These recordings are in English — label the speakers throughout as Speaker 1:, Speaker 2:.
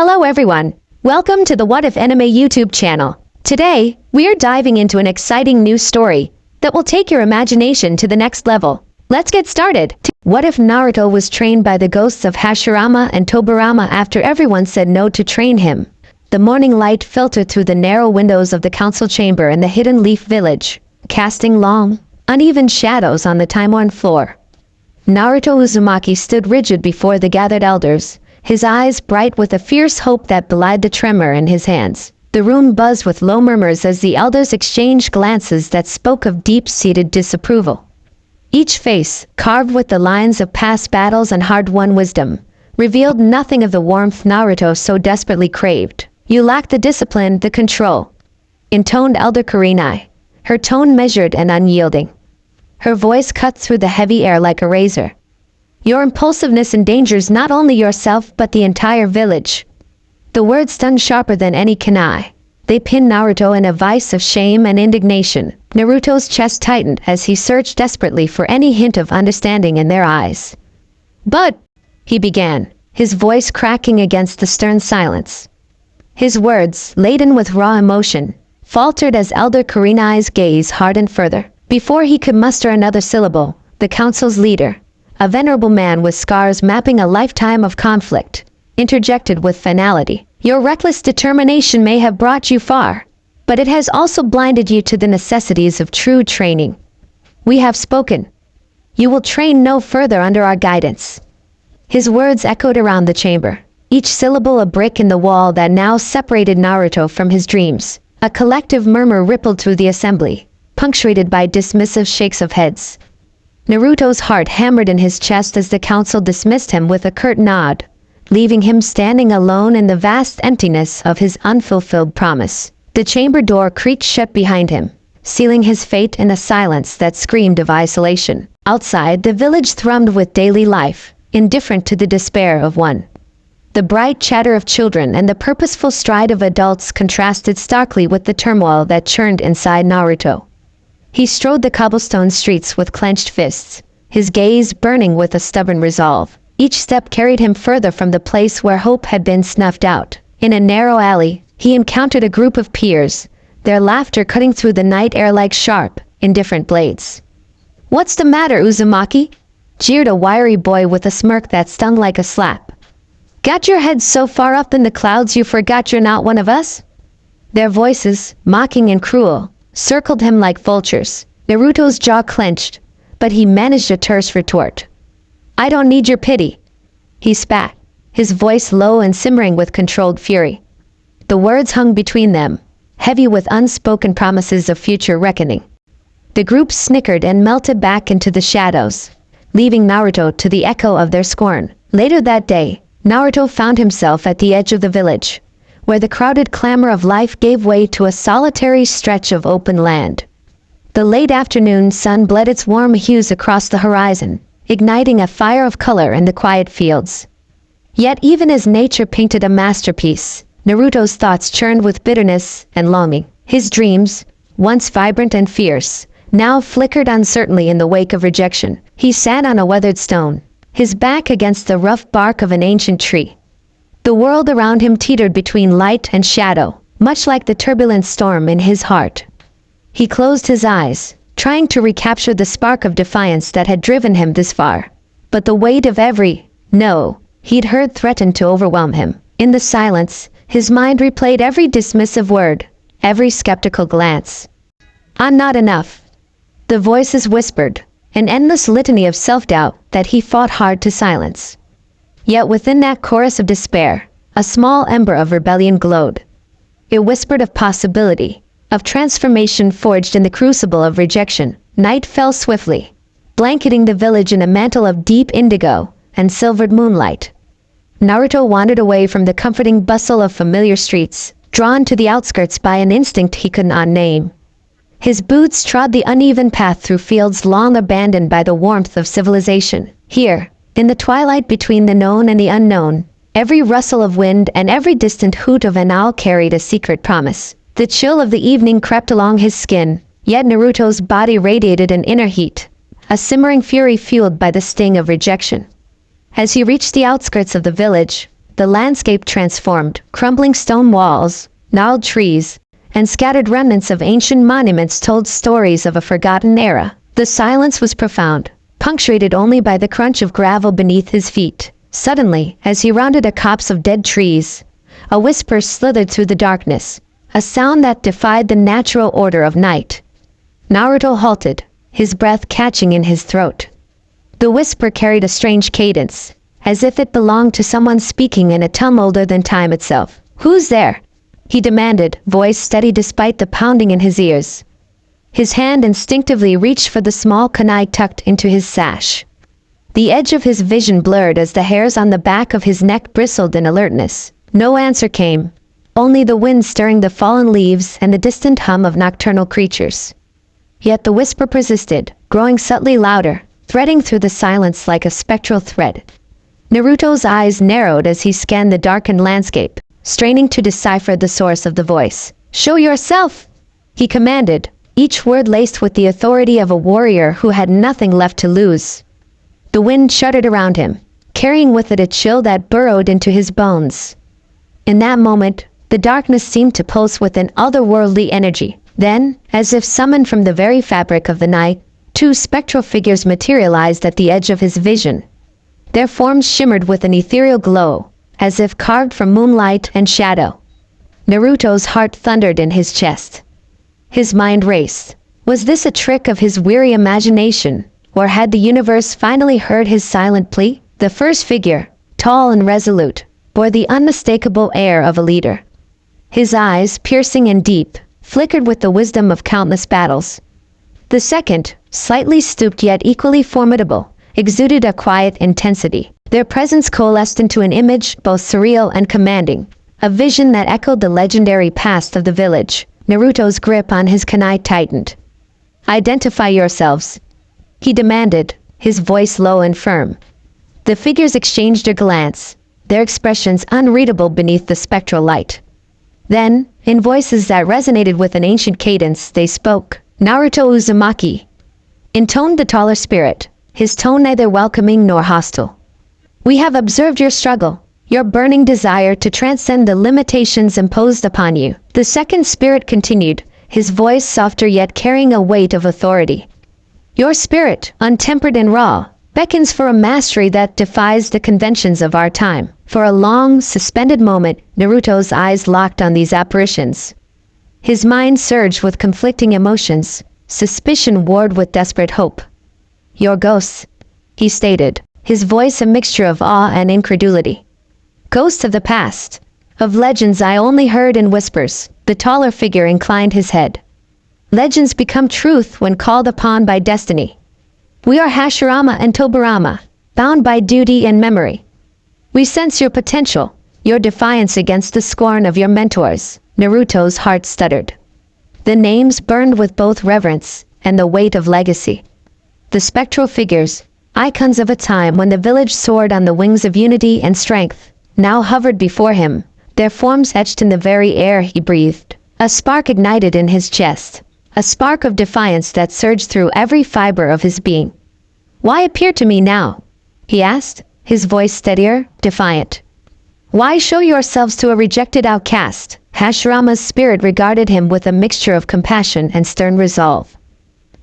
Speaker 1: Hello everyone, welcome to the What If Anime YouTube channel. Today, we are diving into an exciting new story that will take your imagination to the next level. Let's get started. What if Naruto was trained by the ghosts of Hashirama and Tobirama after everyone said no to train him? The morning light filtered through the narrow windows of the council chamber in the Hidden Leaf village, casting long, uneven shadows on the time-worn floor. Naruto Uzumaki stood rigid before the gathered elders, his eyes bright with a fierce hope that belied the tremor in his hands. The room buzzed with low murmurs as the elders exchanged glances that spoke of deep-seated disapproval. Each face, carved with the lines of past battles and hard-won wisdom, revealed nothing of the warmth Naruto so desperately craved. "You lack the discipline, the control," intoned Elder Kurenai, her tone measured and unyielding. Her voice cut through the heavy air like a razor. "Your impulsiveness endangers not only yourself but the entire village." The words stung sharper than any kunai. They pinned Naruto in a vice of shame and indignation. Naruto's chest tightened as he searched desperately for any hint of understanding in their eyes. "But," he began, his voice cracking against the stern silence. His words, laden with raw emotion, faltered as Elder Kurenai's gaze hardened further. Before he could muster another syllable, the council's leader, a venerable man with scars mapping a lifetime of conflict, interjected with finality. "Your reckless determination may have brought you far, but it has also blinded you to the necessities of true training. We have spoken. You will train no further under our guidance." His words echoed around the chamber, each syllable a brick in the wall that now separated Naruto from his dreams. A collective murmur rippled through the assembly, punctuated by dismissive shakes of heads. Naruto's heart hammered in his chest as the council dismissed him with a curt nod, leaving him standing alone in the vast emptiness of his unfulfilled promise. The chamber door creaked shut behind him, sealing his fate in a silence that screamed of isolation. Outside, the village thrummed with daily life, indifferent to the despair of one. The bright chatter of children and the purposeful stride of adults contrasted starkly with the turmoil that churned inside Naruto. He strode the cobblestone streets with clenched fists, his gaze burning with a stubborn resolve. Each step carried him further from the place where hope had been snuffed out. In a narrow alley, he encountered a group of peers, their laughter cutting through the night air like sharp, indifferent blades. "What's the matter, Uzumaki?" jeered a wiry boy with a smirk that stung like a slap. "Got your head so far up in the clouds you forgot you're not one of us?" Their voices, mocking and cruel, circled him like vultures. Naruto's jaw clenched, but he managed a terse retort. "I don't need your pity," he spat, his voice low and simmering with controlled fury. The words hung between them, heavy with unspoken promises of future reckoning. The group snickered and melted back into the shadows, leaving Naruto to the echo of their scorn. Later that day, Naruto found himself at the edge of the village, where the crowded clamor of life gave way to a solitary stretch of open land. The late afternoon sun bled its warm hues across the horizon, igniting a fire of color in the quiet fields. Yet even as nature painted a masterpiece, Naruto's thoughts churned with bitterness and longing. His dreams, once vibrant and fierce, now flickered uncertainly in the wake of rejection. He sat on a weathered stone, his back against the rough bark of an ancient tree. The world around him teetered between light and shadow, much like the turbulent storm in his heart. He closed his eyes, trying to recapture the spark of defiance that had driven him this far. But the weight of every "no" he'd heard threatened to overwhelm him. In the silence, his mind replayed every dismissive word, every skeptical glance. "I'm not enough," the voices whispered, an endless litany of self-doubt that he fought hard to silence. Yet within that chorus of despair, a small ember of rebellion glowed. It whispered of possibility, of transformation forged in the crucible of rejection. Night fell swiftly, blanketing the village in a mantle of deep indigo and silvered moonlight. Naruto wandered away from the comforting bustle of familiar streets, drawn to the outskirts by an instinct he could not name. His boots trod the uneven path through fields long abandoned by the warmth of civilization. Here, in the twilight between the known and the unknown, every rustle of wind and every distant hoot of an owl carried a secret promise. The chill of the evening crept along his skin, yet Naruto's body radiated an inner heat, a simmering fury fueled by the sting of rejection. As he reached the outskirts of the village, the landscape transformed. Crumbling stone walls, gnarled trees, and scattered remnants of ancient monuments told stories of a forgotten era. The silence was profound, punctuated only by the crunch of gravel beneath his feet. Suddenly, as he rounded a copse of dead trees, a whisper slithered through the darkness, a sound that defied the natural order of night. Naruto halted, his breath catching in his throat. The whisper carried a strange cadence, as if it belonged to someone speaking in a tongue older than time itself. "Who's there?" he demanded, voice steady despite the pounding in his ears. His hand instinctively reached for the small kunai tucked into his sash. The edge of his vision blurred as the hairs on the back of his neck bristled in alertness. No answer came, only the wind stirring the fallen leaves and the distant hum of nocturnal creatures. Yet the whisper persisted, growing subtly louder, threading through the silence like a spectral thread. Naruto's eyes narrowed as he scanned the darkened landscape, straining to decipher the source of the voice. "Show yourself!" he commanded, each word laced with the authority of a warrior who had nothing left to lose. The wind shuddered around him, carrying with it a chill that burrowed into his bones. In that moment, the darkness seemed to pulse with an otherworldly energy. Then, as if summoned from the very fabric of the night, two spectral figures materialized at the edge of his vision. Their forms shimmered with an ethereal glow, as if carved from moonlight and shadow. Naruto's heart thundered in his chest. His mind raced. Was this a trick of his weary imagination, or had the universe finally heard his silent plea? The first figure, tall and resolute, bore the unmistakable air of a leader. His eyes, piercing and deep, flickered with the wisdom of countless battles. The second, slightly stooped yet equally formidable, exuded a quiet intensity. Their presence coalesced into an image both surreal and commanding, a vision that echoed the legendary past of the village. Naruto's grip on his kunai tightened. "Identify yourselves," he demanded, his voice low and firm. The figures exchanged a glance, their expressions unreadable beneath the spectral light. Then, in voices that resonated with an ancient cadence, they spoke. Naruto Uzumaki, intoned the taller spirit, his tone neither welcoming nor hostile. "We have observed your struggle, your burning desire to transcend the limitations imposed upon you." The second spirit continued, his voice softer yet carrying a weight of authority. "Your spirit, untempered and raw, beckons for a mastery that defies the conventions of our time." For a long, suspended moment, Naruto's eyes locked on these apparitions. His mind surged with conflicting emotions, suspicion warred with desperate hope. "Your ghosts," he stated, his voice a mixture of awe and incredulity. "Ghosts of the past, of legends I only heard in whispers." The taller figure inclined his head. "Legends become truth when called upon by destiny. We are Hashirama and Tobirama, bound by duty and memory. We sense your potential, your defiance against the scorn of your mentors." Naruto's heart stuttered. The names burned with both reverence and the weight of legacy. The spectral figures, icons of a time when the village soared on the wings of unity and strength, now hovered before him, their forms etched in the very air he breathed. A spark ignited in his chest, a spark of defiance that surged through every fiber of his being. "Why appear to me now?" he asked, his voice steadier, defiant. "Why show yourselves to a rejected outcast?" Hashirama's spirit regarded him with a mixture of compassion and stern resolve.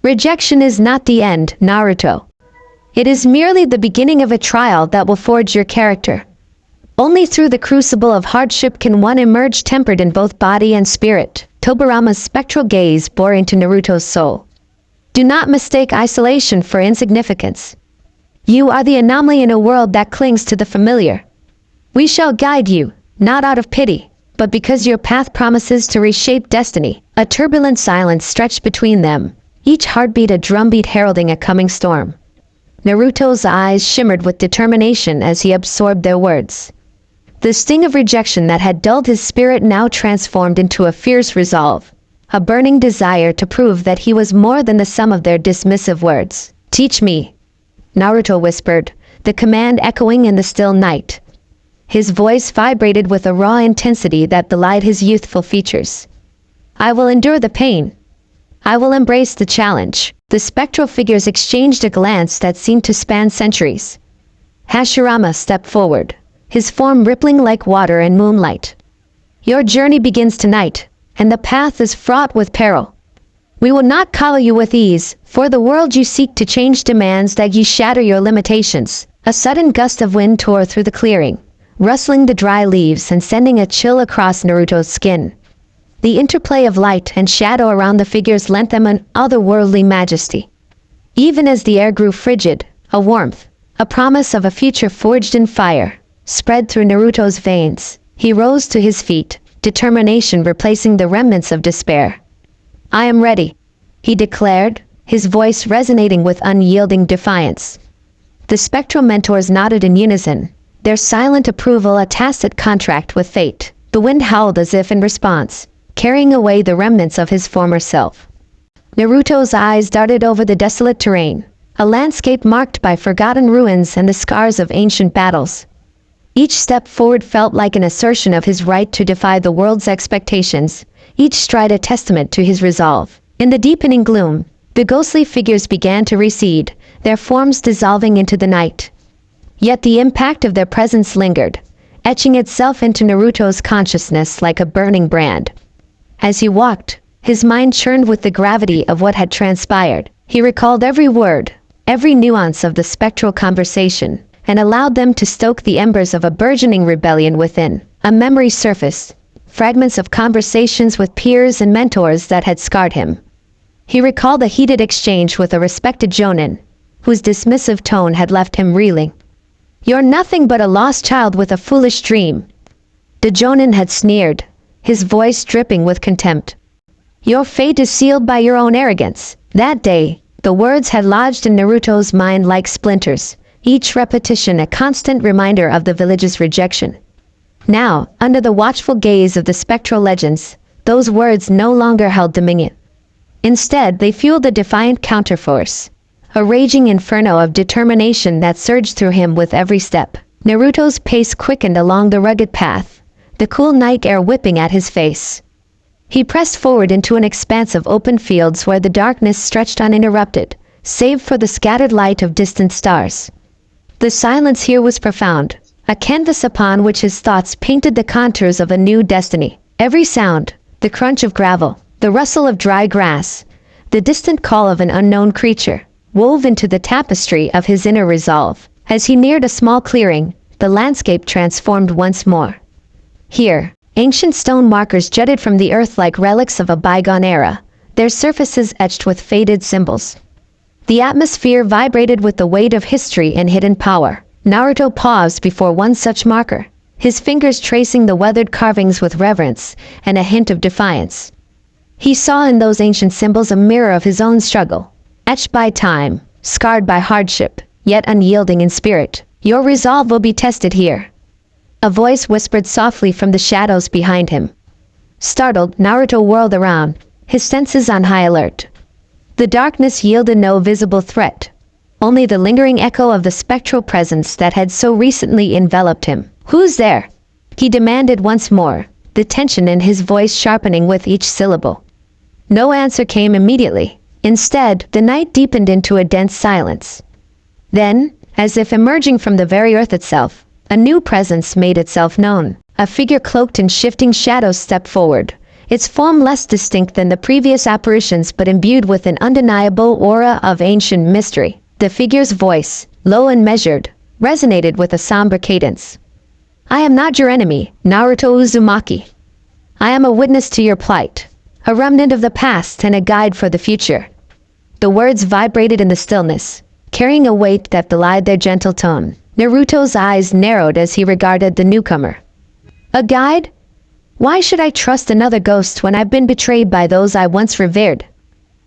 Speaker 1: "Rejection is not the end, Naruto. It is merely the beginning of a trial that will forge your character. Only through the crucible of hardship can one emerge tempered in both body and spirit." Tobirama's spectral gaze bore into Naruto's soul. "Do not mistake isolation for insignificance. You are the anomaly in a world that clings to the familiar. We shall guide you, not out of pity, but because your path promises to reshape destiny." A turbulent silence stretched between them, each heartbeat a drumbeat heralding a coming storm. Naruto's eyes shimmered with determination as he absorbed their words. The sting of rejection that had dulled his spirit now transformed into a fierce resolve, a burning desire to prove that he was more than the sum of their dismissive words. "Teach me," Naruto whispered, the command echoing in the still night. His voice vibrated with a raw intensity that belied his youthful features. "I will endure the pain. I will embrace the challenge." The spectral figures exchanged a glance that seemed to span centuries. Hashirama stepped forward, his form rippling like water in moonlight. Your journey begins tonight, and the path is fraught with peril. We will not collar you with ease, for the world you seek to change demands that you shatter your limitations. A sudden gust of wind tore through the clearing, rustling the dry leaves and sending a chill across Naruto's skin. The interplay of light and shadow around the figures lent them an otherworldly majesty. Even as the air grew frigid, a warmth, a promise of a future forged in fire, spread through Naruto's veins. He rose to his feet, determination replacing the remnants of despair. "I am ready," he declared, his voice resonating with unyielding defiance. The spectral mentors nodded in unison, their silent approval a tacit contract with fate. The wind howled as if in response, carrying away the remnants of his former self. Naruto's eyes darted over the desolate terrain, a landscape marked by forgotten ruins and the scars of ancient battles. Each step forward felt like an assertion of his right to defy the world's expectations, each stride a testament to his resolve. In the deepening gloom, the ghostly figures began to recede, their forms dissolving into the night. Yet the impact of their presence lingered, etching itself into Naruto's consciousness like a burning brand. As he walked, his mind churned with the gravity of what had transpired. He recalled every word, every nuance of the spectral conversation, and allowed them to stoke the embers of a burgeoning rebellion within. A memory surfaced, fragments of conversations with peers and mentors that had scarred him. He recalled a heated exchange with a respected jonin, whose dismissive tone had left him reeling. "You're nothing but a lost child with a foolish dream," the jonin had sneered, his voice dripping with contempt. "Your fate is sealed by your own arrogance." That day, the words had lodged in Naruto's mind like splinters, each repetition a constant reminder of the village's rejection. Now, under the watchful gaze of the spectral legends, those words no longer held dominion. Instead, they fueled a defiant counterforce, a raging inferno of determination that surged through him with every step. Naruto's pace quickened along the rugged path, the cool night air whipping at his face. He pressed forward into an expanse of open fields where the darkness stretched uninterrupted, save for the scattered light of distant stars. The silence here was profound, a canvas upon which his thoughts painted the contours of a new destiny. Every sound, the crunch of gravel, the rustle of dry grass, the distant call of an unknown creature, wove into the tapestry of his inner resolve. As he neared a small clearing, the landscape transformed once more. Here, ancient stone markers jutted from the earth like relics of a bygone era, their surfaces etched with faded symbols. The atmosphere vibrated with the weight of history and hidden power. Naruto paused before one such marker, his fingers tracing the weathered carvings with reverence and a hint of defiance. He saw in those ancient symbols a mirror of his own struggle, etched by time, scarred by hardship, yet unyielding in spirit. "Your resolve will be tested here," a voice whispered softly from the shadows behind him. Startled, Naruto whirled around, his senses on high alert. The darkness yielded no visible threat, only the lingering echo of the spectral presence that had so recently enveloped him. "Who's there?" he demanded once more, the tension in his voice sharpening with each syllable. No answer came immediately. Instead, the night deepened into a dense silence. Then, as if emerging from the very earth itself, a new presence made itself known. A figure cloaked in shifting shadows stepped forward, its form less distinct than the previous apparitions but imbued with an undeniable aura of ancient mystery. The figure's voice, low and measured, resonated with a somber cadence. "I am not your enemy, Naruto Uzumaki. I am a witness to your plight, a remnant of the past and a guide for the future." The words vibrated in the stillness, carrying a weight that belied their gentle tone. Naruto's eyes narrowed as he regarded the newcomer. "A guide? Why should I trust another ghost when I've been betrayed by those I once revered?"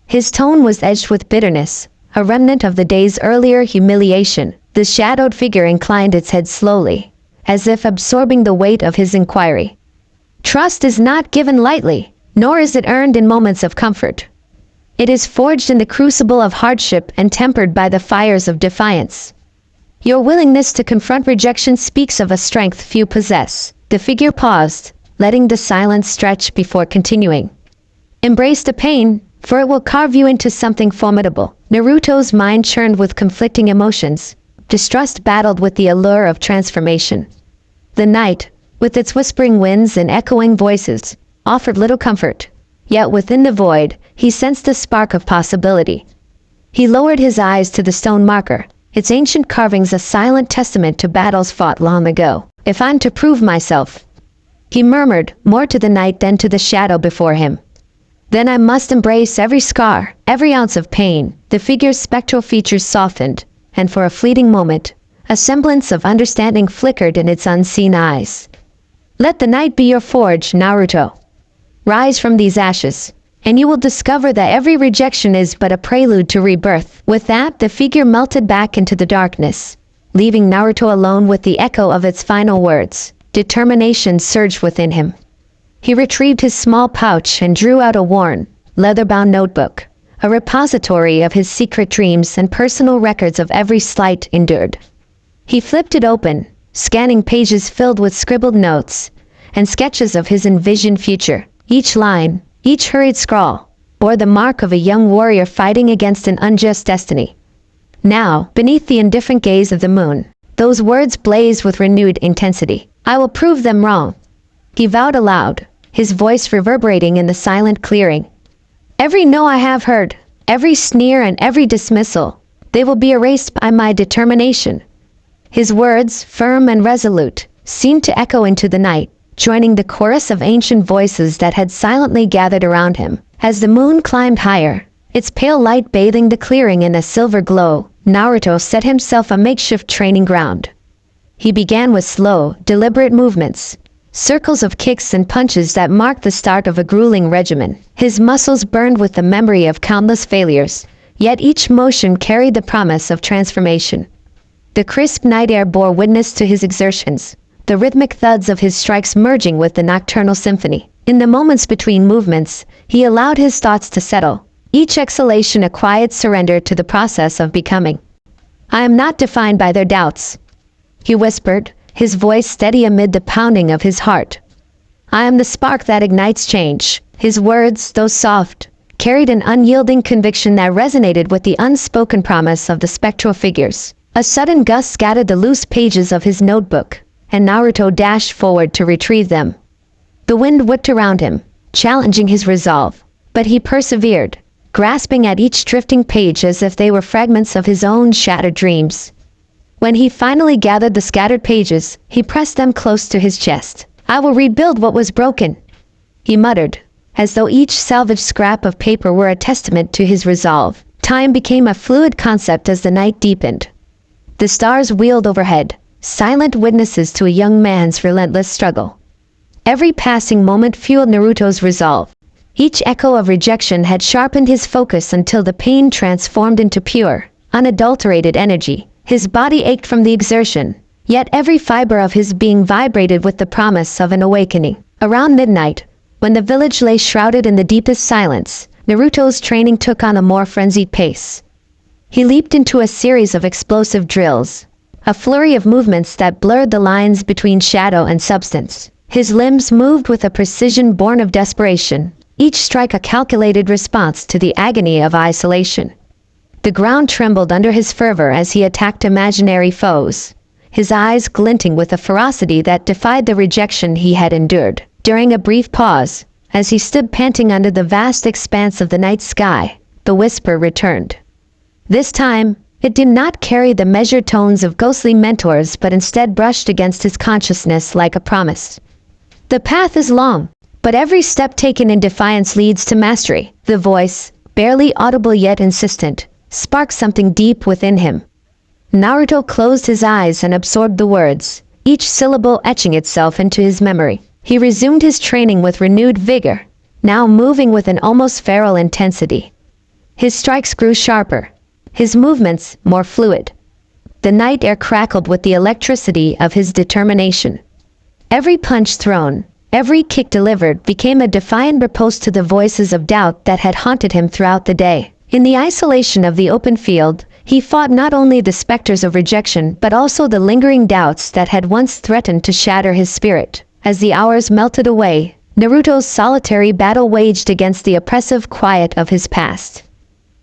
Speaker 1: His tone was edged with bitterness, a remnant of the day's earlier humiliation. The shadowed figure inclined its head slowly, as if absorbing the weight of his inquiry. "Trust is not given lightly, nor is it earned in moments of comfort. It is forged in the crucible of hardship and tempered by the fires of defiance. Your willingness to confront rejection speaks of a strength few possess." The figure paused, letting the silence stretch before continuing. "Embrace the pain, for it will carve you into something formidable." Naruto's mind churned with conflicting emotions. Distrust battled with the allure of transformation. The night, with its whispering winds and echoing voices, offered little comfort. Yet within the void, he sensed a spark of possibility. He lowered his eyes to the stone marker, its ancient carvings a silent testament to battles fought long ago. "If I'm to prove myself," he murmured, more to the night than to the shadow before him, "then I must embrace every scar, every ounce of pain." The figure's spectral features softened, and for a fleeting moment, a semblance of understanding flickered in its unseen eyes. "Let the night be your forge, Naruto. Rise from these ashes, and you will discover that every rejection is but a prelude to rebirth." With that, the figure melted back into the darkness, leaving Naruto alone with the echo of its final words. Determination surged within him. He retrieved his small pouch and drew out a worn, leather-bound notebook, a repository of his secret dreams and personal records of every slight endured. He flipped it open, scanning pages filled with scribbled notes and sketches of his envisioned future. Each line, each hurried scrawl, bore the mark of a young warrior fighting against an unjust destiny. Now, beneath the indifferent gaze of the moon, those words blazed with renewed intensity. "I will prove them wrong," he vowed aloud, his voice reverberating in the silent clearing. "Every no I have heard, every sneer and every dismissal, they will be erased by my determination." His words, firm and resolute, seemed to echo into the night, joining the chorus of ancient voices that had silently gathered around him. As the moon climbed higher, its pale light bathing the clearing in a silver glow, Naruto set himself a makeshift training ground. He began with slow, deliberate movements, circles of kicks and punches that marked the start of a grueling regimen. His muscles burned with the memory of countless failures, yet each motion carried the promise of transformation. The crisp night air bore witness to his exertions, the rhythmic thuds of his strikes merging with the nocturnal symphony. In the moments between movements, he allowed his thoughts to settle, each exhalation a quiet surrender to the process of becoming. "I am not defined by their doubts," he whispered, his voice steady amid the pounding of his heart. "I am the spark that ignites change." His words, though soft, carried an unyielding conviction that resonated with the unspoken promise of the spectral figures. A sudden gust scattered the loose pages of his notebook, and Naruto dashed forward to retrieve them. The wind whipped around him, challenging his resolve, but he persevered, grasping at each drifting page as if they were fragments of his own shattered dreams. When he finally gathered the scattered pages, he pressed them close to his chest. "I will rebuild what was broken," he muttered, as though each salvaged scrap of paper were a testament to his resolve. Time became a fluid concept as the night deepened. The stars wheeled overhead, silent witnesses to a young man's relentless struggle. Every passing moment fueled Naruto's resolve. Each echo of rejection had sharpened his focus until the pain transformed into pure, unadulterated energy. His body ached from the exertion, yet every fiber of his being vibrated with the promise of an awakening. Around midnight, when the village lay shrouded in the deepest silence, Naruto's training took on a more frenzied pace. He leaped into a series of explosive drills, a flurry of movements that blurred the lines between shadow and substance. His limbs moved with a precision born of desperation, each strike a calculated response to the agony of isolation. The ground trembled under his fervor as he attacked imaginary foes, his eyes glinting with a ferocity that defied the rejection he had endured. During a brief pause, as he stood panting under the vast expanse of the night sky, the whisper returned. This time, it did not carry the measured tones of ghostly mentors but instead brushed against his consciousness like a promise. "The path is long, but every step taken in defiance leads to mastery." The voice, barely audible yet insistent, sparked something deep within him. Naruto closed his eyes and absorbed the words, each syllable etching itself into his memory. He resumed his training with renewed vigor, now moving with an almost feral intensity. His strikes grew sharper, his movements more fluid. The night air crackled with the electricity of his determination. Every punch thrown, every kick delivered became a defiant riposte to the voices of doubt that had haunted him throughout the day. In the isolation of the open field, he fought not only the specters of rejection but also the lingering doubts that had once threatened to shatter his spirit. As the hours melted away, Naruto's solitary battle waged against the oppressive quiet of his past.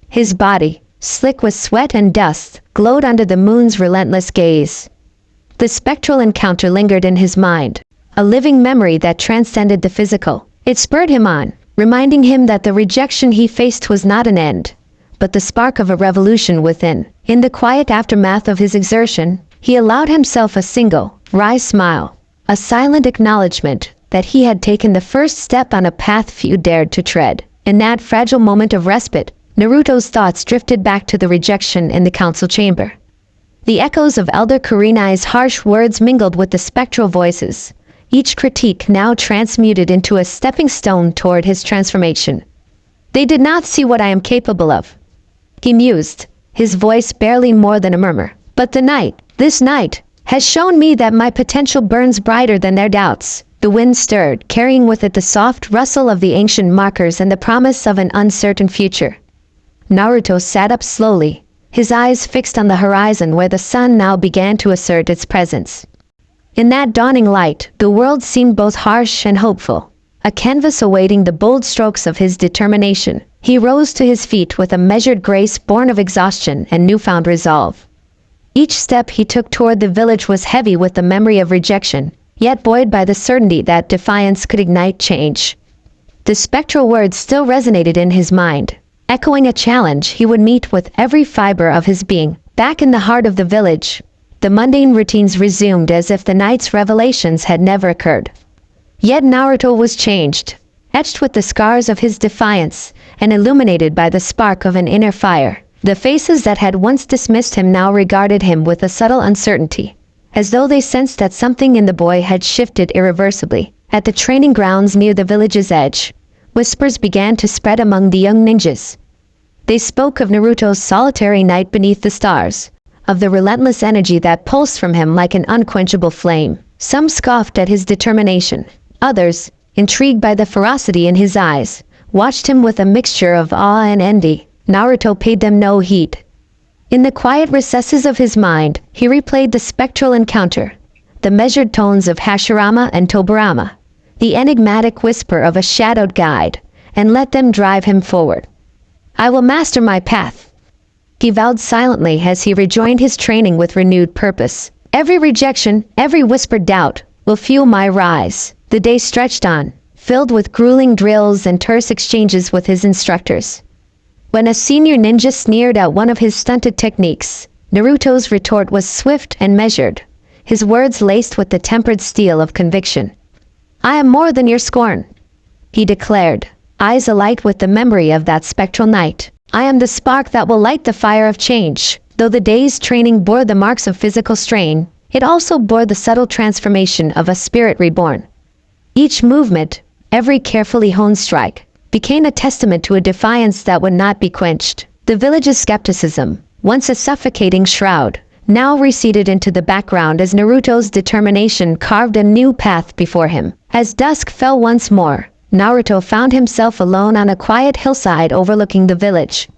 Speaker 1: His body, slick with sweat and dust, glowed under the moon's relentless gaze. The spectral encounter lingered in his mind, a living memory that transcended the physical. It spurred him on, reminding him that the rejection he faced was not an end, but the spark of a revolution within. In the quiet aftermath of his exertion, he allowed himself a single, wry smile, a silent acknowledgement that he had taken the first step on a path few dared to tread. In that fragile moment of respite, Naruto's thoughts drifted back to the rejection in the council chamber. The echoes of Elder Kurenai's harsh words mingled with the spectral voices, each critique now transmuted into a stepping stone toward his transformation. They did not see what I am capable of, he mused, his voice barely more than a murmur. But this night, has shown me that my potential burns brighter than their doubts. The wind stirred, carrying with it the soft rustle of the ancient markers and the promise of an uncertain future. Naruto sat up slowly, his eyes fixed on the horizon where the sun now began to assert its presence. In that dawning light, the world seemed both harsh and hopeful, a canvas awaiting the bold strokes of his determination. He rose to his feet with a measured grace born of exhaustion and newfound resolve. Each step he took toward the village was heavy with the memory of rejection, yet buoyed by the certainty that defiance could ignite change. The spectral words still resonated in his mind, echoing a challenge he would meet with every fiber of his being. Back in the heart of the village, the mundane routines resumed as if the night's revelations had never occurred. Yet Naruto was changed, etched with the scars of his defiance, and illuminated by the spark of an inner fire. The faces that had once dismissed him now regarded him with a subtle uncertainty, as though they sensed that something in the boy had shifted irreversibly. At the training grounds near the village's edge, whispers began to spread among the young ninjas. They spoke of Naruto's solitary night beneath the stars, of the relentless energy that pulsed from him like an unquenchable flame. Some scoffed at his determination. Others, intrigued by the ferocity in his eyes, watched him with a mixture of awe and envy. Naruto paid them no heed. In the quiet recesses of his mind, he replayed the spectral encounter, the measured tones of Hashirama and Tobirama, the enigmatic whisper of a shadowed guide, and let them drive him forward. I will master my path, he vowed silently as he rejoined his training with renewed purpose. Every rejection, every whispered doubt, will fuel my rise. The day stretched on, filled with grueling drills and terse exchanges with his instructors. When a senior ninja sneered at one of his stunted techniques, Naruto's retort was swift and measured, his words laced with the tempered steel of conviction. I am more than your scorn, he declared, eyes alight with the memory of that spectral night. I am the spark that will light the fire of change. Though the day's training bore the marks of physical strain, it also bore the subtle transformation of a spirit reborn. Each movement, every carefully honed strike, became a testament to a defiance that would not be quenched. The village's skepticism, once a suffocating shroud, now receded into the background as Naruto's determination carved a new path before him. As dusk fell once more, Naruto found himself alone on a quiet hillside overlooking the village.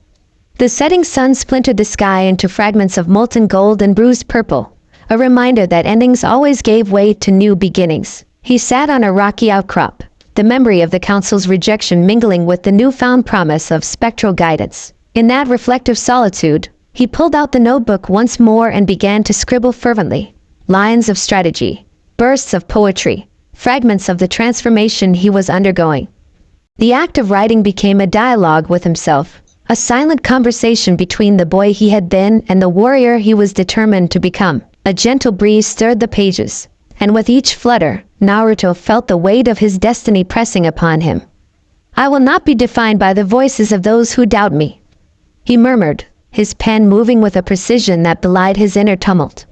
Speaker 1: The setting sun splintered the sky into fragments of molten gold and bruised purple, a reminder that endings always gave way to new beginnings. He sat on a rocky outcrop, the memory of the council's rejection mingling with the newfound promise of spectral guidance. In that reflective solitude, he pulled out the notebook once more and began to scribble fervently. Lines of strategy, bursts of poetry, fragments of the transformation he was undergoing. The act of writing became a dialogue with himself, a silent conversation between the boy he had been and the warrior he was determined to become. A gentle breeze stirred the pages, and with each flutter, Naruto felt the weight of his destiny pressing upon him. I will not be defined by the voices of those who doubt me, he murmured, his pen moving with a precision that belied his inner tumult.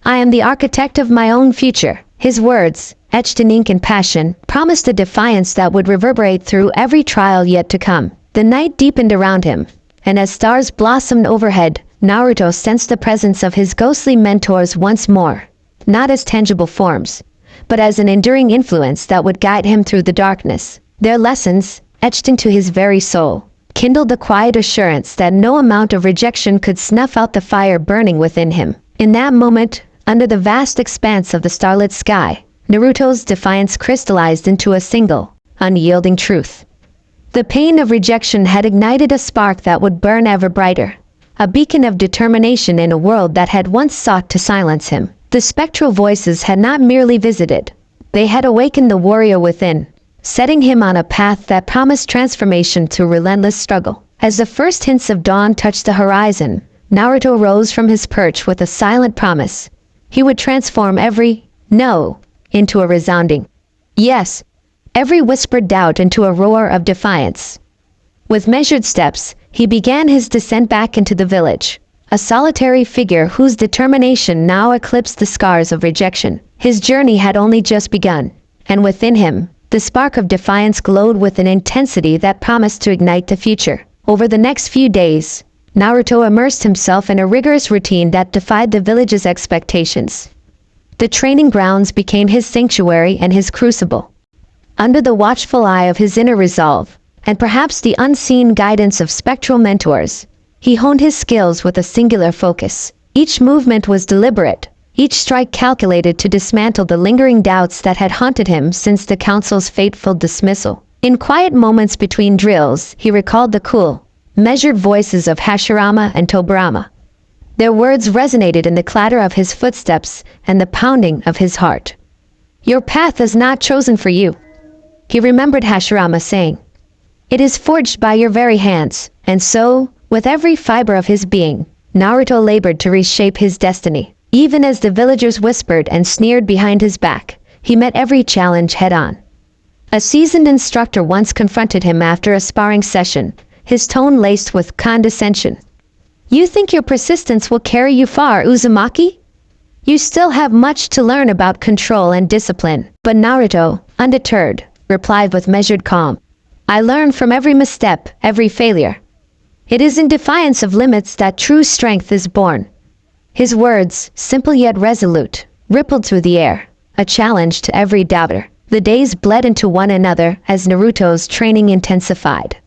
Speaker 1: I am the architect of my own future. His words, etched in ink and passion, promised a defiance that would reverberate through every trial yet to come. The night deepened around him, and as stars blossomed overhead, Naruto sensed the presence of his ghostly mentors once more, not as tangible forms, but as an enduring influence that would guide him through the darkness. Their lessons, etched into his very soul, kindled the quiet assurance that no amount of rejection could snuff out the fire burning within him. In that moment, under the vast expanse of the starlit sky, Naruto's defiance crystallized into a single, unyielding truth. The pain of rejection had ignited a spark that would burn ever brighter, a beacon of determination in a world that had once sought to silence him. The spectral voices had not merely visited. They had awakened the warrior within, setting him on a path that promised transformation through relentless struggle. As the first hints of dawn touched the horizon, Naruto rose from his perch with a silent promise. He would transform every no into a resounding yes, every whispered doubt into a roar of defiance. With measured steps, he began his descent back into the village, a solitary figure whose determination now eclipsed the scars of rejection. His journey had only just begun, and within him, the spark of defiance glowed with an intensity that promised to ignite the future. Over the next few days, Naruto immersed himself in a rigorous routine that defied the village's expectations. The training grounds became his sanctuary and his crucible. Under the watchful eye of his inner resolve, and perhaps the unseen guidance of spectral mentors, he honed his skills with a singular focus. Each movement was deliberate, each strike calculated to dismantle the lingering doubts that had haunted him since the council's fateful dismissal. In quiet moments between drills, he recalled the cool, measured voices of Hashirama and Tobirama. Their words resonated in the clatter of his footsteps and the pounding of his heart. "Your path is not chosen for you," he remembered Hashirama saying. "It is forged by your very hands." And so, with every fiber of his being, Naruto labored to reshape his destiny. Even as the villagers whispered and sneered behind his back, he met every challenge head-on. A seasoned instructor once confronted him after a sparring session, his tone laced with condescension. "You think your persistence will carry you far, Uzumaki? You still have much to learn about control and discipline." But Naruto, undeterred, replied with measured calm. "I learn from every misstep, every failure. It is in defiance of limits that true strength is born." His words, simple yet resolute, rippled through the air, a challenge to every doubter. The days bled into one another as Naruto's training intensified.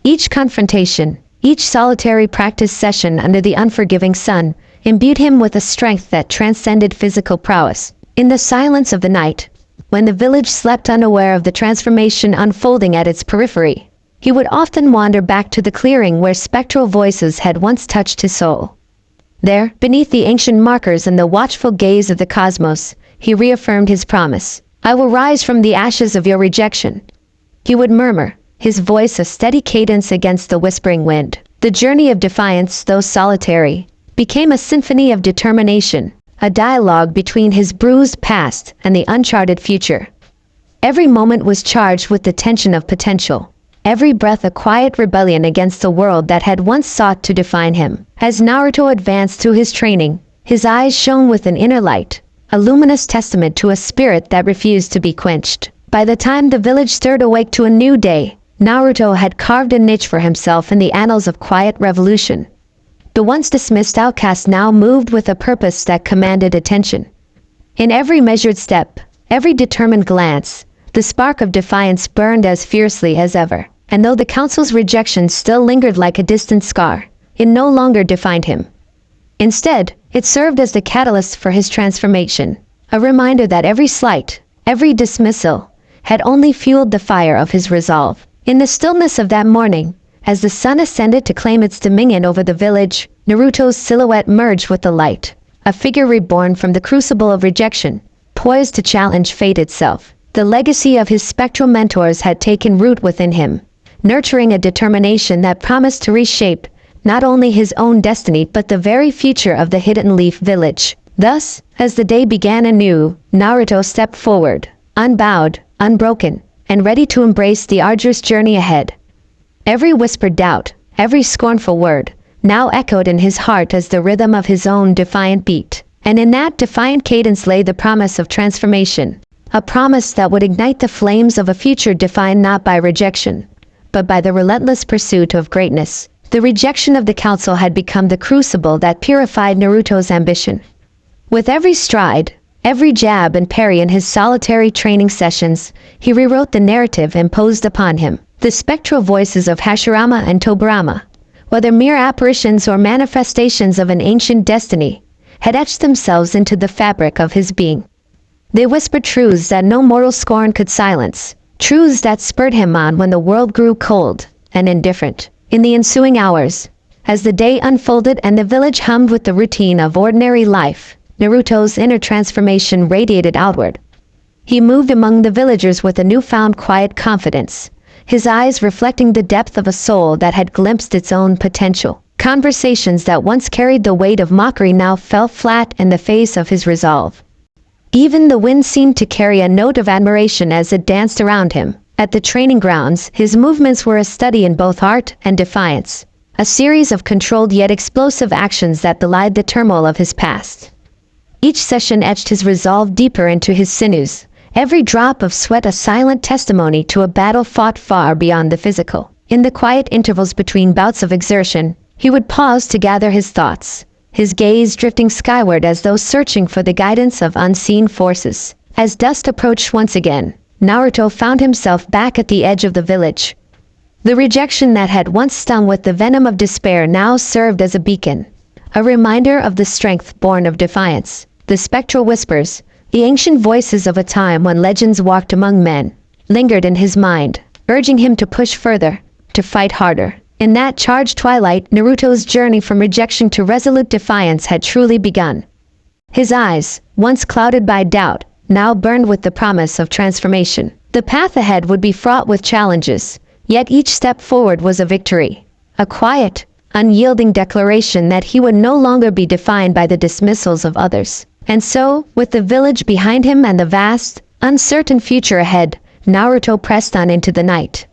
Speaker 1: Each confrontation, each solitary practice session under the unforgiving sun, imbued him with a strength that transcended physical prowess. In the silence of the night, when the village slept unaware of the transformation unfolding at its periphery, he would often wander back to the clearing where spectral voices had once touched his soul. There, beneath the ancient markers and the watchful gaze of the cosmos, he reaffirmed his promise. "I will rise from the ashes of your rejection," he would murmur, his voice a steady cadence against the whispering wind. The journey of defiance, though solitary, became a symphony of determination, a dialogue between his bruised past and the uncharted future. Every moment was charged with the tension of potential, every breath a quiet rebellion against the world that had once sought to define him. As Naruto advanced through his training, his eyes shone with an inner light, a luminous testament to a spirit that refused to be quenched. By the time the village stirred awake to a new day, Naruto had carved a niche for himself in the annals of quiet revolution. The once dismissed outcast now moved with a purpose that commanded attention. In every measured step, every determined glance, the spark of defiance burned as fiercely as ever. And though the council's rejection still lingered like a distant scar, it no longer defined him. Instead, it served as the catalyst for his transformation, a reminder that every slight, every dismissal, had only fueled the fire of his resolve. In the stillness of that morning, as the sun ascended to claim its dominion over the village, Naruto's silhouette merged with the light, a figure reborn from the crucible of rejection, poised to challenge fate itself. The legacy of his spectral mentors had taken root within him, nurturing a determination that promised to reshape not only his own destiny but the very future of the Hidden Leaf Village. Thus, as the day began anew, Naruto stepped forward, unbowed, unbroken, and ready to embrace the arduous journey ahead. Every whispered doubt, every scornful word, now echoed in his heart as the rhythm of his own defiant beat. And in that defiant cadence lay the promise of transformation, a promise that would ignite the flames of a future defined not by rejection, but by the relentless pursuit of greatness. The rejection of the council had become the crucible that purified Naruto's ambition. With every stride, every jab and parry in his solitary training sessions, he rewrote the narrative imposed upon him. The spectral voices of Hashirama and Tobirama, whether mere apparitions or manifestations of an ancient destiny, had etched themselves into the fabric of his being. They whispered truths that no mortal scorn could silence, truths that spurred him on when the world grew cold and indifferent. In the ensuing hours, as the day unfolded and the village hummed with the routine of ordinary life, Naruto's inner transformation radiated outward. He moved among the villagers with a newfound quiet confidence, his eyes reflecting the depth of a soul that had glimpsed its own potential. Conversations that once carried the weight of mockery now fell flat in the face of his resolve. Even the wind seemed to carry a note of admiration as it danced around him. At the training grounds, his movements were a study in both art and defiance, a series of controlled yet explosive actions that belied the turmoil of his past. Each session etched his resolve deeper into his sinews, every drop of sweat a silent testimony to a battle fought far beyond the physical. In the quiet intervals between bouts of exertion, he would pause to gather his thoughts, his gaze drifting skyward as though searching for the guidance of unseen forces. As dusk approached once again, Naruto found himself back at the edge of the village. The rejection that had once stung with the venom of despair now served as a beacon, a reminder of the strength born of defiance. The spectral whispers, the ancient voices of a time when legends walked among men, lingered in his mind, urging him to push further, to fight harder. In that charged twilight, Naruto's journey from rejection to resolute defiance had truly begun. His eyes, once clouded by doubt, now burned with the promise of transformation. The path ahead would be fraught with challenges, yet each step forward was a victory, a quiet, unyielding declaration that he would no longer be defined by the dismissals of others. And so, with the village behind him and the vast, uncertain future ahead, Naruto pressed on into the night.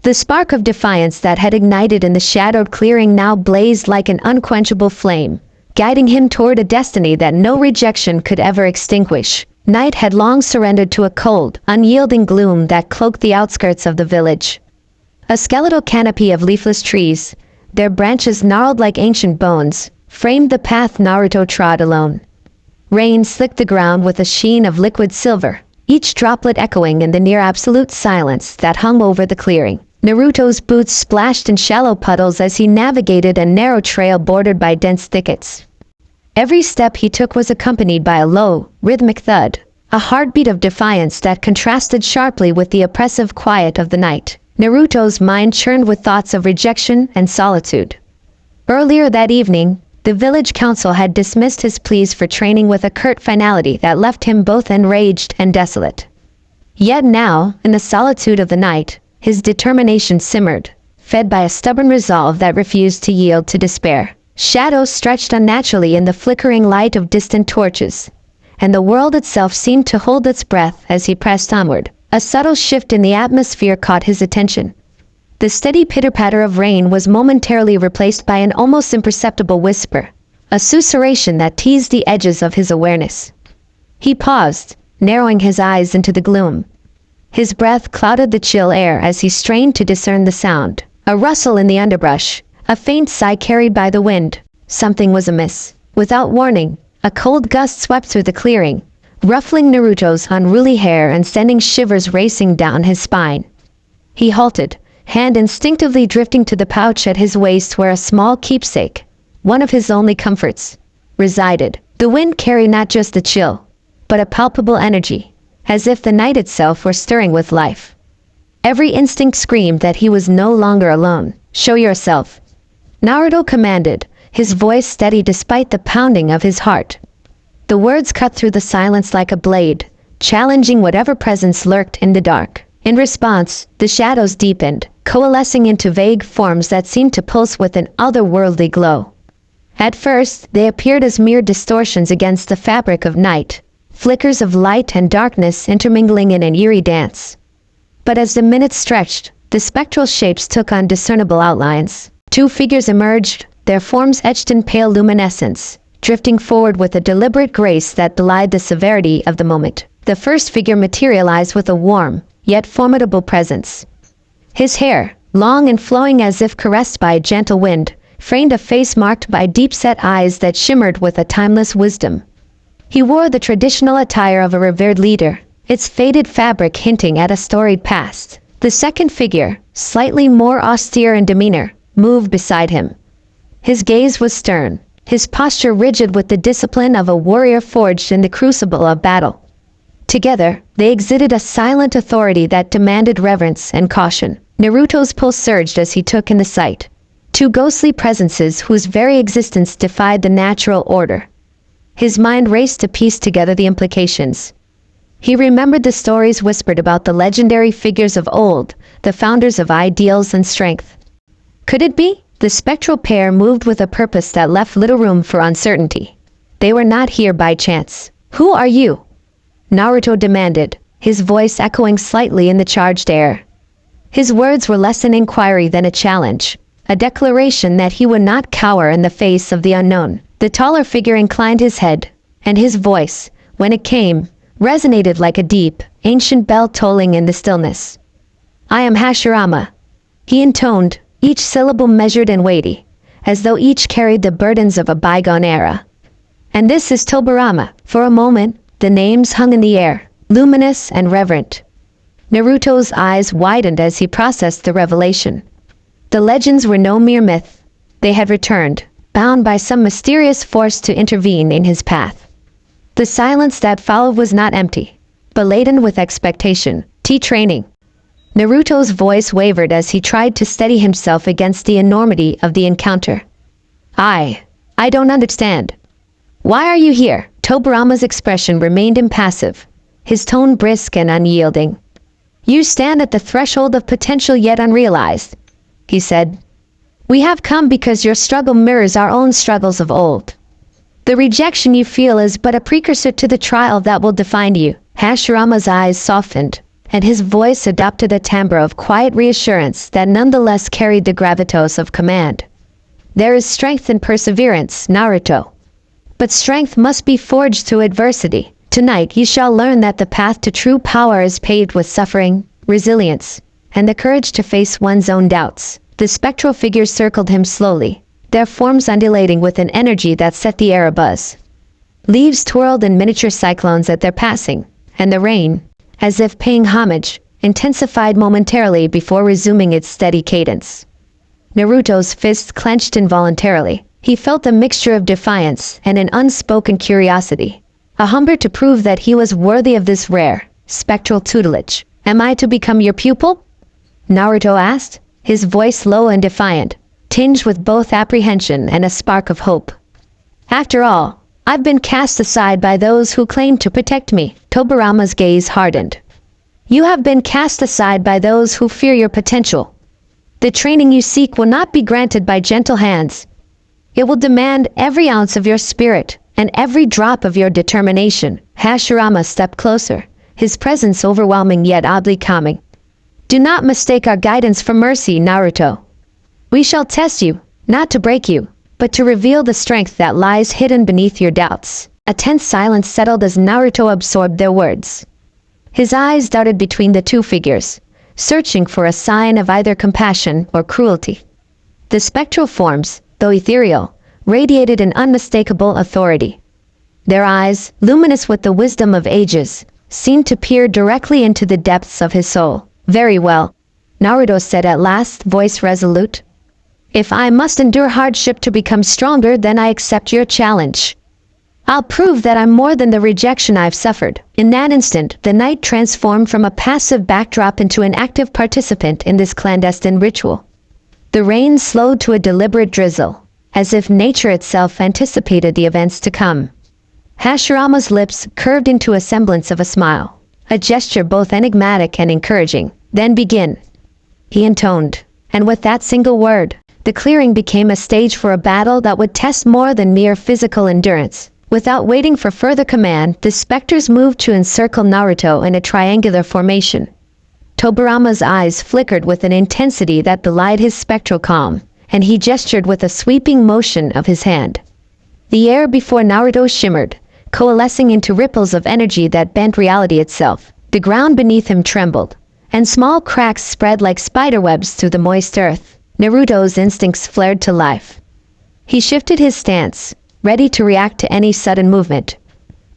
Speaker 1: The spark of defiance that had ignited in the shadowed clearing now blazed like an unquenchable flame, guiding him toward a destiny that no rejection could ever extinguish. Night had long surrendered to a cold, unyielding gloom that cloaked the outskirts of the village. A skeletal canopy of leafless trees, their branches gnarled like ancient bones, framed the path Naruto trod alone. Rain slicked the ground with a sheen of liquid silver, each droplet echoing in the near-absolute silence that hung over the clearing. Naruto's boots splashed in shallow puddles as he navigated a narrow trail bordered by dense thickets. Every step he took was accompanied by a low, rhythmic thud, a heartbeat of defiance that contrasted sharply with the oppressive quiet of the night. Naruto's mind churned with thoughts of rejection and solitude. Earlier that evening, the village council had dismissed his pleas for training with a curt finality that left him both enraged and desolate. Yet now, in the solitude of the night, his determination simmered, fed by a stubborn resolve that refused to yield to despair. Shadows stretched unnaturally in the flickering light of distant torches, and the world itself seemed to hold its breath as he pressed onward. A subtle shift in the atmosphere caught his attention. The steady pitter-patter of rain was momentarily replaced by an almost imperceptible whisper, a susurration that teased the edges of his awareness. He paused, narrowing his eyes into the gloom. His breath clouded the chill air as he strained to discern the sound. A rustle in the underbrush, a faint sigh carried by the wind. Something was amiss. Without warning, a cold gust swept through the clearing, ruffling Naruto's unruly hair and sending shivers racing down his spine. He halted, hand instinctively drifting to the pouch at his waist where a small keepsake, one of his only comforts, resided. The wind carried not just the chill, but a palpable energy, as if the night itself were stirring with life. Every instinct screamed that he was no longer alone. "Show yourself," Naruto commanded, his voice steady despite the pounding of his heart. The words cut through the silence like a blade, challenging whatever presence lurked in the dark. In response, the shadows deepened, coalescing into vague forms that seemed to pulse with an otherworldly glow. At first, they appeared as mere distortions against the fabric of night, flickers of light and darkness intermingling in an eerie dance. But as the minutes stretched, the spectral shapes took on discernible outlines. Two figures emerged, their forms etched in pale luminescence, drifting forward with a deliberate grace that belied the severity of the moment. The first figure materialized with a warm, yet formidable presence. His hair, long and flowing as if caressed by a gentle wind, framed a face marked by deep-set eyes that shimmered with a timeless wisdom. He wore the traditional attire of a revered leader, its faded fabric hinting at a storied past. The second figure, slightly more austere in demeanor, moved beside him. His gaze was stern, his posture rigid with the discipline of a warrior forged in the crucible of battle. Together, they exhibited a silent authority that demanded reverence and caution. Naruto's pulse surged as he took in the sight. Two ghostly presences whose very existence defied the natural order. His mind raced to piece together the implications. He remembered the stories whispered about the legendary figures of old, the founders of ideals and strength. Could it be? The spectral pair moved with a purpose that left little room for uncertainty. They were not here by chance. Who are you? Naruto demanded, his voice echoing slightly in the charged air. His words were less an inquiry than a challenge, a declaration that he would not cower in the face of the unknown. The taller figure inclined his head, and his voice, when it came, resonated like a deep, ancient bell tolling in the stillness. I am Hashirama, he intoned, each syllable measured and weighty, as though each carried the burdens of a bygone era. And this is Tobirama. For a moment, the names hung in the air, luminous and reverent. Naruto's eyes widened as he processed the revelation. The legends were no mere myth. They had returned, bound by some mysterious force to intervene in his path. The silence that followed was not empty, but laden with expectation. Training. Naruto's voice wavered as he tried to steady himself against the enormity of the encounter. I don't understand. Why are you here? Tobirama's expression remained impassive, his tone brisk and unyielding. You stand at the threshold of potential yet unrealized, he said. We have come because your struggle mirrors our own struggles of old. The rejection you feel is but a precursor to the trial that will define you. Hashirama's eyes softened, and his voice adopted a timbre of quiet reassurance that nonetheless carried the gravitas of command. There is strength in perseverance, Naruto. But strength must be forged through adversity. Tonight you shall learn that the path to true power is paved with suffering, resilience, and the courage to face one's own doubts. The spectral figures circled him slowly, their forms undulating with an energy that set the air abuzz. Leaves twirled in miniature cyclones at their passing, and the rain, as if paying homage, intensified momentarily before resuming its steady cadence. Naruto's fists clenched involuntarily. He felt a mixture of defiance and an unspoken curiosity, a hunger to prove that he was worthy of this rare, spectral tutelage. Am I to become your pupil? Naruto asked, his voice low and defiant, tinged with both apprehension and a spark of hope. After all, I've been cast aside by those who claim to protect me. Tobirama's gaze hardened. You have been cast aside by those who fear your potential. The training you seek will not be granted by gentle hands. It will demand every ounce of your spirit and every drop of your determination. Hashirama stepped closer, his presence overwhelming yet oddly calming. Do not mistake our guidance for mercy, Naruto. We shall test you, not to break you, but to reveal the strength that lies hidden beneath your doubts. A tense silence settled as Naruto absorbed their words. His eyes darted between the two figures, searching for a sign of either compassion or cruelty. The spectral forms, though ethereal, radiated an unmistakable authority. Their eyes, luminous with the wisdom of ages, seemed to peer directly into the depths of his soul. Very well, Naruto said at last, voice resolute. If I must endure hardship to become stronger, then I accept your challenge. I'll prove that I'm more than the rejection I've suffered. In that instant, the night transformed from a passive backdrop into an active participant in this clandestine ritual. The rain slowed to a deliberate drizzle, as if nature itself anticipated the events to come. Hashirama's lips curved into a semblance of a smile, a gesture both enigmatic and encouraging. Then begin, he intoned, and with that single word, the clearing became a stage for a battle that would test more than mere physical endurance. Without waiting for further command, the specters moved to encircle Naruto in a triangular formation. Tobirama's eyes flickered with an intensity that belied his spectral calm, and he gestured with a sweeping motion of his hand. The air before Naruto shimmered, coalescing into ripples of energy that bent reality itself. The ground beneath him trembled, and small cracks spread like spiderwebs through the moist earth. Naruto's instincts flared to life. He shifted his stance, ready to react to any sudden movement.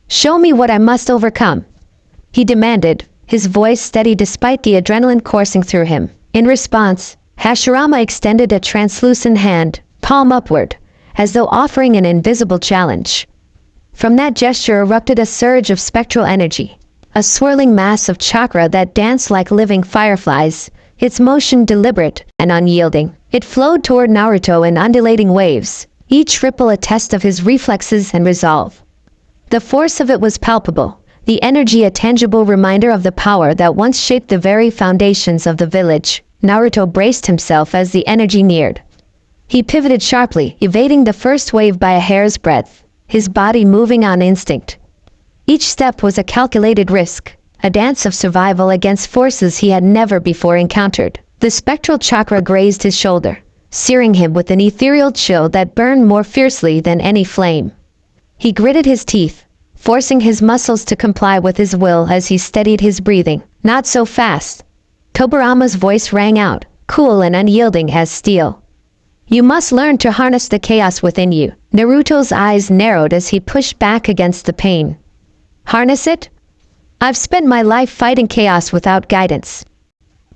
Speaker 1: Show me what I must overcome, he demanded, his voice steady despite the adrenaline coursing through him. In response, Hashirama extended a translucent hand, palm upward, as though offering an invisible challenge. From that gesture erupted a surge of spectral energy, a swirling mass of chakra that danced like living fireflies, its motion deliberate and unyielding. It flowed toward Naruto in undulating waves, each ripple a test of his reflexes and resolve. The force of it was palpable, the energy a tangible reminder of the power that once shaped the very foundations of the village. Naruto braced himself as the energy neared. He pivoted sharply, evading the first wave by a hair's breadth, his body moving on instinct. Each step was a calculated risk, a dance of survival against forces he had never before encountered. The spectral chakra grazed his shoulder, searing him with an ethereal chill that burned more fiercely than any flame. He gritted his teeth, forcing his muscles to comply with his will as he steadied his breathing. Not so fast. Tobirama's voice rang out, cool and unyielding as steel. You must learn to harness the chaos within you. Naruto's eyes narrowed as he pushed back against the pain. Harness it? I've spent my life fighting chaos without guidance.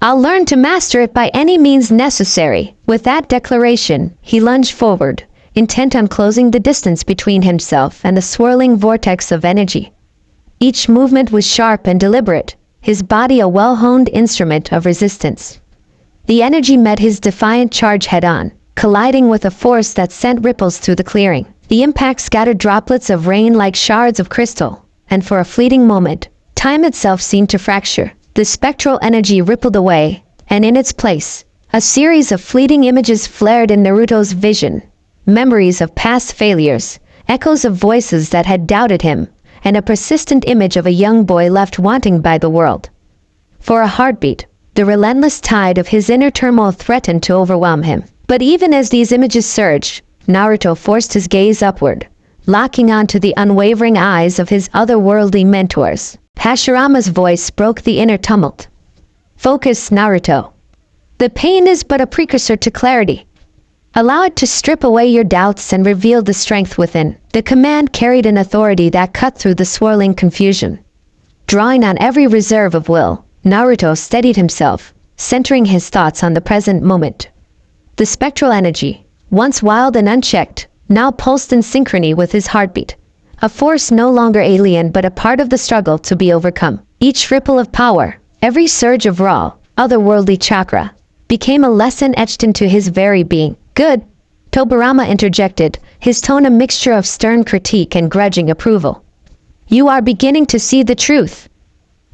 Speaker 1: I'll learn to master it by any means necessary. With that declaration, he lunged forward, intent on closing the distance between himself and the swirling vortex of energy. Each movement was sharp and deliberate, his body a well-honed instrument of resistance. The energy met his defiant charge head-on, colliding with a force that sent ripples through the clearing. The impact scattered droplets of rain like shards of crystal, and for a fleeting moment, time itself seemed to fracture. The spectral energy rippled away, and in its place, a series of fleeting images flared in Naruto's vision. Memories of past failures, echoes of voices that had doubted him, and a persistent image of a young boy left wanting by the world. For a heartbeat, the relentless tide of his inner turmoil threatened to overwhelm him. But even as these images surged, Naruto forced his gaze upward, locking onto the unwavering eyes of his otherworldly mentors. Hashirama's voice broke the inner tumult. Focus, Naruto. The pain is but a precursor to clarity. Allow it to strip away your doubts and reveal the strength within. The command carried an authority that cut through the swirling confusion. Drawing on every reserve of will, Naruto steadied himself, centering his thoughts on the present moment. The spectral energy, once wild and unchecked, now pulsed in synchrony with his heartbeat. A force no longer alien but a part of the struggle to be overcome. Each ripple of power, every surge of raw, otherworldly chakra, became a lesson etched into his very being. Good, Tobirama interjected, his tone a mixture of stern critique and grudging approval. You are beginning to see the truth.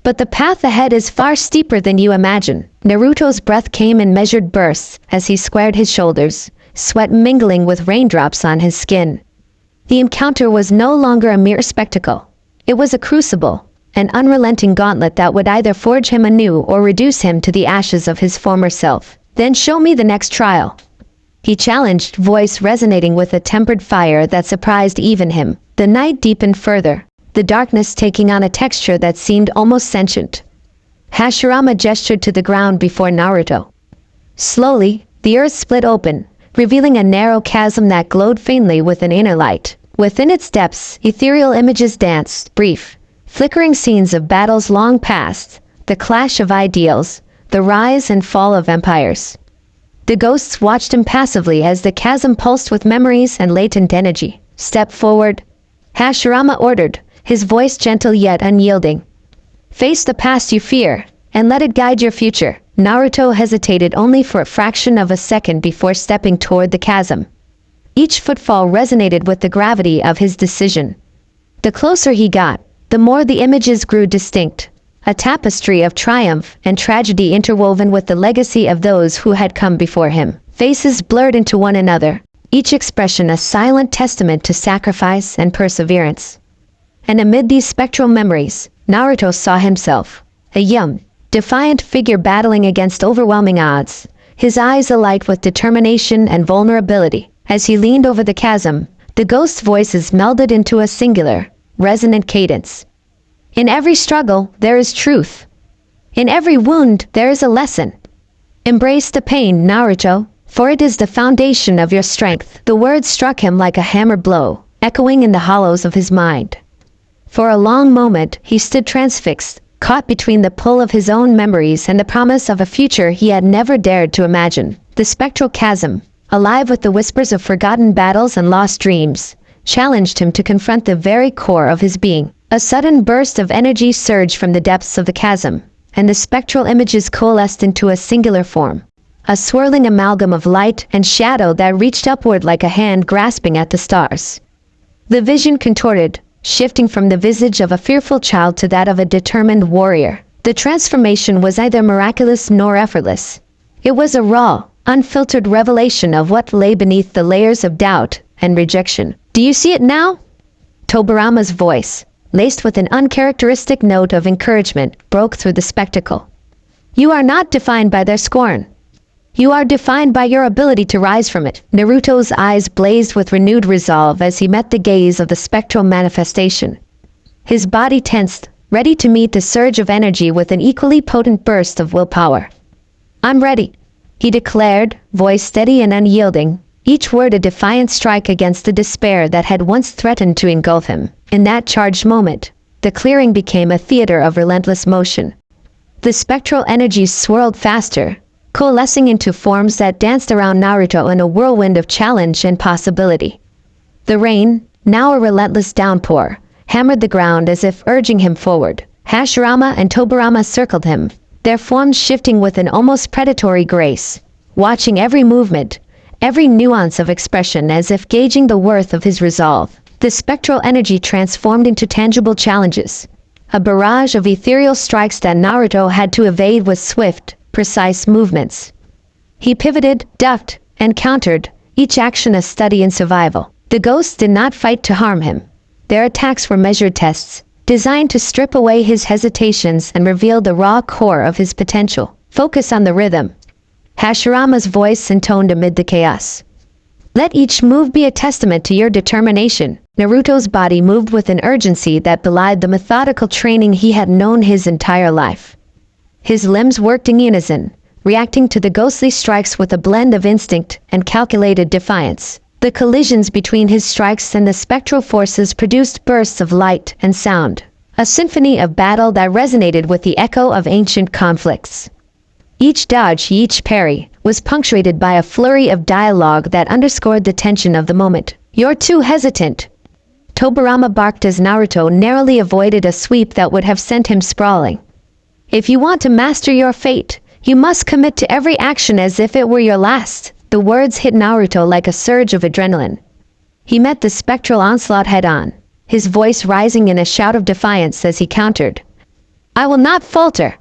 Speaker 1: But the path ahead is far steeper than you imagine. Naruto's breath came in measured bursts as he squared his shoulders, sweat mingling with raindrops on his skin. The encounter was no longer a mere spectacle. It was a crucible, an unrelenting gauntlet that would either forge him anew or reduce him to the ashes of his former self. Then show me the next trial, he challenged, voice resonating with a tempered fire that surprised even him. The night deepened further, the darkness taking on a texture that seemed almost sentient. Hashirama gestured to the ground before Naruto. Slowly, the earth split open, revealing a narrow chasm that glowed faintly with an inner light. Within its depths, ethereal images danced, brief, flickering scenes of battles long past, the clash of ideals, the rise and fall of empires. The ghosts watched impassively as the chasm pulsed with memories and latent energy. Step forward, Hashirama ordered, his voice gentle yet unyielding. Face the past you fear, and let it guide your future. Naruto hesitated only for a fraction of a second before stepping toward the chasm. Each footfall resonated with the gravity of his decision. The closer he got, the more the images grew distinct, a tapestry of triumph and tragedy interwoven with the legacy of those who had come before him. Faces blurred into one another, each expression a silent testament to sacrifice and perseverance. And amid these spectral memories, Naruto saw himself, a young, defiant figure battling against overwhelming odds, his eyes alight with determination and vulnerability. As he leaned over the chasm, the ghosts' voices melded into a singular, resonant cadence. In every struggle, there is truth. In every wound, there is a lesson. Embrace the pain, Naruto, for it is the foundation of your strength. The words struck him like a hammer blow, echoing in the hollows of his mind. For a long moment, he stood transfixed, caught between the pull of his own memories and the promise of a future he had never dared to imagine. The spectral chasm, alive with the whispers of forgotten battles and lost dreams, challenged him to confront the very core of his being. A sudden burst of energy surged from the depths of the chasm, and the spectral images coalesced into a singular form. A swirling amalgam of light and shadow that reached upward like a hand grasping at the stars. The vision contorted, shifting from the visage of a fearful child to that of a determined warrior. The transformation was neither miraculous nor effortless. It was a raw, unfiltered revelation of what lay beneath the layers of doubt and rejection. "Do you see it now?" Tobirama's voice, laced with an uncharacteristic note of encouragement, broke through the spectacle. "You are not defined by their scorn. You are defined by your ability to rise from it." Naruto's eyes blazed with renewed resolve as he met the gaze of the spectral manifestation. His body tensed, ready to meet the surge of energy with an equally potent burst of willpower. "I'm ready," he declared, voice steady and unyielding, each word a defiant strike against the despair that had once threatened to engulf him. In that charged moment, the clearing became a theater of relentless motion. The spectral energies swirled faster, coalescing into forms that danced around Naruto in a whirlwind of challenge and possibility. The rain, now a relentless downpour, hammered the ground as if urging him forward. Hashirama and Tobirama circled him, their forms shifting with an almost predatory grace, watching every movement, every nuance of expression as if gauging the worth of his resolve. The spectral energy transformed into tangible challenges, a barrage of ethereal strikes that Naruto had to evade with swift, precise movements. He pivoted, ducked, and countered, each action a study in survival. The ghosts did not fight to harm him. Their attacks were measured tests, designed to strip away his hesitations and reveal the raw core of his potential. "Focus on the rhythm," Hashirama's voice intoned amid the chaos. "Let each move be a testament to your determination." Naruto's body moved with an urgency that belied the methodical training he had known his entire life. His limbs worked in unison, reacting to the ghostly strikes with a blend of instinct and calculated defiance. The collisions between his strikes and the spectral forces produced bursts of light and sound, a symphony of battle that resonated with the echo of ancient conflicts. Each dodge, each parry, was punctuated by a flurry of dialogue that underscored the tension of the moment. "You're too hesitant," Tobirama barked as Naruto narrowly avoided a sweep that would have sent him sprawling. "If you want to master your fate, you must commit to every action as if it were your last." The words hit Naruto like a surge of adrenaline. He met the spectral onslaught head-on, his voice rising in a shout of defiance as he countered. "I will not falter.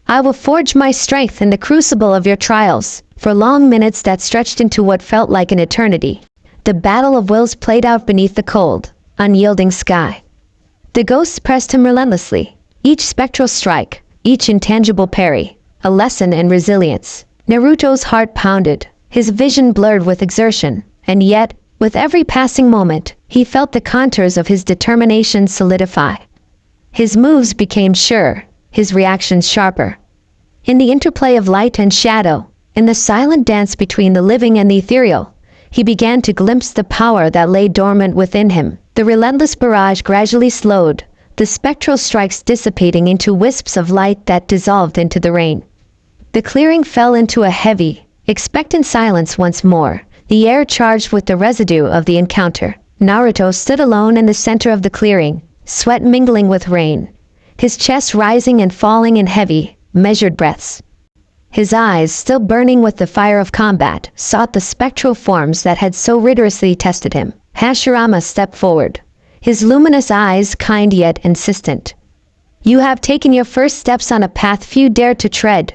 Speaker 1: I will forge my strength in the crucible of your trials." For long minutes that stretched into what felt like an eternity, the battle of wills played out beneath the cold, unyielding sky. The ghosts pressed him relentlessly, each spectral strike, each intangible parry, a lesson in resilience. Naruto's heart pounded, his vision blurred with exertion, and yet, with every passing moment, he felt the contours of his determination solidify. His moves became sure, his reactions sharper. In the interplay of light and shadow, in the silent dance between the living and the ethereal, he began to glimpse the power that lay dormant within him. The relentless barrage gradually slowed, the spectral strikes dissipating into wisps of light that dissolved into the rain. The clearing fell into a heavy, expectant silence once more, the air charged with the residue of the encounter. Naruto stood alone in the center of the clearing, sweat mingling with rain, his chest rising and falling in heavy, measured breaths. His eyes, still burning with the fire of combat, sought the spectral forms that had so rigorously tested him. Hashirama stepped forward, his luminous eyes kind yet insistent. "You have taken your first steps on a path few dared to tread.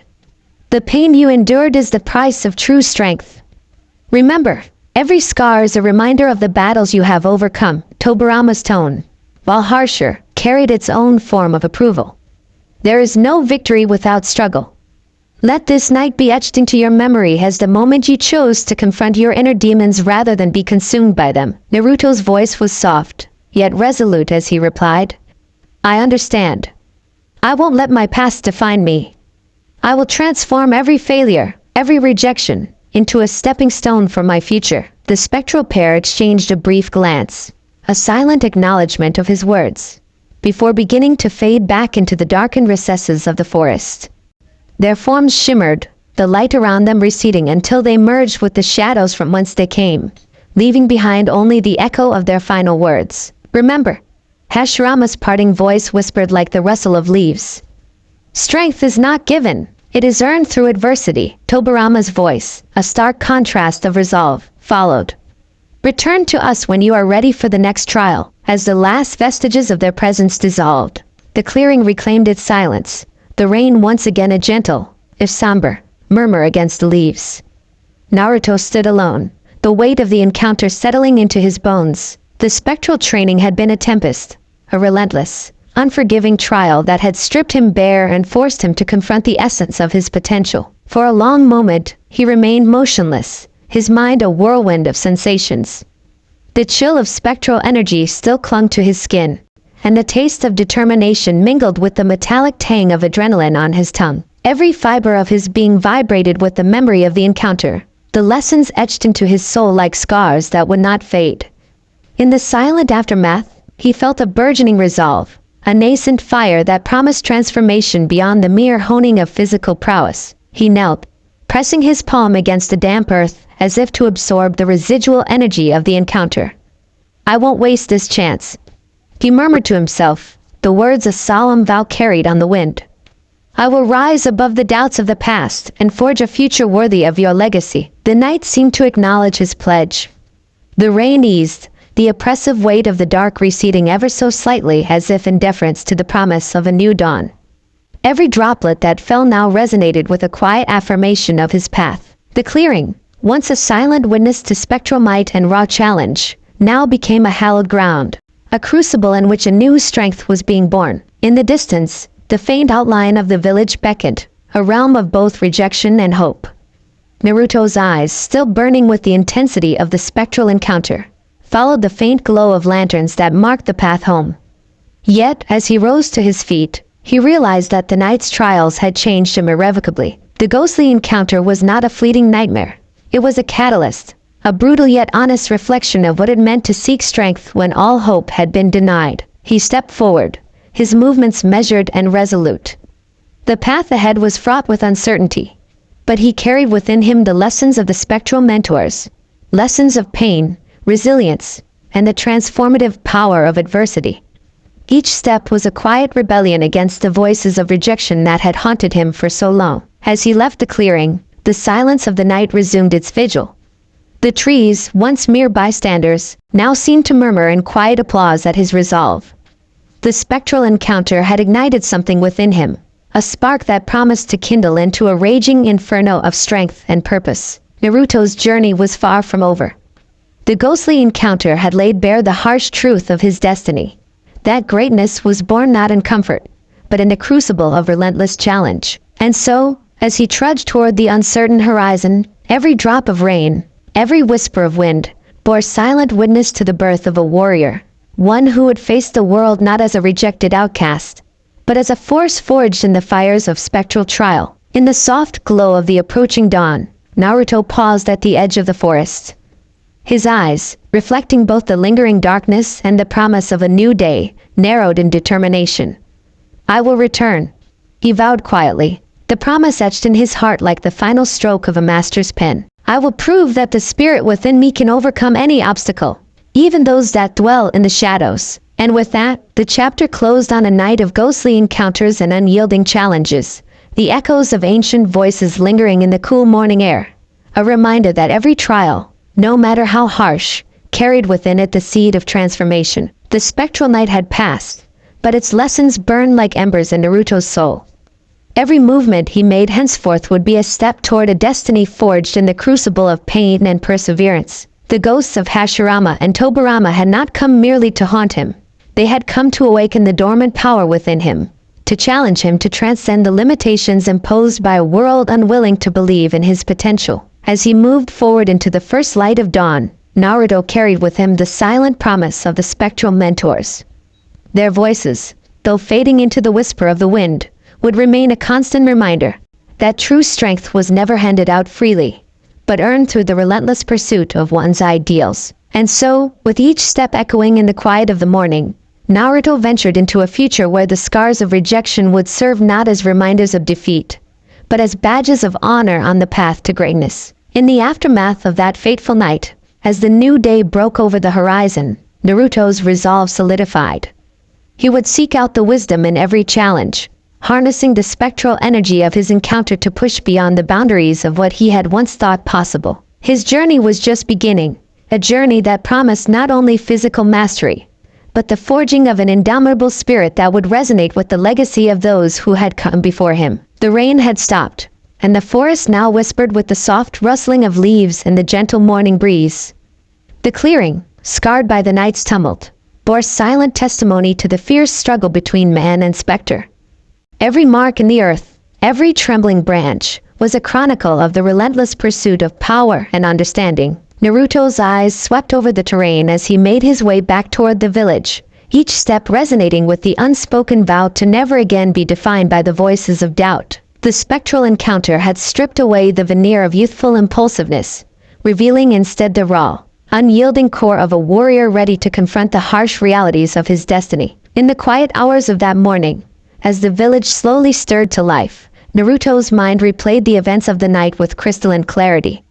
Speaker 1: The pain you endured is the price of true strength. Remember, every scar is a reminder of the battles you have overcome." Tobirama's tone, while harsher, carried its own form of approval. "There is no victory without struggle. Let this night be etched into your memory as the moment you chose to confront your inner demons rather than be consumed by them." Naruto's voice was soft, yet resolute as he replied, "I understand. I won't let my past define me. I will transform every failure, every rejection, into a stepping stone for my future." The spectral pair exchanged a brief glance, a silent acknowledgement of his words, before beginning to fade back into the darkened recesses of the forest. Their forms shimmered, the light around them receding until they merged with the shadows from whence they came, leaving behind only the echo of their final words. "Remember," Hashirama's parting voice whispered like the rustle of leaves. "Strength is not given. It is earned through adversity." Tobirama's voice, a stark contrast of resolve, followed. Return to us when you are ready for the next trial. As the last vestiges of their presence dissolved, the clearing reclaimed its silence, the rain once again a gentle, if somber, murmur against the leaves. Naruto stood alone, the weight of the encounter settling into his bones. The spectral training had been a tempest, a relentless, unforgiving trial that had stripped him bare and forced him to confront the essence of his potential. For a long moment, he remained motionless, his mind a whirlwind of sensations. The chill of spectral energy still clung to his skin, and the taste of determination mingled with the metallic tang of adrenaline on his tongue. Every fiber of his being vibrated with the memory of the encounter, the lessons etched into his soul like scars that would not fade. In the silent aftermath, he felt a burgeoning resolve, a nascent fire that promised transformation beyond the mere honing of physical prowess. He knelt, pressing his palm against the damp earth as if to absorb the residual energy of the encounter. "I won't waste this chance," he murmured to himself, the words a solemn vow carried on the wind. "I will rise above the doubts of the past and forge a future worthy of your legacy." The night seemed to acknowledge his pledge. The rain eased, the oppressive weight of the dark receding ever so slightly as if in deference to the promise of a new dawn. Every droplet that fell now resonated with a quiet affirmation of his path. The clearing, once a silent witness to spectral might and raw challenge, now became a hallowed ground, a crucible in which a new strength was being born. In the distance, the faint outline of the village beckoned, a realm of both rejection and hope. Naruto's eyes, still burning with the intensity of the spectral encounter, followed the faint glow of lanterns that marked the path home. Yet, as he rose to his feet, he realized that the night's trials had changed him irrevocably. The ghostly encounter was not a fleeting nightmare. It was a catalyst, a brutal yet honest reflection of what it meant to seek strength when all hope had been denied. He stepped forward, his movements measured and resolute. The path ahead was fraught with uncertainty, but he carried within him the lessons of the spectral mentors, lessons of pain, resilience, and the transformative power of adversity. Each step was a quiet rebellion against the voices of rejection that had haunted him for so long. As he left the clearing, the silence of the night resumed its vigil. The trees, once mere bystanders, now seemed to murmur in quiet applause at his resolve. The spectral encounter had ignited something within him, a spark that promised to kindle into a raging inferno of strength and purpose. Naruto's journey was far from over. The ghostly encounter had laid bare the harsh truth of his destiny. That greatness was born not in comfort, but in the crucible of relentless challenge. And so, as he trudged toward the uncertain horizon, every drop of rain, every whisper of wind, bore silent witness to the birth of a warrior, one who would face the world not as a rejected outcast, but as a force forged in the fires of spectral trial. In the soft glow of the approaching dawn, Naruto paused at the edge of the forest. His eyes, reflecting both the lingering darkness and the promise of a new day, narrowed in determination. "I will return," he vowed quietly, the promise etched in his heart like the final stroke of a master's pen. "I will prove that the spirit within me can overcome any obstacle, even those that dwell in the shadows." And with that, the chapter closed on a night of ghostly encounters and unyielding challenges, the echoes of ancient voices lingering in the cool morning air, a reminder that every trial, no matter how harsh, carried within it the seed of transformation. The spectral night had passed, but its lessons burned like embers in Naruto's soul. Every movement he made henceforth would be a step toward a destiny forged in the crucible of pain and perseverance. The ghosts of Hashirama and Tobirama had not come merely to haunt him. They had come to awaken the dormant power within him, to challenge him to transcend the limitations imposed by a world unwilling to believe in his potential. As he moved forward into the first light of dawn, Naruto carried with him the silent promise of the spectral mentors. Their voices, though fading into the whisper of the wind, would remain a constant reminder that true strength was never handed out freely, but earned through the relentless pursuit of one's ideals. And so, with each step echoing in the quiet of the morning, Naruto ventured into a future where the scars of rejection would serve not as reminders of defeat, but as badges of honor on the path to greatness. In the aftermath of that fateful night, as the new day broke over the horizon, Naruto's resolve solidified. He would seek out the wisdom in every challenge, harnessing the spectral energy of his encounter to push beyond the boundaries of what he had once thought possible. His journey was just beginning, a journey that promised not only physical mastery, but the forging of an indomitable spirit that would resonate with the legacy of those who had come before him. The rain had stopped, and the forest now whispered with the soft rustling of leaves and the gentle morning breeze. The clearing, scarred by the night's tumult, bore silent testimony to the fierce struggle between man and spectre. Every mark in the earth, every trembling branch, was a chronicle of the relentless pursuit of power and understanding. Naruto's eyes swept over the terrain as he made his way back toward the village, each step resonating with the unspoken vow to never again be defined by the voices of doubt. The spectral encounter had stripped away the veneer of youthful impulsiveness, revealing instead the raw, unyielding core of a warrior ready to confront the harsh realities of his destiny. In the quiet hours of that morning, as the village slowly stirred to life, Naruto's mind replayed the events of the night with crystalline clarity.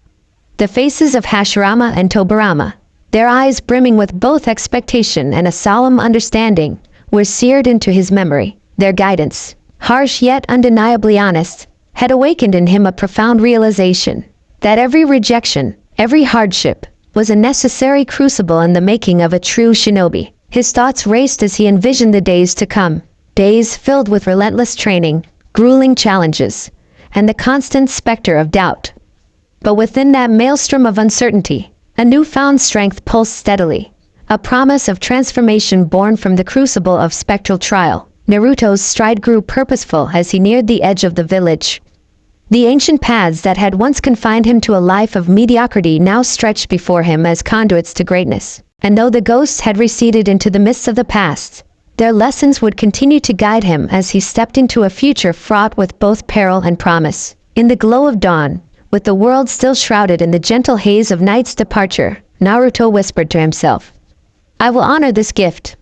Speaker 1: The faces of Hashirama and Tobirama, their eyes brimming with both expectation and a solemn understanding, were seared into his memory. Their guidance, harsh yet undeniably honest, had awakened in him a profound realization that every rejection, every hardship, was a necessary crucible in the making of a true shinobi. His thoughts raced as he envisioned the days to come, days filled with relentless training, grueling challenges, and the constant specter of doubt. But within that maelstrom of uncertainty, a newfound strength pulsed steadily, a promise of transformation born from the crucible of spectral trial. Naruto's stride grew purposeful as he neared the edge of the village. The ancient paths that had once confined him to a life of mediocrity now stretched before him as conduits to greatness. And though the ghosts had receded into the mists of the past, their lessons would continue to guide him as he stepped into a future fraught with both peril and promise. In the glow of dawn, with the world still shrouded in the gentle haze of night's departure, Naruto whispered to himself, "I will honor this gift.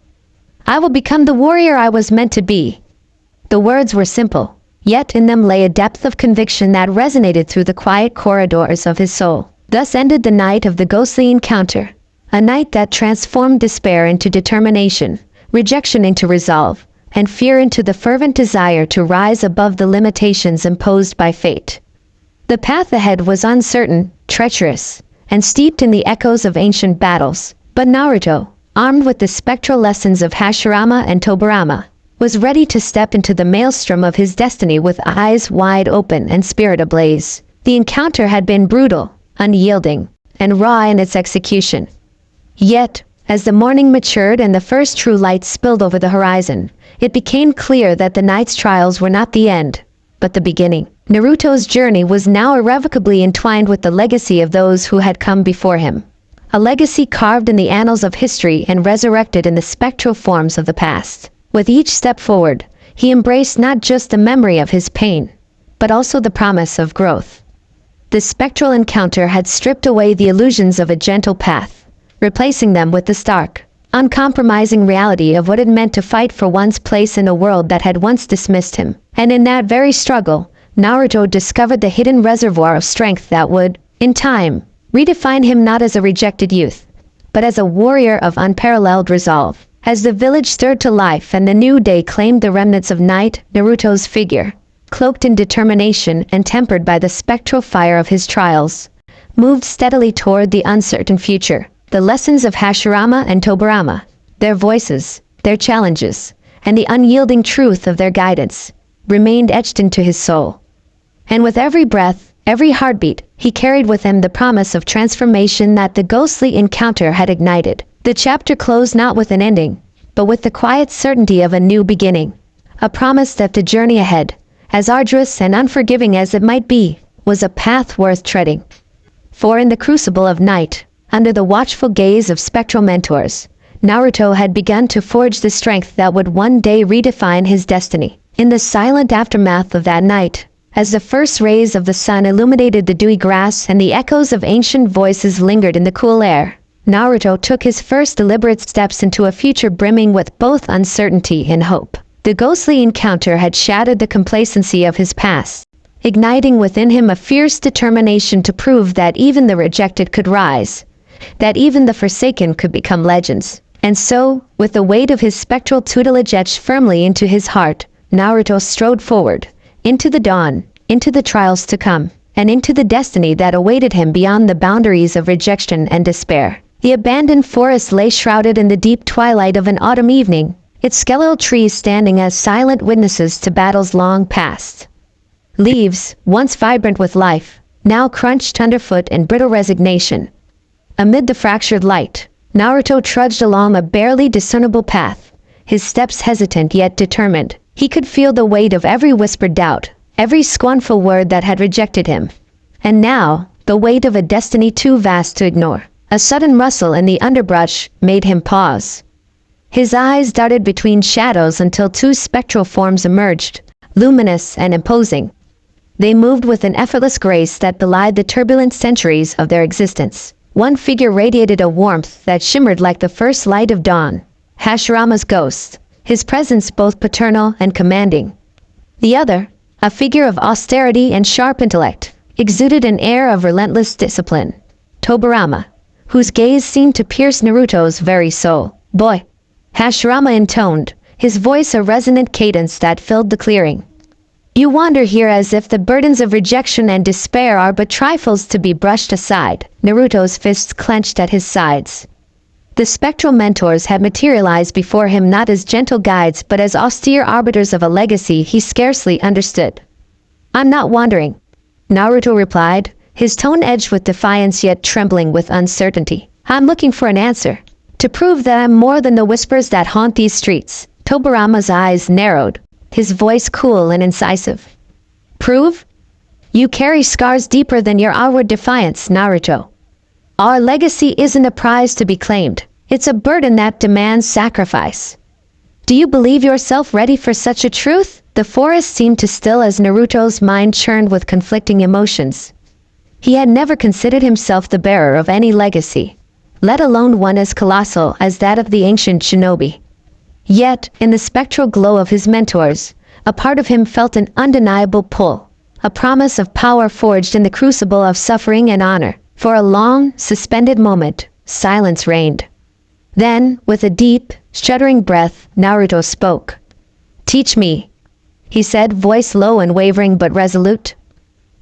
Speaker 1: I will become the warrior I was meant to be." The words were simple, yet in them lay a depth of conviction that resonated through the quiet corridors of his soul. Thus ended the night of the ghostly encounter, a night that transformed despair into determination, rejection into resolve, and fear into the fervent desire to rise above the limitations imposed by fate. The path ahead was uncertain, treacherous, and steeped in the echoes of ancient battles, but Naruto, armed with the spectral lessons of Hashirama and Tobirama, was ready to step into the maelstrom of his destiny with eyes wide open and spirit ablaze. The encounter had been brutal, unyielding, and raw in its execution. Yet, as the morning matured and the first true light spilled over the horizon, it became clear that the night's trials were not the end, but the beginning. Naruto's journey was now irrevocably entwined with the legacy of those who had come before him. A legacy carved in the annals of history and resurrected in the spectral forms of the past. With each step forward, he embraced not just the memory of his pain, but also the promise of growth. The spectral encounter had stripped away the illusions of a gentle path, replacing them with the stark, uncompromising reality of what it meant to fight for one's place in a world that had once dismissed him. And in that very struggle, Naruto discovered the hidden reservoir of strength that would, in time, redefine him not as a rejected youth, but as a warrior of unparalleled resolve. As the village stirred to life and the new day claimed the remnants of night, Naruto's figure, cloaked in determination and tempered by the spectral fire of his trials, moved steadily toward the uncertain future. The lessons of Hashirama and Tobirama, their voices, their challenges, and the unyielding truth of their guidance, remained etched into his soul. And with every breath, every heartbeat, he carried with him the promise of transformation that the ghostly encounter had ignited. The chapter closed not with an ending, but with the quiet certainty of a new beginning. A promise that the journey ahead, as arduous and unforgiving as it might be, was a path worth treading. For in the crucible of night, under the watchful gaze of spectral mentors, Naruto had begun to forge the strength that would one day redefine his destiny. In the silent aftermath of that night, as the first rays of the sun illuminated the dewy grass and the echoes of ancient voices lingered in the cool air, Naruto took his first deliberate steps into a future brimming with both uncertainty and hope. The ghostly encounter had shattered the complacency of his past, igniting within him a fierce determination to prove that even the rejected could rise, that even the forsaken could become legends. And so, with the weight of his spectral tutelage etched firmly into his heart, Naruto strode forward, into the dawn, into the trials to come. and into the destiny that awaited him beyond the boundaries of rejection and despair. The abandoned forest lay shrouded in the deep twilight of an autumn evening, its skeletal trees standing as silent witnesses to battles long past. Leaves, once vibrant with life, now crunched underfoot in brittle resignation. Amid the fractured light, Naruto trudged along a barely discernible path, his steps hesitant yet determined. He could feel the weight of every whispered doubt, every scornful word that had rejected him. And now, the weight of a destiny too vast to ignore. A sudden rustle in the underbrush made him pause. His eyes darted between shadows until two spectral forms emerged, luminous and imposing. They moved with an effortless grace that belied the turbulent centuries of their existence. One figure radiated a warmth that shimmered like the first light of dawn, Hashirama's ghost, his presence both paternal and commanding. The other, a figure of austerity and sharp intellect, exuded an air of relentless discipline, Tobirama, whose gaze seemed to pierce Naruto's very soul. "Boy," Hashirama intoned, his voice a resonant cadence that filled the clearing. "You wander here as if the burdens of rejection and despair are but trifles to be brushed aside." Naruto's fists clenched at his sides. The spectral mentors had materialized before him not as gentle guides but as austere arbiters of a legacy he scarcely understood. "I'm not wandering," Naruto replied, his tone edged with defiance yet trembling with uncertainty. "I'm looking for an answer, to prove that I'm more than the whispers that haunt these streets." Tobirama's eyes narrowed, his voice cool and incisive. "Prove? You carry scars deeper than your outward defiance, Naruto. Our legacy isn't a prize to be claimed. It's a burden that demands sacrifice. Do you believe yourself ready for such a truth?" The forest seemed to still as Naruto's mind churned with conflicting emotions. He had never considered himself the bearer of any legacy, let alone one as colossal as that of the ancient shinobi. Yet, in the spectral glow of his mentors, a part of him felt an undeniable pull, a promise of power forged in the crucible of suffering and honor. For a long, suspended moment, silence reigned. Then, with a deep, shuddering breath, Naruto spoke. "Teach me," he said, voice low and wavering but resolute.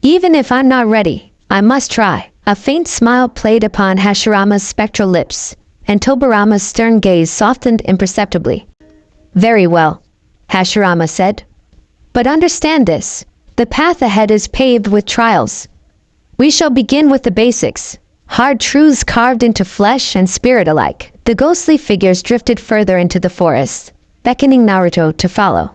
Speaker 1: "Even if I'm not ready, I must try." A faint smile played upon Hashirama's spectral lips, and Tobirama's stern gaze softened imperceptibly. "Very well," Hashirama said. "But understand this, the path ahead is paved with trials. We shall begin with the basics, hard truths carved into flesh and spirit alike." The ghostly figures drifted further into the forest, beckoning Naruto to follow.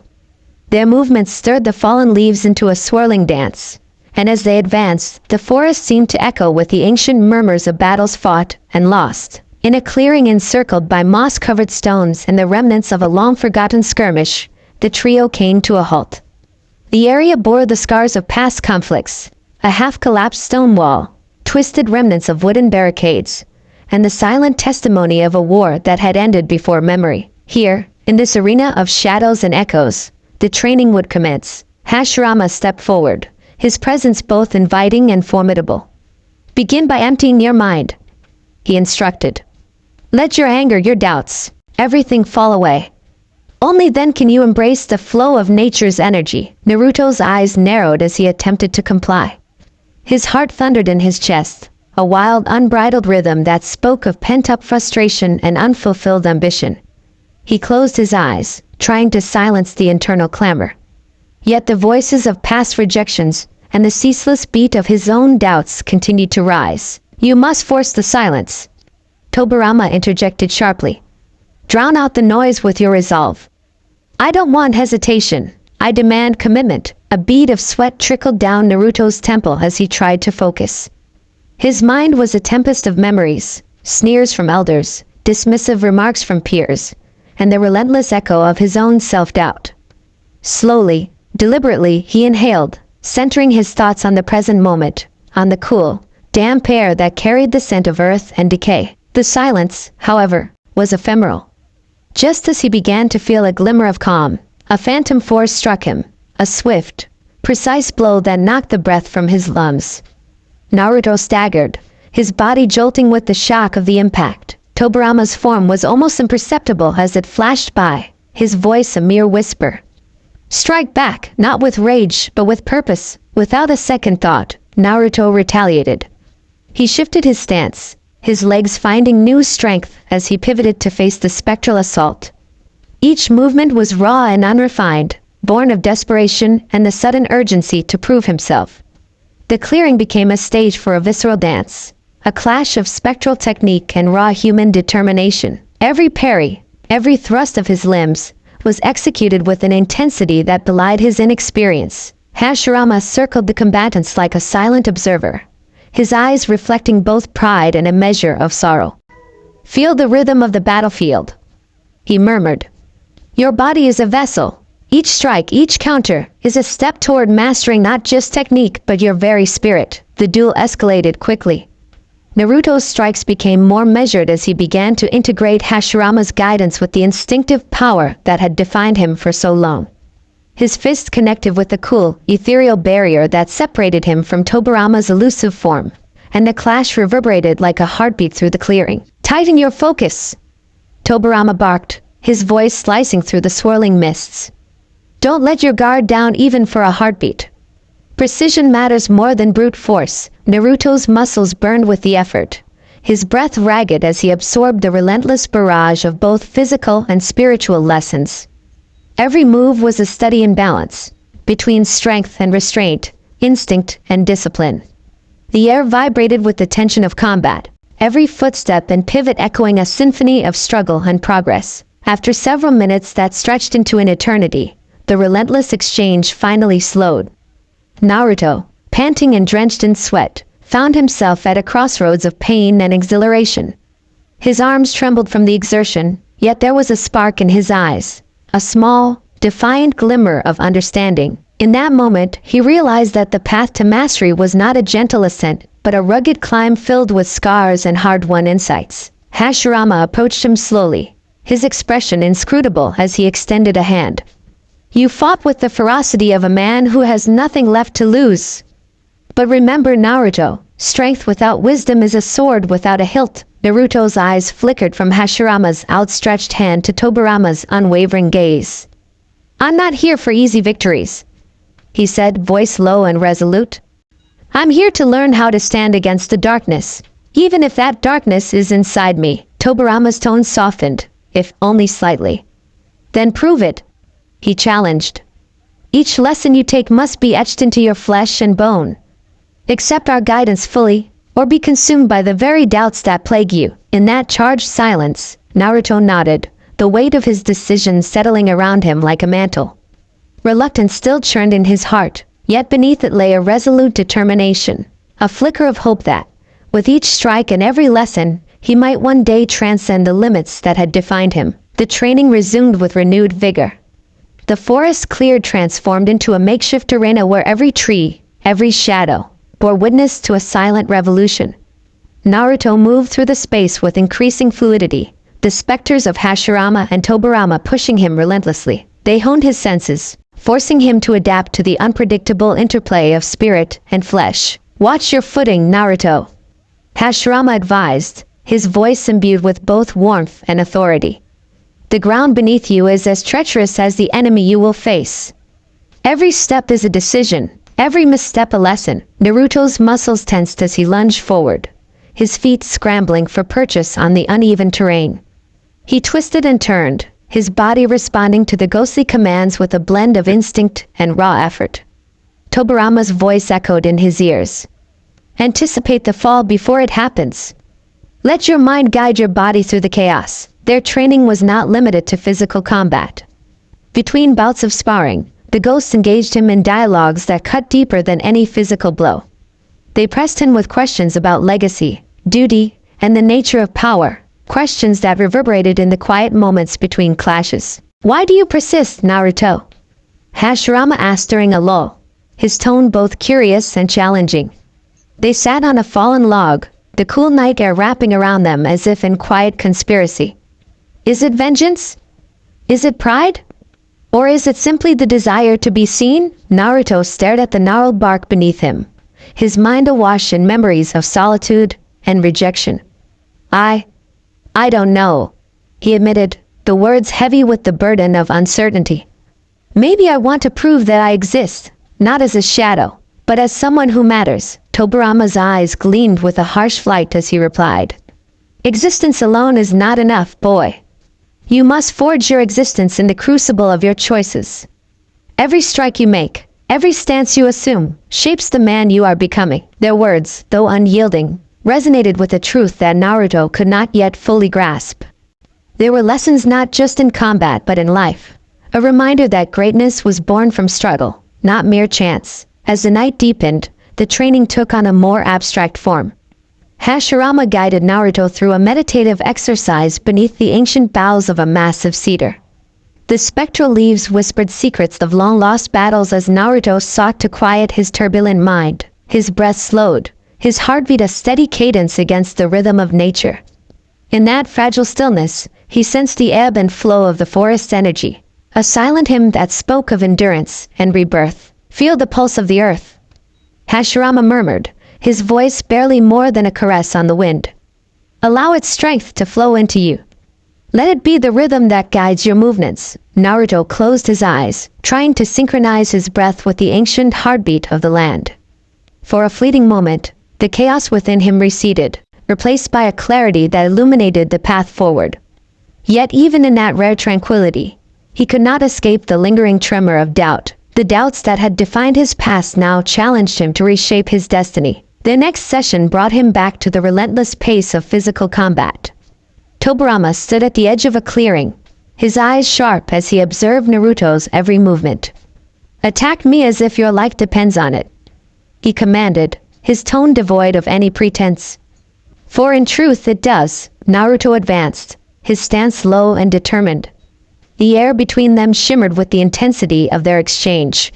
Speaker 1: Their movements stirred the fallen leaves into a swirling dance, and as they advanced, the forest seemed to echo with the ancient murmurs of battles fought and lost. In a clearing encircled by moss-covered stones and the remnants of a long-forgotten skirmish, the trio came to a halt. The area bore the scars of past conflicts, a half-collapsed stone wall, twisted remnants of wooden barricades, and the silent testimony of a war that had ended before memory. Here, in this arena of shadows and echoes, the training would commence. Hashirama stepped forward, his presence both inviting and formidable. "Begin by emptying your mind," he instructed. "Let your anger, your doubts, everything fall away. Only then can you embrace the flow of nature's energy." Naruto's eyes narrowed as he attempted to comply. His heart thundered in his chest, a wild, unbridled rhythm that spoke of pent-up frustration and unfulfilled ambition. He closed his eyes, trying to silence the internal clamor. Yet the voices of past rejections and the ceaseless beat of his own doubts continued to rise. "You must force the silence," Tobirama interjected sharply. "Drown out the noise with your resolve." "I don't want hesitation. I demand commitment." A bead of sweat trickled down Naruto's temple as he tried to focus. His mind was a tempest of memories, sneers from elders, dismissive remarks from peers, and the relentless echo of his own self-doubt. Slowly, deliberately, he inhaled, centering his thoughts on the present moment, on the cool, damp air that carried the scent of earth and decay. The silence, however, was ephemeral. Just as he began to feel a glimmer of calm, a phantom force struck him, a swift, precise blow that knocked the breath from his lungs. Naruto staggered, his body jolting with the shock of the impact. Tobirama's form was almost imperceptible as it flashed by, his voice a mere whisper. "Strike back, not with rage, but with purpose." Without a second thought, Naruto retaliated. He shifted his stance, his legs finding new strength as he pivoted to face the spectral assault. Each movement was raw and unrefined, born of desperation and the sudden urgency to prove himself. The clearing became a stage for a visceral dance, a clash of spectral technique and raw human determination. Every parry, every thrust of his limbs, was executed with an intensity that belied his inexperience. Hashirama circled the combatants like a silent observer, his eyes reflecting both pride and a measure of sorrow. "Feel the rhythm of the battlefield," he murmured. "Your body is a vessel. Each strike, each counter, is a step toward mastering not just technique but your very spirit." The duel escalated quickly. Naruto's strikes became more measured as he began to integrate Hashirama's guidance with the instinctive power that had defined him for so long. His fists connected with the cool, ethereal barrier that separated him from Tobirama's elusive form, and the clash reverberated like a heartbeat through the clearing. "Tighten your focus!" Tobirama barked, his voice slicing through the swirling mists. "Don't let your guard down even for a heartbeat." Precision matters more than brute force. Naruto's muscles burned with the effort, his breath ragged as he absorbed the relentless barrage of both physical and spiritual lessons. Every move was a study in balance, between strength and restraint, instinct and discipline. The air vibrated with the tension of combat, every footstep and pivot echoing a symphony of struggle and progress. After several minutes that stretched into an eternity, the relentless exchange finally slowed. Naruto, panting and drenched in sweat, found himself at a crossroads of pain and exhilaration. His arms trembled from the exertion, yet there was a spark in his eyes, a small, defiant glimmer of understanding. In that moment, he realized that the path to mastery was not a gentle ascent, but a rugged climb filled with scars and hard-won insights. Hashirama approached him slowly, his expression inscrutable as he extended a hand. "You fought with the ferocity of a man who has nothing left to lose. But remember, Naruto, strength without wisdom is a sword without a hilt." Naruto's eyes flickered from Hashirama's outstretched hand to Tobirama's unwavering gaze. "I'm not here for easy victories," he said, voice low and resolute. "I'm here to learn how to stand against the darkness, even if that darkness is inside me." Tobirama's tone softened, if only slightly. "Then prove it," he challenged. "Each lesson you take must be etched into your flesh and bone. Accept our guidance fully, or be consumed by the very doubts that plague you." In that charged silence, Naruto nodded, the weight of his decision settling around him like a mantle. Reluctance still churned in his heart, yet beneath it lay a resolute determination, a flicker of hope that, with each strike and every lesson, he might one day transcend the limits that had defined him. The training resumed with renewed vigor. The forest cleared, transformed into a makeshift arena where every tree, every shadow, bore witness to a silent revolution. Naruto moved through the space with increasing fluidity, the specters of Hashirama and Tobirama pushing him relentlessly. They honed his senses, forcing him to adapt to the unpredictable interplay of spirit and flesh. "Watch your footing, Naruto," Hashirama advised, his voice imbued with both warmth and authority. "The ground beneath you is as treacherous as the enemy you will face. Every step is a decision, every misstep a lesson." Naruto's muscles tensed as he lunged forward, his feet scrambling for purchase on the uneven terrain. He twisted and turned, his body responding to the ghostly commands with a blend of instinct and raw effort. Tobirama's voice echoed in his ears. "Anticipate the fall before it happens. Let your mind guide your body through the chaos." Their training was not limited to physical combat. Between bouts of sparring, the ghosts engaged him in dialogues that cut deeper than any physical blow. They pressed him with questions about legacy, duty, and the nature of power, questions that reverberated in the quiet moments between clashes. "Why do you persist, Naruto?" Hashirama asked during a lull, his tone both curious and challenging. They sat on a fallen log, the cool night air wrapping around them as if in quiet conspiracy. "Is it vengeance? Is it pride? Or is it simply the desire to be seen?" Naruto stared at the gnarled bark beneath him, his mind awash in memories of solitude and rejection. I don't know," he admitted, the words heavy with the burden of uncertainty. "Maybe I want to prove that I exist, not as a shadow, but as someone who matters." Tobirama's eyes gleamed with a harsh light as he replied, "Existence alone is not enough, boy. You must forge your existence in the crucible of your choices. Every strike you make, every stance you assume, shapes the man you are becoming." Their words, though unyielding, resonated with a truth that Naruto could not yet fully grasp. They were lessons not just in combat but in life, a reminder that greatness was born from struggle, not mere chance. As the night deepened, the training took on a more abstract form. Hashirama guided Naruto through a meditative exercise beneath the ancient boughs of a massive cedar. The spectral leaves whispered secrets of long-lost battles as Naruto sought to quiet his turbulent mind. His breath slowed, his heartbeat a steady cadence against the rhythm of nature. In that fragile stillness, he sensed the ebb and flow of the forest's energy, a silent hymn that spoke of endurance and rebirth. "Feel the pulse of the earth," Hashirama murmured, his voice barely more than a caress on the wind. "Allow its strength to flow into you. Let it be the rhythm that guides your movements." Naruto closed his eyes, trying to synchronize his breath with the ancient heartbeat of the land. For a fleeting moment, the chaos within him receded, replaced by a clarity that illuminated the path forward. Yet even in that rare tranquility, he could not escape the lingering tremor of doubt. The doubts that had defined his past now challenged him to reshape his destiny. The next session brought him back to the relentless pace of physical combat. Tobirama stood at the edge of a clearing, his eyes sharp as he observed Naruto's every movement. "Attack me as if your life depends on it," he commanded, his tone devoid of any pretense. "For in truth it does." Naruto advanced, his stance low and determined. The air between them shimmered with the intensity of their exchange.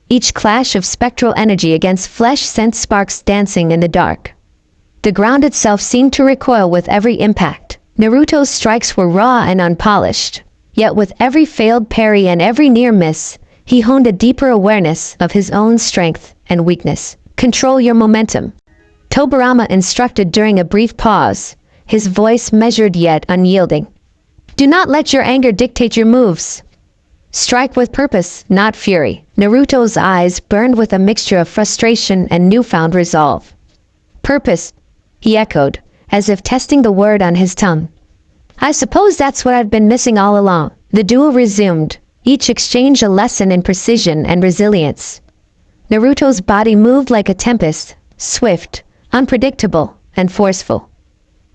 Speaker 1: Each clash of spectral energy against flesh sent sparks dancing in the dark. The ground itself seemed to recoil with every impact. Naruto's strikes were raw and unpolished, yet with every failed parry and every near miss, he honed a deeper awareness of his own strength and weakness. "Control your momentum," Tobirama instructed during a brief pause, his voice measured yet unyielding. "Do not let your anger dictate your moves. Strike with purpose, not fury." Naruto's eyes burned with a mixture of frustration and newfound resolve. "Purpose," he echoed, as if testing the word on his tongue. "I suppose that's what I've been missing all along." The duel resumed, each exchange a lesson in precision and resilience. Naruto's body moved like a tempest, swift, unpredictable, and forceful.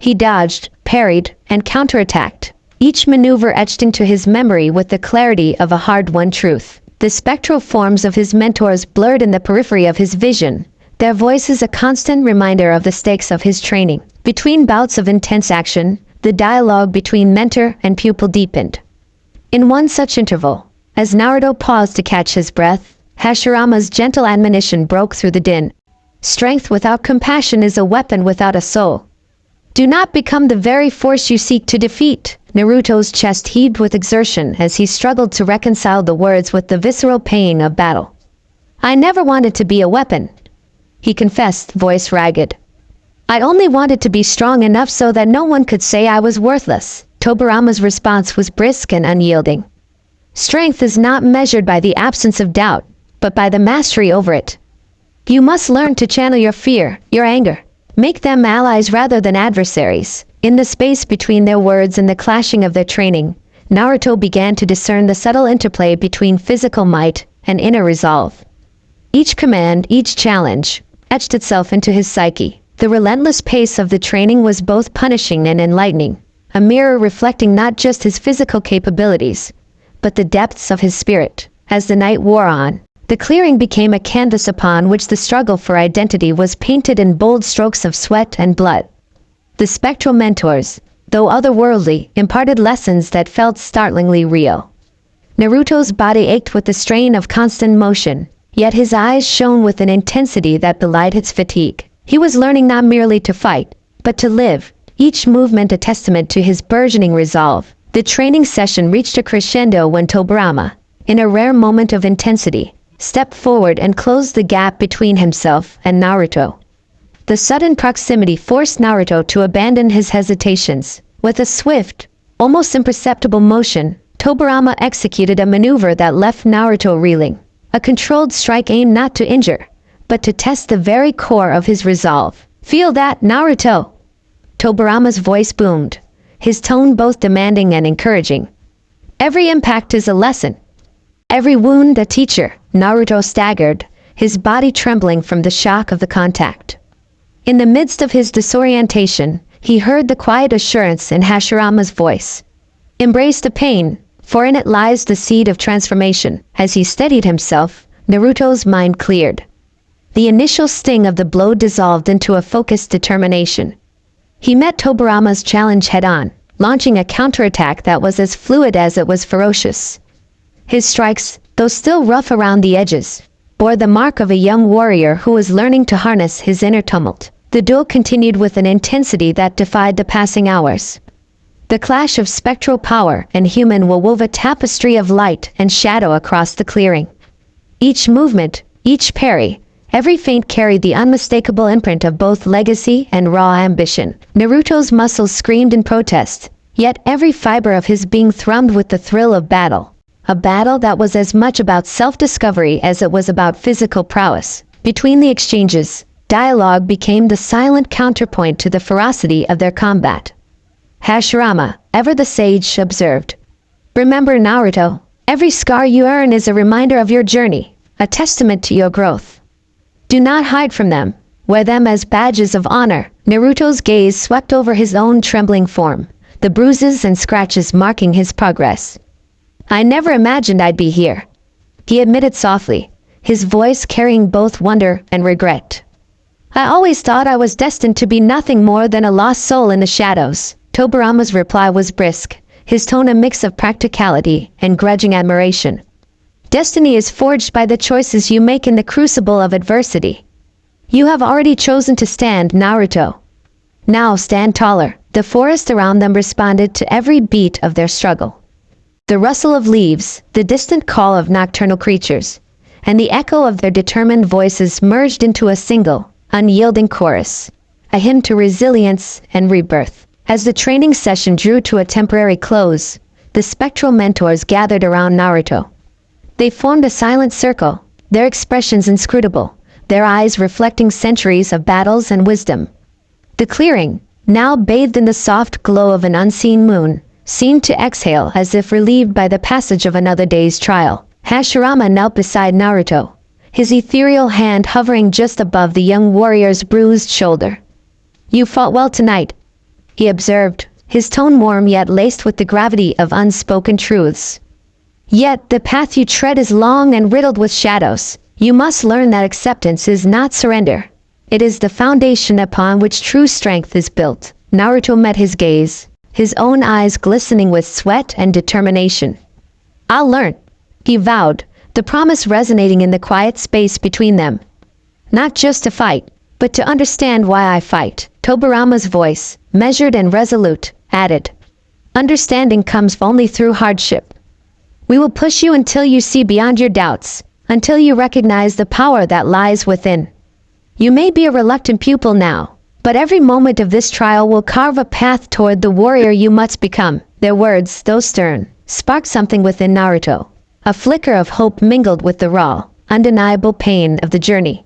Speaker 1: He dodged, parried, and counterattacked, each maneuver etched into his memory with the clarity of a hard-won truth. The spectral forms of his mentors blurred in the periphery of his vision, their voices a constant reminder of the stakes of his training. Between bouts of intense action, the dialogue between mentor and pupil deepened. In one such interval, as Naruto paused to catch his breath, Hashirama's gentle admonition broke through the din. "Strength without compassion is a weapon without a soul. Do not become the very force you seek to defeat." Naruto's chest heaved with exertion as he struggled to reconcile the words with the visceral pain of battle. "I never wanted to be a weapon," he confessed, voice ragged. "I only wanted to be strong enough so that no one could say I was worthless." Tobirama's response was brisk and unyielding. "Strength is not measured by the absence of doubt, but by the mastery over it. You must learn to channel your fear, your anger. Make them allies rather than adversaries." In the space between their words and the clashing of their training, Naruto began to discern the subtle interplay between physical might and inner resolve. Each command, each challenge, etched itself into his psyche. The relentless pace of the training was both punishing and enlightening, a mirror reflecting not just his physical capabilities, but the depths of his spirit. As the night wore on, the clearing became a canvas upon which the struggle for identity was painted in bold strokes of sweat and blood. The spectral mentors, though otherworldly, imparted lessons that felt startlingly real. Naruto's body ached with the strain of constant motion, yet his eyes shone with an intensity that belied its fatigue. He was learning not merely to fight, but to live, each movement a testament to his burgeoning resolve. The training session reached a crescendo when Tobirama, in a rare moment of intensity, stepped forward and closed the gap between himself and Naruto. The sudden proximity forced Naruto to abandon his hesitations. With a swift, almost imperceptible motion, Tobirama executed a maneuver that left Naruto reeling. A controlled strike aimed not to injure, but to test the very core of his resolve. Feel that, Naruto? Tobirama's voice boomed, his tone both demanding and encouraging. Every impact is a lesson. Every wound a teacher. Naruto staggered, his body trembling from the shock of the contact. In the midst of his disorientation, he heard the quiet assurance in Hashirama's voice. Embrace the pain, for in it lies the seed of transformation. As he steadied himself, Naruto's mind cleared. The initial sting of the blow dissolved into a focused determination. He met Tobirama's challenge head-on, launching a counterattack that was as fluid as it was ferocious. His strikes, though still rough around the edges, bore the mark of a young warrior who was learning to harness his inner tumult. The duel continued with an intensity that defied the passing hours. The clash of spectral power and human will wove a tapestry of light and shadow across the clearing. Each movement, each parry, every feint carried the unmistakable imprint of both legacy and raw ambition. Naruto's muscles screamed in protest, yet every fiber of his being thrummed with the thrill of battle. A battle that was as much about self-discovery as it was about physical prowess. Between the exchanges, dialogue became the silent counterpoint to the ferocity of their combat. Hashirama, ever the sage, observed, "Remember, Naruto, every scar you earn is a reminder of your journey, a testament to your growth. Do not hide from them, wear them as badges of honor." Naruto's gaze swept over his own trembling form, the bruises and scratches marking his progress. "I never imagined I'd be here," he admitted softly, his voice carrying both wonder and regret. "I always thought I was destined to be nothing more than a lost soul in the shadows." Tobirama's reply was brisk, his tone a mix of practicality and grudging admiration. "Destiny is forged by the choices you make in the crucible of adversity. You have already chosen to stand, Naruto. Now stand taller." The forest around them responded to every beat of their struggle. The rustle of leaves, the distant call of nocturnal creatures, and the echo of their determined voices merged into a single, unyielding chorus, a hymn to resilience and rebirth. As the training session drew to a temporary close, the spectral mentors gathered around Naruto. They formed a silent circle, their expressions inscrutable, their eyes reflecting centuries of battles and wisdom. The clearing, now bathed in the soft glow of an unseen moon, seemed to exhale as if relieved by the passage of another day's trial. Hashirama knelt beside Naruto, his ethereal hand hovering just above the young warrior's bruised shoulder. "You fought well tonight," he observed, his tone warm yet laced with the gravity of unspoken truths. "Yet the path you tread is long and riddled with shadows. You must learn that acceptance is not surrender. It is the foundation upon which true strength is built." Naruto met his gaze, his own eyes glistening with sweat and determination. "I'll learn," he vowed, the promise resonating in the quiet space between them. "Not just to fight, but to understand why I fight." Tobirama's voice, measured and resolute, added, "Understanding comes only through hardship. We will push you until you see beyond your doubts, until you recognize the power that lies within. You may be a reluctant pupil now, but every moment of this trial will carve a path toward the warrior you must become." Their words, though stern, sparked something within Naruto. A flicker of hope mingled with the raw, undeniable pain of the journey.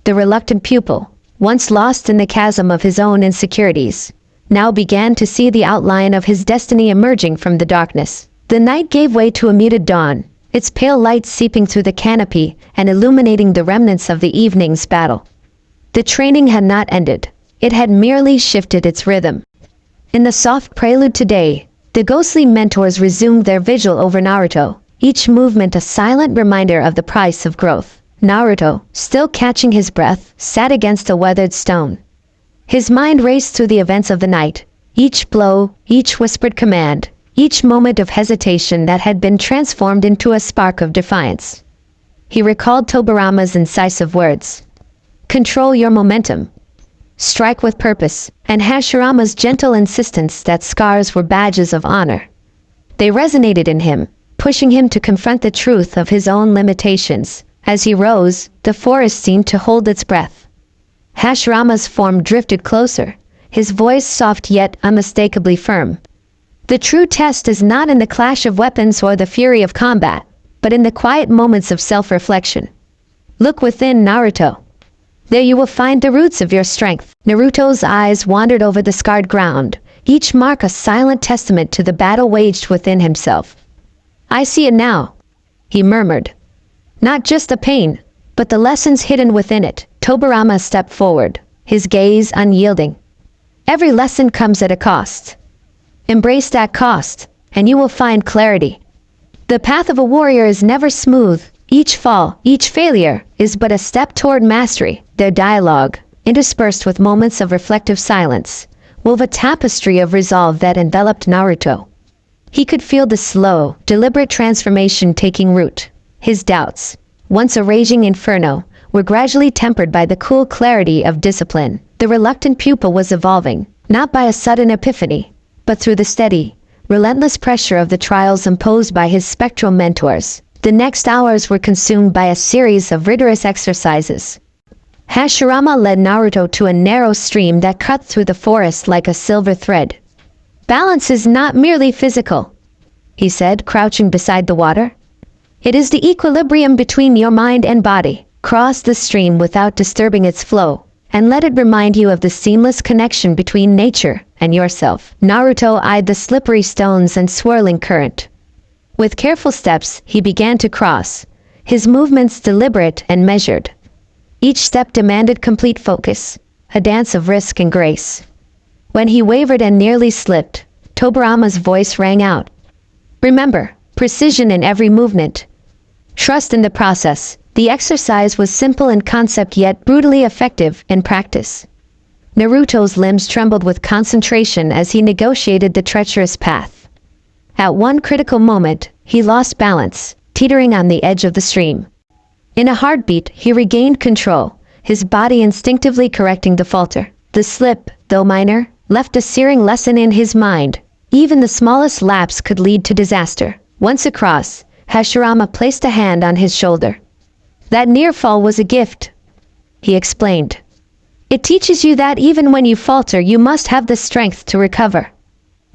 Speaker 1: The reluctant pupil, once lost in the chasm of his own insecurities, now began to see the outline of his destiny emerging from the darkness. The night gave way to a muted dawn, its pale light seeping through the canopy and illuminating the remnants of the evening's battle. The training had not ended. It had merely shifted its rhythm. In the soft prelude to day, the ghostly mentors resumed their vigil over Naruto, each movement a silent reminder of the price of growth. Naruto, still catching his breath, sat against a weathered stone. His mind raced through the events of the night, each blow, each whispered command, each moment of hesitation that had been transformed into a spark of defiance. He recalled Tobirama's incisive words, "Control your momentum. Strike with purpose," and Hashirama's gentle insistence that scars were badges of honor. They resonated in him, pushing him to confront the truth of his own limitations. As he rose, the forest seemed to hold its breath. Hashirama's form drifted closer, his voice soft yet unmistakably firm. "The true test is not in the clash of weapons or the fury of combat, but in the quiet moments of self-reflection. Look within, Naruto. There you will find the roots of your strength. Naruto's eyes wandered over the scarred ground, each mark a silent testament to the battle waged within himself. I see it now, he murmured. Not just the pain, but the lessons hidden within it. Tobirama stepped forward, his gaze unyielding. Every lesson comes at a cost. Embrace that cost, and you will find clarity. The path of a warrior is never smooth. Each fall, each failure, is but a step toward mastery. Their dialogue, interspersed with moments of reflective silence, wove a tapestry of resolve that enveloped Naruto. He could feel the slow, deliberate transformation taking root. His doubts, once a raging inferno, were gradually tempered by the cool clarity of discipline. The reluctant pupil was evolving, not by a sudden epiphany, but through the steady, relentless pressure of the trials imposed by his spectral mentors. The next hours were consumed by a series of rigorous exercises. Hashirama led Naruto to a narrow stream that cut through the forest like a silver thread. Balance is not merely physical, he said, crouching beside the water. It is the equilibrium between your mind and body. Cross the stream without disturbing its flow, and let it remind you of the seamless connection between nature and yourself. Naruto eyed the slippery stones and swirling current. With careful steps, he began to cross, his movements deliberate and measured. Each step demanded complete focus, a dance of risk and grace. When he wavered and nearly slipped, Tobirama's voice rang out. Remember, precision in every movement. Trust in the process. The exercise was simple in concept yet brutally effective in practice. Naruto's limbs trembled with concentration as he negotiated the treacherous path. At one critical moment, he lost balance, teetering on the edge of the stream. In a heartbeat, he regained control, his body instinctively correcting the falter. The slip, though minor, left a searing lesson in his mind. Even the smallest lapse could lead to disaster. Once across, Hashirama placed a hand on his shoulder. That near fall was a gift, he explained. It teaches you that even when you falter, you must have the strength to recover.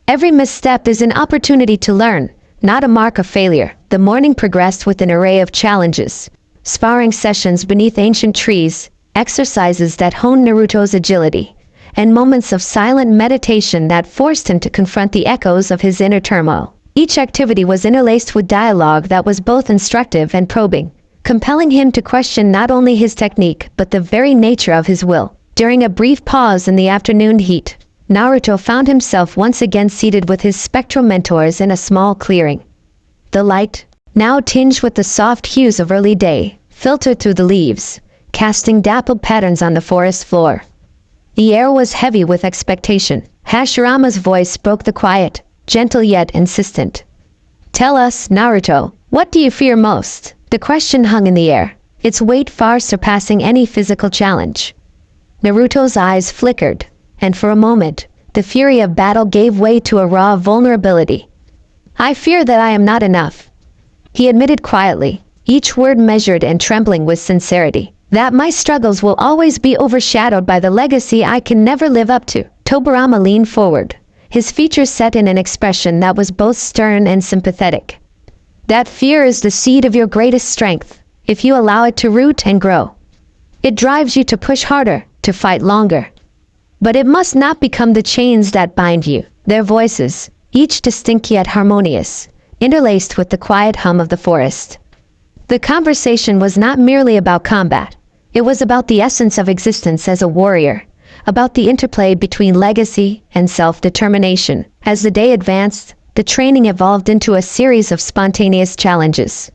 Speaker 1: Every misstep is an opportunity to learn, not a mark of failure. The morning progressed with an array of challenges. Sparring sessions beneath ancient trees, exercises that honed Naruto's agility, and moments of silent meditation that forced him to confront the echoes of his inner turmoil. Each activity was interlaced with dialogue that was both instructive and probing, compelling him to question not only his technique but the very nature of his will. During a brief pause in the afternoon heat, Naruto found himself once again seated with his spectral mentors in a small clearing. The light, now tinged with the soft hues of early day, filtered through the leaves, casting dappled patterns on the forest floor. The air was heavy with expectation. Hashirama's voice broke the quiet, gentle yet insistent. Tell us, Naruto, what do you fear most? The question hung in the air, its weight far surpassing any physical challenge. Naruto's eyes flickered, and for a moment, the fury of battle gave way to a raw vulnerability. I fear that I am not enough, he admitted quietly, each word measured and trembling with sincerity. That my struggles will always be overshadowed by the legacy I can never live up to. Tobirama leaned forward, his features set in an expression that was both stern and sympathetic. That fear is the seed of your greatest strength, if you allow it to root and grow. It drives you to push harder, to fight longer. But it must not become the chains that bind you. Their voices, each distinct yet harmonious, interlaced with the quiet hum of the forest. The conversation was not merely about combat. It was about the essence of existence as a warrior, about the interplay between legacy and self-determination. As the day advanced, the training evolved into a series of spontaneous challenges.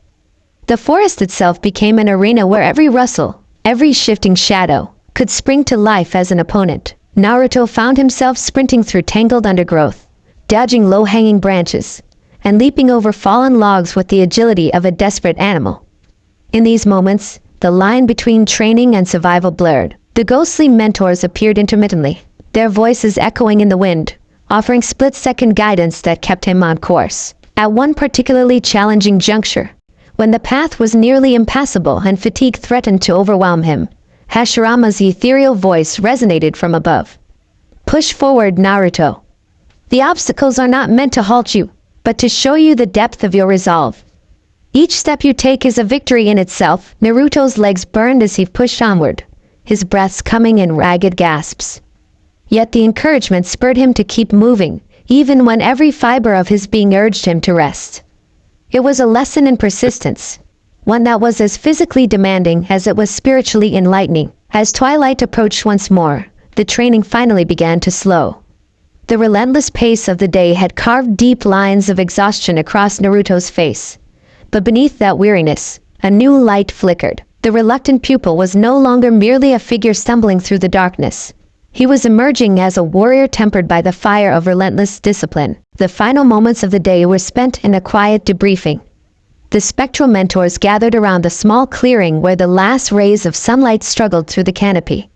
Speaker 1: The forest itself became an arena where every rustle, every shifting shadow, could spring to life as an opponent. Naruto found himself sprinting through tangled undergrowth, dodging low-hanging branches, and leaping over fallen logs with the agility of a desperate animal. In these moments, the line between training and survival blurred. The ghostly mentors appeared intermittently, their voices echoing in the wind, offering split-second guidance that kept him on course. At one particularly challenging juncture, when the path was nearly impassable and fatigue threatened to overwhelm him, Hashirama's ethereal voice resonated from above. Push forward, Naruto. The obstacles are not meant to halt you, but to show you the depth of your resolve. Each step you take is a victory in itself. Naruto's legs burned as he pushed onward, his breaths coming in ragged gasps. Yet the encouragement spurred him to keep moving, even when every fiber of his being urged him to rest. It was a lesson in persistence, one that was as physically demanding as it was spiritually enlightening. As twilight approached once more, the training finally began to slow. The relentless pace of the day had carved deep lines of exhaustion across Naruto's face. But beneath that weariness, a new light flickered. The reluctant pupil was no longer merely a figure stumbling through the darkness. He was emerging as a warrior tempered by the fire of relentless discipline. The final moments of the day were spent in a quiet debriefing. The spectral mentors gathered around the small clearing where the last rays of sunlight struggled through the canopy.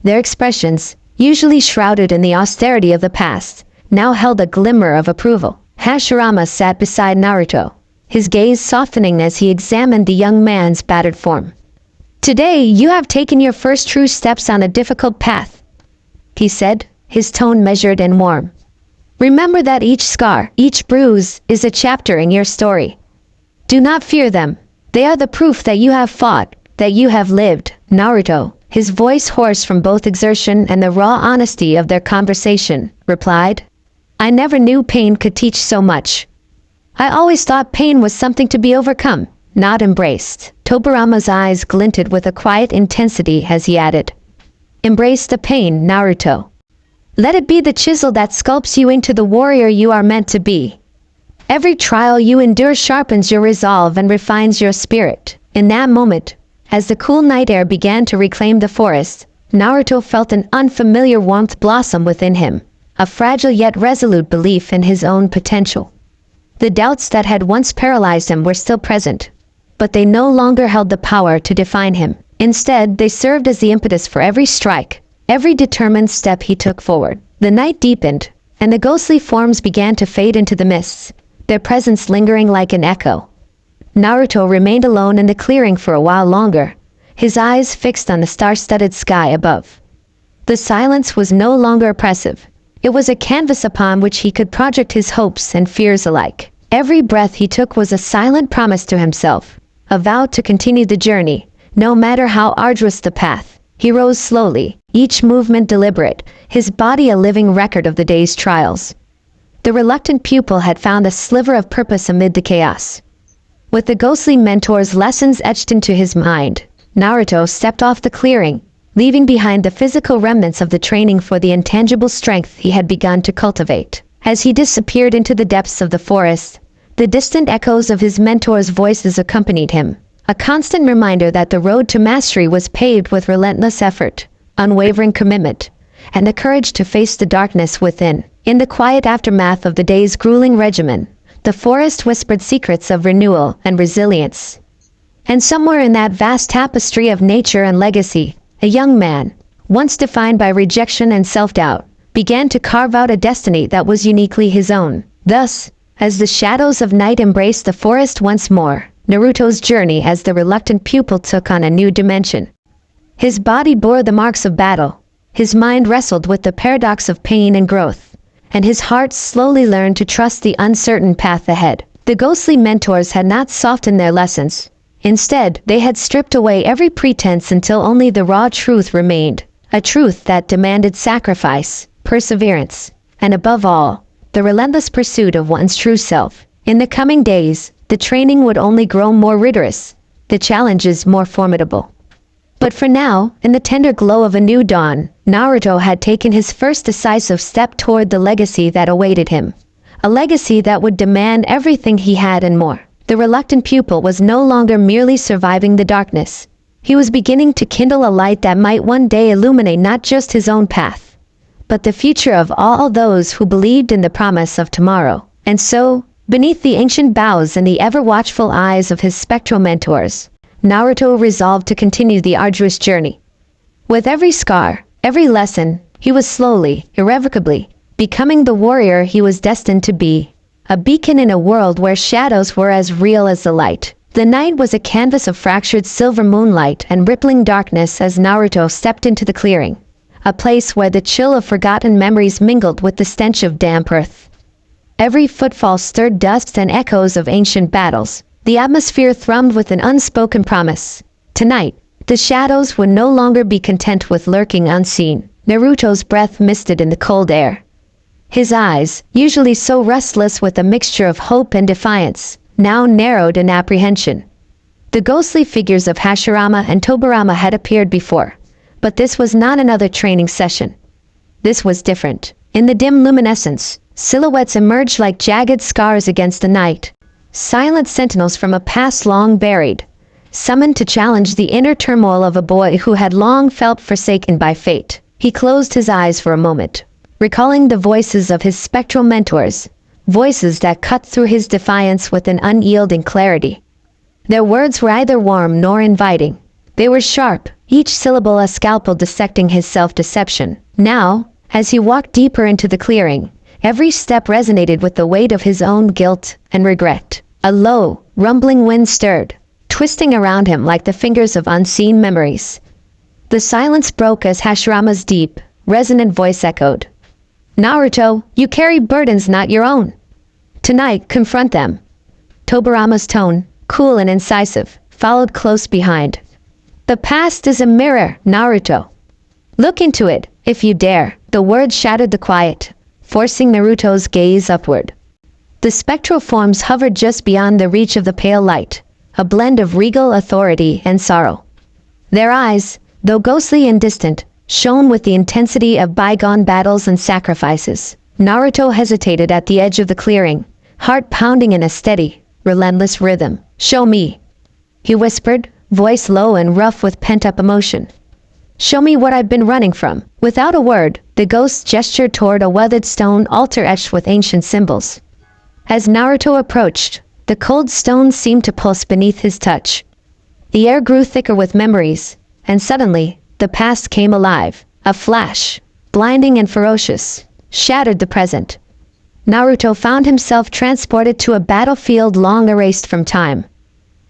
Speaker 1: Their expressions, usually shrouded in the austerity of the past, now held a glimmer of approval. Hashirama sat beside Naruto, his gaze softening as he examined the young man's battered form. "Today, you have taken your first true steps on a difficult path," he said, his tone measured and warm. "Remember that each scar, each bruise, is a chapter in your story. Do not fear them. They are the proof that you have fought, that you have lived." Naruto, his voice hoarse from both exertion and the raw honesty of their conversation, replied, "I never knew pain could teach so much. I always thought pain was something to be overcome, not embraced." Tobirama's eyes glinted with a quiet intensity as he added, "Embrace the pain, Naruto. Let it be the chisel that sculpts you into the warrior you are meant to be. Every trial you endure sharpens your resolve and refines your spirit." In that moment, as the cool night air began to reclaim the forest, Naruto felt an unfamiliar warmth blossom within him, a fragile yet resolute belief in his own potential. The doubts that had once paralyzed him were still present, but they no longer held the power to define him. Instead, they served as the impetus for every strike, every determined step he took forward. The night deepened, and the ghostly forms began to fade into the mists, their presence lingering like an echo. Naruto remained alone in the clearing for a while longer, his eyes fixed on the star-studded sky above. The silence was no longer oppressive. It was a canvas upon which he could project his hopes and fears alike. Every breath he took was a silent promise to himself, a vow to continue the journey, no matter how arduous the path. He rose slowly, each movement deliberate, his body a living record of the day's trials. The reluctant pupil had found a sliver of purpose amid the chaos. With the ghostly mentor's lessons etched into his mind, Naruto stepped off the clearing, leaving behind the physical remnants of the training for the intangible strength he had begun to cultivate. As he disappeared into the depths of the forest, the distant echoes of his mentor's voices accompanied him, a constant reminder that the road to mastery was paved with relentless effort, unwavering commitment, and the courage to face the darkness within. In the quiet aftermath of the day's grueling regimen, the forest whispered secrets of renewal and resilience. And somewhere in that vast tapestry of nature and legacy, a young man, once defined by rejection and self-doubt, began to carve out a destiny that was uniquely his own. Thus, as the shadows of night embraced the forest once more, Naruto's journey as the reluctant pupil took on a new dimension. His body bore the marks of battle, his mind wrestled with the paradox of pain and growth, and his heart slowly learned to trust the uncertain path ahead. The ghostly mentors had not softened their lessons. Instead, they had stripped away every pretense until only the raw truth remained, a truth that demanded sacrifice, perseverance, and above all, the relentless pursuit of one's true self. In the coming days, the training would only grow more rigorous, the challenges more formidable. But for now, in the tender glow of a new dawn, Naruto had taken his first decisive step toward the legacy that awaited him. A legacy that would demand everything he had and more. The reluctant pupil was no longer merely surviving the darkness. He was beginning to kindle a light that might one day illuminate not just his own path, but the future of all those who believed in the promise of tomorrow. And so, beneath the ancient boughs and the ever-watchful eyes of his spectral mentors, Naruto resolved to continue the arduous journey. With every scar, every lesson, he was slowly, irrevocably, becoming the warrior he was destined to be, a beacon in a world where shadows were as real as the light. The night was a canvas of fractured silver moonlight and rippling darkness as Naruto stepped into the clearing, a place where the chill of forgotten memories mingled with the stench of damp earth. Every footfall stirred dust and echoes of ancient battles. The atmosphere thrummed with an unspoken promise. Tonight, The shadows would no longer be content with lurking unseen. Naruto's breath misted in the cold air. His eyes, usually so restless with a mixture of hope and defiance, now narrowed in apprehension. The ghostly figures of Hashirama and Tobirama had appeared before, but this was not another training session. This was different. In the dim luminescence, silhouettes emerged like jagged scars against the night. Silent sentinels from a past long buried, summoned to challenge the inner turmoil of a boy who had long felt forsaken by fate. He closed his eyes for a moment, recalling the voices of his spectral mentors, voices that cut through his defiance with an unyielding clarity. Their words were neither warm nor inviting. They were sharp, each syllable a scalpel dissecting his self-deception. Now, as he walked deeper into the clearing, every step resonated with the weight of his own guilt and regret. A low, rumbling wind stirred, twisting around him like the fingers of unseen memories. The silence broke as Hashirama's deep, resonant voice echoed. "Naruto, you carry burdens not your own. Tonight, confront them." Tobirama's tone, cool and incisive, followed close behind. "The past is a mirror, Naruto. Look into it, if you dare." The words shattered the quiet, forcing Naruto's gaze upward. The spectral forms hovered just beyond the reach of the pale light, a blend of regal authority and sorrow. Their eyes, though ghostly and distant, shone with the intensity of bygone battles and sacrifices. Naruto hesitated at the edge of the clearing, heart pounding in a steady, relentless rhythm. "Show me," he whispered, voice low and rough with pent-up emotion. "Show me what I've been running from." Without a word, the ghost gestured toward a weathered stone altar etched with ancient symbols. As Naruto approached, the cold stone seemed to pulse beneath his touch. The air grew thicker with memories, and suddenly, the past came alive. A flash, blinding and ferocious, shattered the present. Naruto found himself transported to a battlefield long erased from time.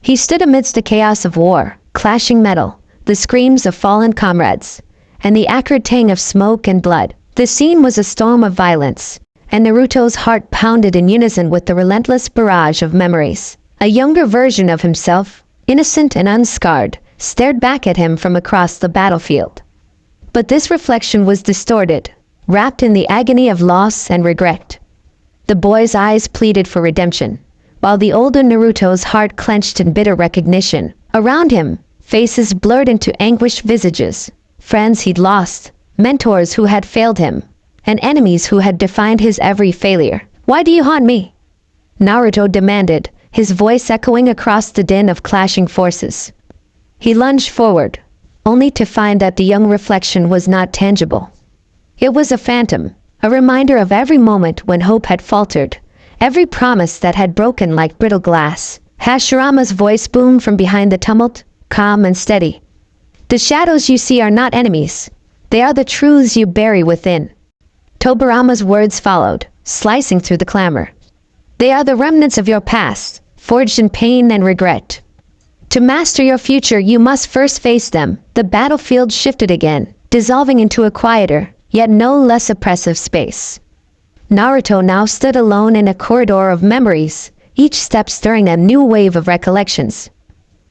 Speaker 1: He stood amidst the chaos of war, clashing metal, the screams of fallen comrades, and the acrid tang of smoke and blood. The scene was a storm of violence, and Naruto's heart pounded in unison with the relentless barrage of memories. A younger version of himself, innocent and unscarred, stared back at him from across the battlefield. But this reflection was distorted, wrapped in the agony of loss and regret. The boy's eyes pleaded for redemption, while the older Naruto's heart clenched in bitter recognition. Around him, faces blurred into anguished visages, friends he'd lost, mentors who had failed him, and enemies who had defined his every failure. "Why do you haunt me?" Naruto demanded, his voice echoing across the din of clashing forces. He lunged forward, only to find that the young reflection was not tangible. It was a phantom, a reminder of every moment when hope had faltered, every promise that had broken like brittle glass. Hashirama's voice boomed from behind the tumult, calm and steady. "The shadows you see are not enemies. They are the truths you bury within." Tobirama's words followed, slicing through the clamor. "They are the remnants of your past, forged in pain and regret. To master your future, you must first face them." The battlefield shifted again, dissolving into a quieter, yet no less oppressive space. Naruto now stood alone in a corridor of memories, each step stirring a new wave of recollections.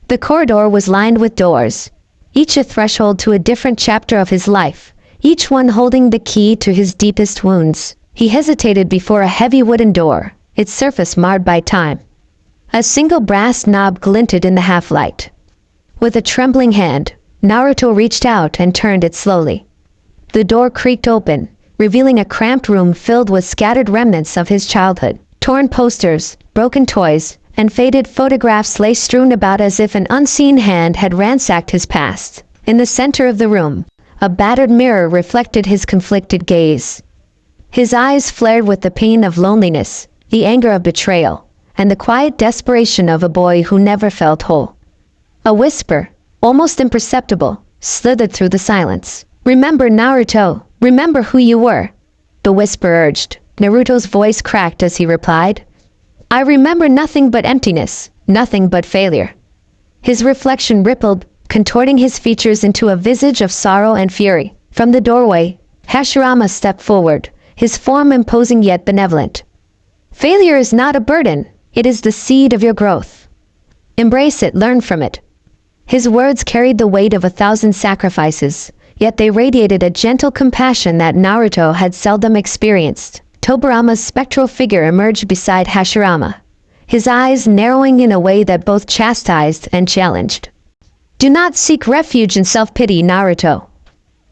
Speaker 1: The corridor was lined with doors, each a threshold to a different chapter of his life, each one holding the key to his deepest wounds. He hesitated before a heavy wooden door, its surface marred by time. A single brass knob glinted in the half-light. With a trembling hand, Naruto reached out and turned it slowly. The door creaked open, revealing a cramped room filled with scattered remnants of his childhood. Torn posters, broken toys, and faded photographs lay strewn about as if an unseen hand had ransacked his past. In the center of the room, a battered mirror reflected his conflicted gaze. His eyes flared with the pain of loneliness, the anger of betrayal, and the quiet desperation of a boy who never felt whole. A whisper, almost imperceptible, slithered through the silence. "Remember, Naruto, remember who you were," the whisper urged. Naruto's voice cracked as he replied, "I remember nothing but emptiness, nothing but failure." His reflection rippled, contorting his features into a visage of sorrow and fury. From the doorway, Hashirama stepped forward, his form imposing yet benevolent. "Failure is not a burden, it is the seed of your growth. Embrace it, learn from it." His words carried the weight of 1,000 sacrifices, yet they radiated a gentle compassion that Naruto had seldom experienced. Tobirama's spectral figure emerged beside Hashirama, his eyes narrowing in a way that both chastised and challenged. Do not seek refuge in self-pity, Naruto.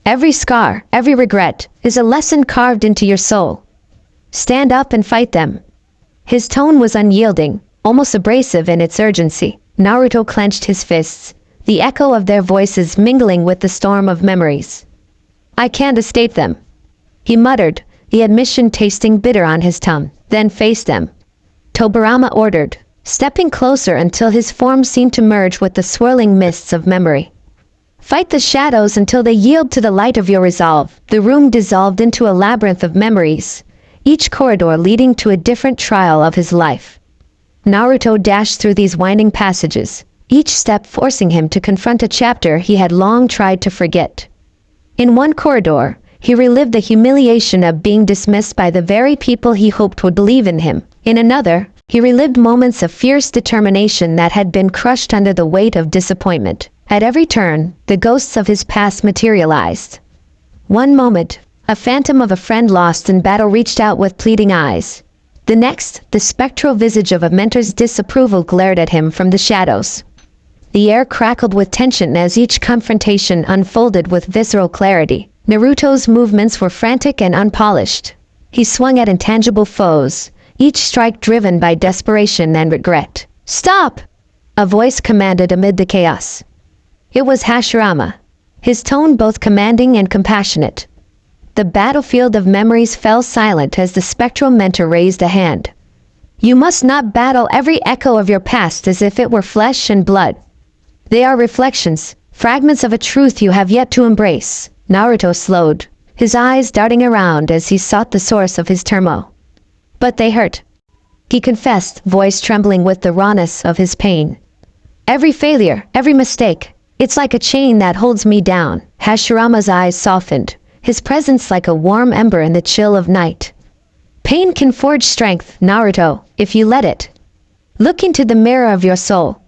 Speaker 1: Every scar, every regret, is a lesson carved into your soul. Stand up and fight them. His tone was unyielding, almost abrasive in its urgency. Naruto clenched his fists, the echo of their voices mingling with the storm of memories. I can't escape them, he muttered, the admission tasting bitter on his tongue. Then face them, Tobirama ordered, stepping closer until his form seemed to merge with the swirling mists of memory. Fight the shadows until they yield to the light of your resolve. The room dissolved into a labyrinth of memories, each corridor leading to a different trial of his life. Naruto dashed through these winding passages, each step forcing him to confront a chapter he had long tried to forget. In one corridor, he relived the humiliation of being dismissed by the very people he hoped would believe in him. In another, he relived moments of fierce determination that had been crushed under the weight of disappointment. At every turn, the ghosts of his past materialized. One moment, a phantom of a friend lost in battle reached out with pleading eyes. The next, the spectral visage of a mentor's disapproval glared at him from the shadows. The air crackled with tension as each confrontation unfolded with visceral clarity. Naruto's movements were frantic and unpolished. He swung at intangible foes, each strike driven by desperation and regret. Stop! A voice commanded amid the chaos. It was Hashirama, his tone both commanding and compassionate. The battlefield of memories fell silent as the spectral mentor raised a hand. You must not battle every echo of your past as if it were flesh and blood. They are reflections, fragments of a truth you have yet to embrace. Naruto slowed, his eyes darting around as he sought the source of his turmoil. But they hurt, he confessed, voice trembling with the rawness of his pain. Every failure, every mistake, it's like a chain that holds me down. Hashirama's eyes softened, his presence like a warm ember in the chill of night. Pain can forge strength, Naruto, if you let it. Look into the mirror of your soul.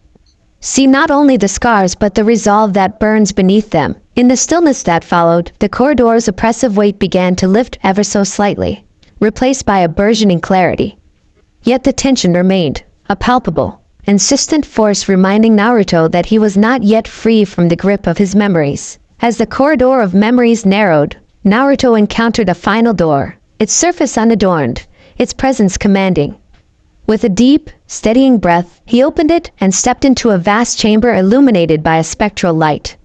Speaker 1: See not only the scars but the resolve that burns beneath them. In the stillness that followed, the corridor's oppressive weight began to lift ever so slightly, replaced by a burgeoning clarity. Yet the tension remained, a palpable, insistent force reminding Naruto that he was not yet free from the grip of his memories. As the corridor of memories narrowed, Naruto encountered a final door, its surface unadorned, its presence commanding. With a deep, steadying breath, he opened it and stepped into a vast chamber illuminated by a spectral light.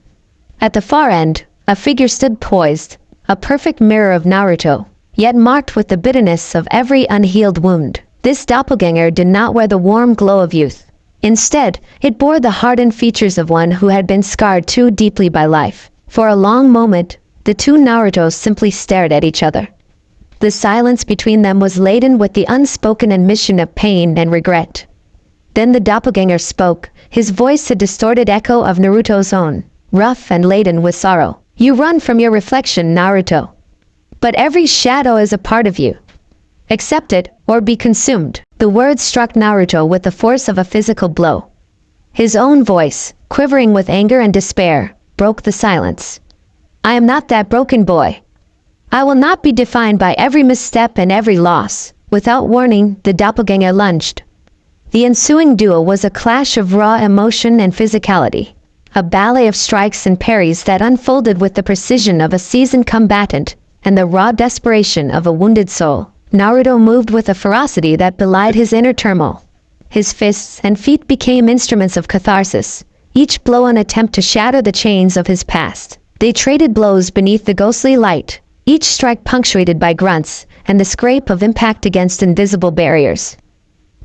Speaker 1: At the far end, a figure stood poised, a perfect mirror of Naruto, yet marked with the bitterness of every unhealed wound. This doppelganger did not wear the warm glow of youth. Instead, it bore the hardened features of one who had been scarred too deeply by life. For a long moment, the two Narutos simply stared at each other. The silence between them was laden with the unspoken admission of pain and regret. Then the doppelganger spoke, his voice a distorted echo of Naruto's own, rough and laden with sorrow. You run from your reflection, Naruto. But every shadow is a part of you. Accept it, or be consumed. The words struck Naruto with the force of a physical blow. His own voice, quivering with anger and despair, broke the silence. I am not that broken boy. I will not be defined by every misstep and every loss. Without warning, the doppelganger lunged. The ensuing duel was a clash of raw emotion and physicality, a ballet of strikes and parries that unfolded with the precision of a seasoned combatant and the raw desperation of a wounded soul. Naruto moved with a ferocity that belied his inner turmoil. His fists and feet became instruments of catharsis, each blow an attempt to shatter the chains of his past. They traded blows beneath the ghostly light, each strike punctuated by grunts and the scrape of impact against invisible barriers.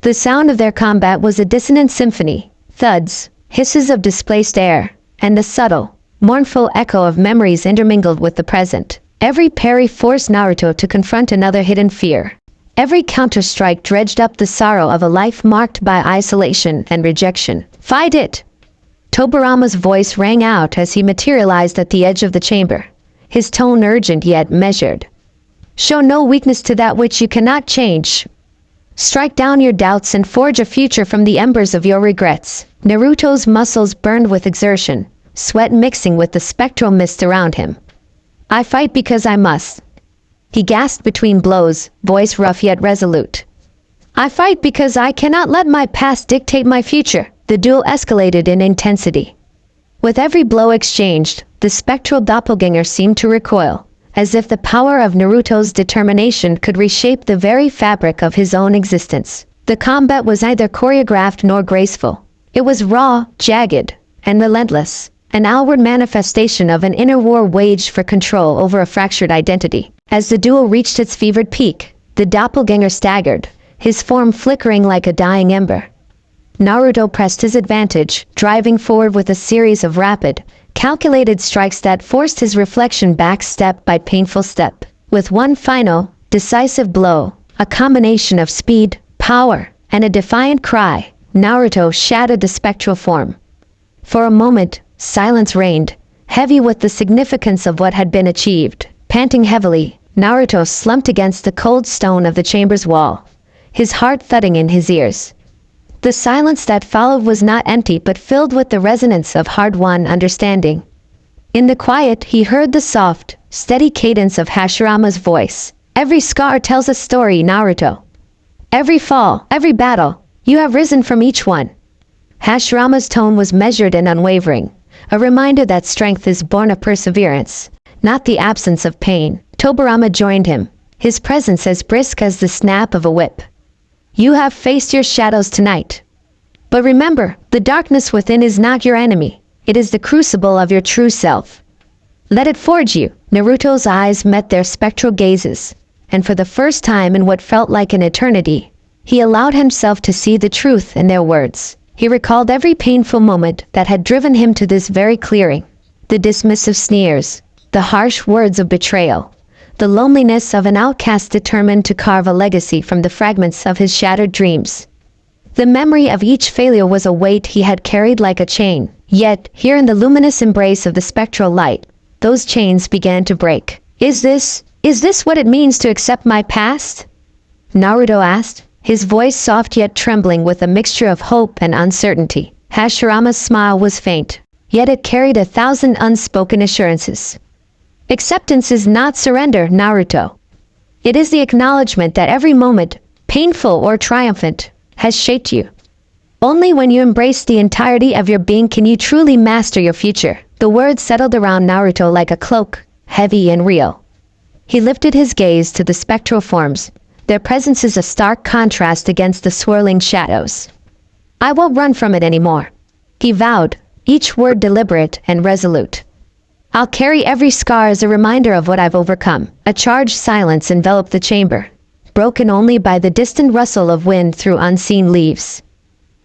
Speaker 1: The sound of their combat was a dissonant symphony, thuds, hisses of displaced air, and the subtle, mournful echo of memories intermingled with the present. Every parry forced Naruto to confront another hidden fear. Every counter-strike dredged up the sorrow of a life marked by isolation and rejection. Fight it! Tobirama's voice rang out as he materialized at the edge of the chamber, his tone urgent yet measured. Show no weakness to that which you cannot change. Strike down your doubts and forge a future from the embers of your regrets. Naruto's muscles burned with exertion, sweat mixing with the spectral mist around him. I fight because I must. He gasped between blows, voice rough yet resolute. I fight because I cannot let my past dictate my future. The duel escalated in intensity. With every blow exchanged, the spectral doppelganger seemed to recoil, as if the power of Naruto's determination could reshape the very fabric of his own existence. The combat was neither choreographed nor graceful. It was raw, jagged, and relentless, an outward manifestation of an inner war waged for control over a fractured identity. As the duel reached its fevered peak, the doppelganger staggered, his form flickering like a dying ember. Naruto pressed his advantage, driving forward with a series of rapid, calculated strikes that forced his reflection back step by painful step. With one final, decisive blow, a combination of speed, power, and a defiant cry, Naruto shattered the spectral form. For a moment, silence reigned, heavy with the significance of what had been achieved. Panting heavily, Naruto slumped against the cold stone of the chamber's wall, his heart thudding in his ears. The silence that followed was not empty but filled with the resonance of hard-won understanding. In the quiet, he heard the soft, steady cadence of Hashirama's voice. Every scar tells a story, Naruto. Every fall, every battle, you have risen from each one. Hashirama's tone was measured and unwavering, a reminder that strength is born of perseverance, not the absence of pain. Tobirama joined him, his presence as brisk as the snap of a whip. You have faced your shadows tonight. But remember, the darkness within is not your enemy. It is the crucible of your true self. Let it forge you. Naruto's eyes met their spectral gazes, and for the first time in what felt like an eternity, he allowed himself to see the truth in their words. He recalled every painful moment that had driven him to this very clearing. The dismissive sneers, the harsh words of betrayal, the loneliness of an outcast determined to carve a legacy from the fragments of his shattered dreams. The memory of each failure was a weight he had carried like a chain. Yet, here in the luminous embrace of the spectral light, those chains began to break. Is this what it means to accept my past? Naruto asked, his voice soft yet trembling with a mixture of hope and uncertainty. Hashirama's smile was faint, yet it carried 1,000 unspoken assurances. Acceptance is not surrender, Naruto. It is the acknowledgement that every moment, painful or triumphant, has shaped you. Only when you embrace the entirety of your being can you truly master your future. The words settled around Naruto like a cloak, heavy and real. He lifted his gaze to the spectral forms. Their presence is a stark contrast against the swirling shadows. I won't run from it anymore, he vowed, each word deliberate and resolute. I'll carry every scar as a reminder of what I've overcome. A charged silence enveloped the chamber, broken only by the distant rustle of wind through unseen leaves.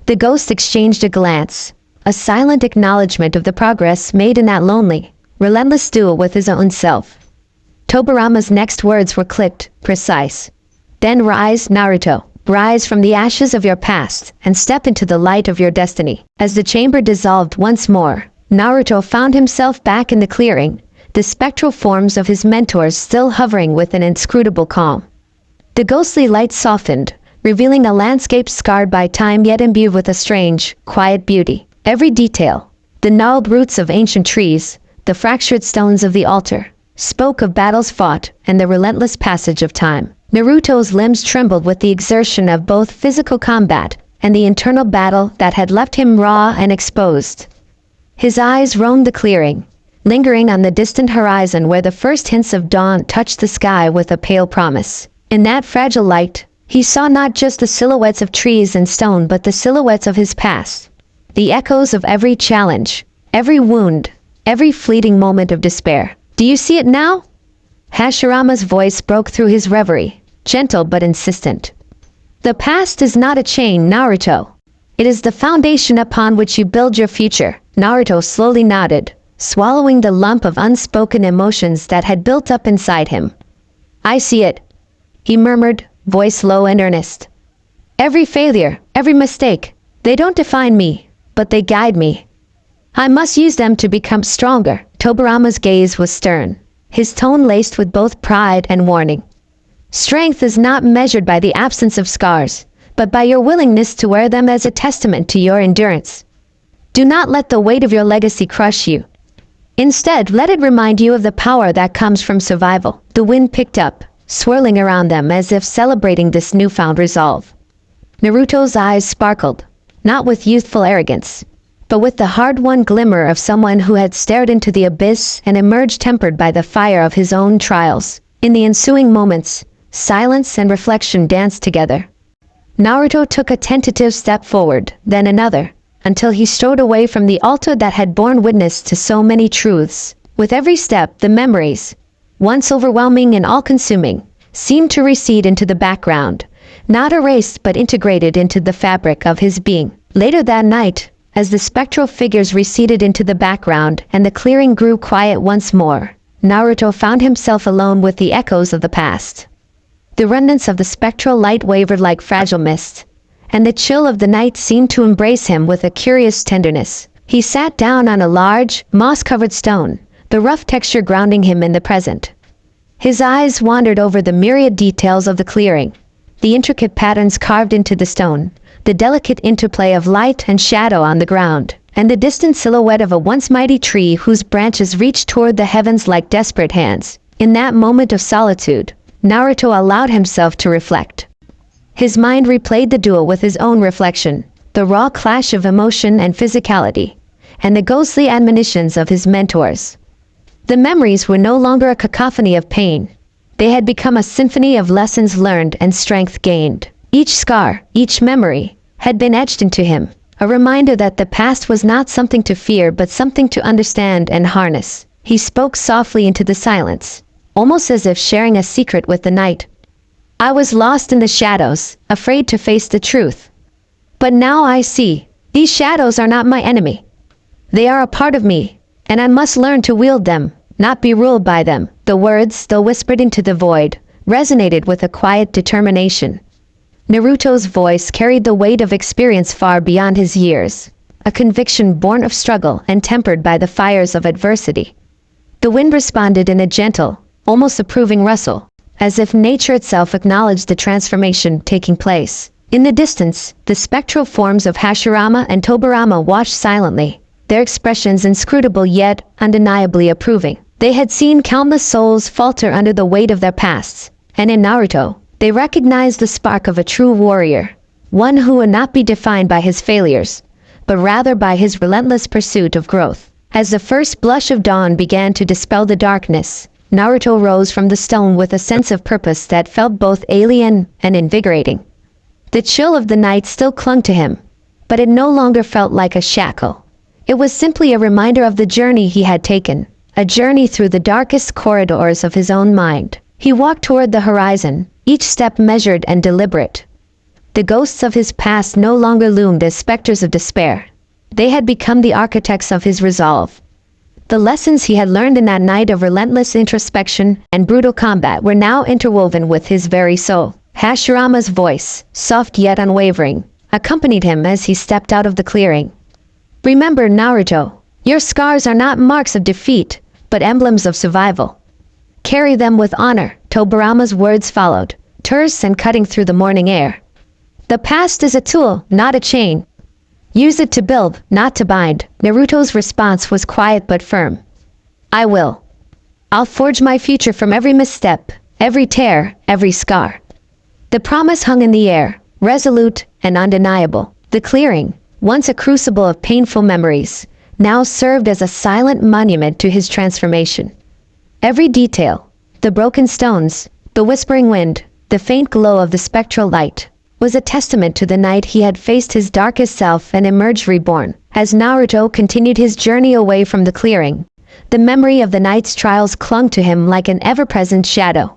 Speaker 1: The ghost exchanged a glance, a silent acknowledgement of the progress made in that lonely, relentless duel with his own self. Tobirama's next words were clipped, precise. Then rise, Naruto. Rise from the ashes of your past and step into the light of your destiny. As the chamber dissolved once more, Naruto found himself back in the clearing, the spectral forms of his mentors still hovering with an inscrutable calm. The ghostly light softened, revealing a landscape scarred by time yet imbued with a strange, quiet beauty. Every detail, the gnarled roots of ancient trees, the fractured stones of the altar, spoke of battles fought and the relentless passage of time. Naruto's limbs trembled with the exertion of both physical combat and the internal battle that had left him raw and exposed. His eyes roamed the clearing, lingering on the distant horizon where the first hints of dawn touched the sky with a pale promise. In that fragile light, he saw not just the silhouettes of trees and stone but the silhouettes of his past, the echoes of every challenge, every wound, every fleeting moment of despair. Do you see it now? Hashirama's voice broke through his reverie, gentle but insistent. The past is not a chain, Naruto. It is the foundation upon which you build your future. Naruto slowly nodded, swallowing the lump of unspoken emotions that had built up inside him. I see it, he murmured, voice low and earnest. Every failure, every mistake, they don't define me, but they guide me. I must use them to become stronger. Tobirama's gaze was stern, his tone laced with both pride and warning. Strength is not measured by the absence of scars, but by your willingness to wear them as a testament to your endurance. Do not let the weight of your legacy crush you. Instead, let it remind you of the power that comes from survival. The wind picked up, swirling around them as if celebrating this newfound resolve. Naruto's eyes sparkled, not with youthful arrogance, but with the hard-won glimmer of someone who had stared into the abyss and emerged tempered by the fire of his own trials. In the ensuing moments, silence and reflection danced together. Naruto took a tentative step forward, then another, until he strode away from the altar that had borne witness to so many truths. With every step, the memories, once overwhelming and all-consuming, seemed to recede into the background, not erased but integrated into the fabric of his being. Later that night, as the spectral figures receded into the background and the clearing grew quiet once more, Naruto found himself alone with the echoes of the past. The remnants of the spectral light wavered like fragile mist, and the chill of the night seemed to embrace him with a curious tenderness. He sat down on a large, moss-covered stone, the rough texture grounding him in the present. His eyes wandered over the myriad details of the clearing, the intricate patterns carved into the stone, the delicate interplay of light and shadow on the ground, and the distant silhouette of a once mighty tree whose branches reached toward the heavens like desperate hands. In that moment of solitude, Naruto allowed himself to reflect. His mind replayed the duel with his own reflection, the raw clash of emotion and physicality, and the ghostly admonitions of his mentors. The memories were no longer a cacophony of pain. They had become a symphony of lessons learned and strength gained. Each scar, each memory, had been etched into him, a reminder that the past was not something to fear but something to understand and harness. He spoke softly into the silence, almost as if sharing a secret with the night. I was lost in the shadows, afraid to face the truth. But now I see, these shadows are not my enemy. They are a part of me, and I must learn to wield them, not be ruled by them. The words, though whispered into the void, resonated with a quiet determination. Naruto's voice carried the weight of experience far beyond his years, a conviction born of struggle and tempered by the fires of adversity. The wind responded in a gentle, almost approving rustle, as if nature itself acknowledged the transformation taking place. In the distance, the spectral forms of Hashirama and Tobirama watched silently, their expressions inscrutable yet undeniably approving. They had seen countless souls falter under the weight of their pasts, and in Naruto, they recognized the spark of a true warrior, one who would not be defined by his failures, but rather by his relentless pursuit of growth. As the first blush of dawn began to dispel the darkness, Naruto rose from the stone with a sense of purpose that felt both alien and invigorating. The chill of the night still clung to him, but it no longer felt like a shackle. It was simply a reminder of the journey he had taken, a journey through the darkest corridors of his own mind. He walked toward the horizon, each step measured and deliberate. The ghosts of his past no longer loomed as specters of despair. They had become the architects of his resolve. The lessons he had learned in that night of relentless introspection and brutal combat were now interwoven with his very soul. Hashirama's voice, soft yet unwavering, accompanied him as he stepped out of the clearing. Remember, Naruto, your scars are not marks of defeat, but emblems of survival. Carry them with honor. Tobirama's words followed, terse and cutting through the morning air. The past is a tool, not a chain. Use it to build, not to bind. Naruto's response was quiet but firm. I will. I'll forge my future from every misstep, every tear, every scar. The promise hung in the air, resolute and undeniable. The clearing, once a crucible of painful memories, now served as a silent monument to his transformation. Every detail, the broken stones, the whispering wind, the faint glow of the spectral light, was a testament to the night he had faced his darkest self and emerged reborn. As Naruto continued his journey away from the clearing, the memory of the night's trials clung to him like an ever-present shadow.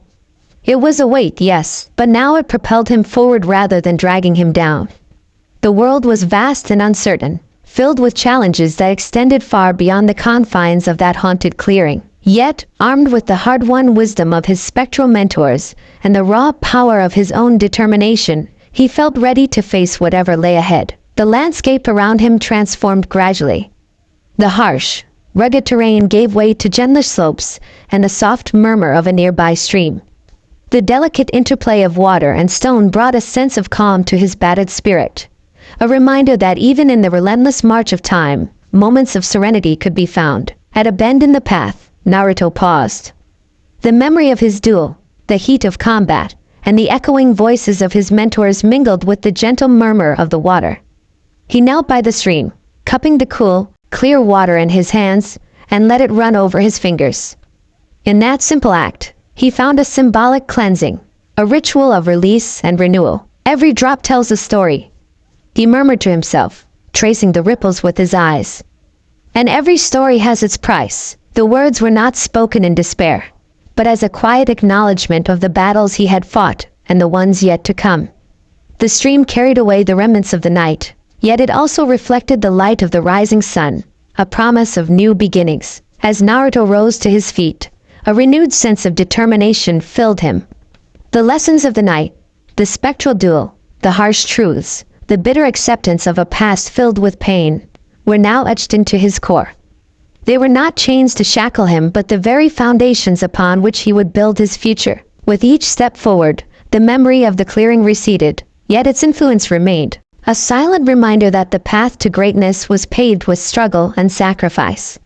Speaker 1: It was a weight, yes, but now it propelled him forward rather than dragging him down. The world was vast and uncertain, filled with challenges that extended far beyond the confines of that haunted clearing. Yet, armed with the hard-won wisdom of his spectral mentors and the raw power of his own determination, he felt ready to face whatever lay ahead. The landscape around him transformed gradually. The harsh, rugged terrain gave way to gentler slopes and the soft murmur of a nearby stream. The delicate interplay of water and stone brought a sense of calm to his battered spirit. A reminder that even in the relentless march of time, moments of serenity could be found. At a bend in the path, Naruto paused. The memory of his duel, the heat of combat, and the echoing voices of his mentors mingled with the gentle murmur of the water. He knelt by the stream, cupping the cool, clear water in his hands, and let it run over his fingers. In that simple act, he found a symbolic cleansing, a ritual of release and renewal. Every drop tells a story, he murmured to himself, tracing the ripples with his eyes. And every story has its price. The words were not spoken in despair, but as a quiet acknowledgement of the battles he had fought and the ones yet to come. The stream carried away the remnants of the night, yet it also reflected the light of the rising sun, a promise of new beginnings. As Naruto rose to his feet, a renewed sense of determination filled him. The lessons of the night, the spectral duel, the harsh truths, the bitter acceptance of a past filled with pain, were now etched into his core. They were not chains to shackle him, but the very foundations upon which he would build his future. With each step forward, the memory of the clearing receded, yet its influence remained, a silent reminder that the path to greatness was paved with struggle and sacrifice.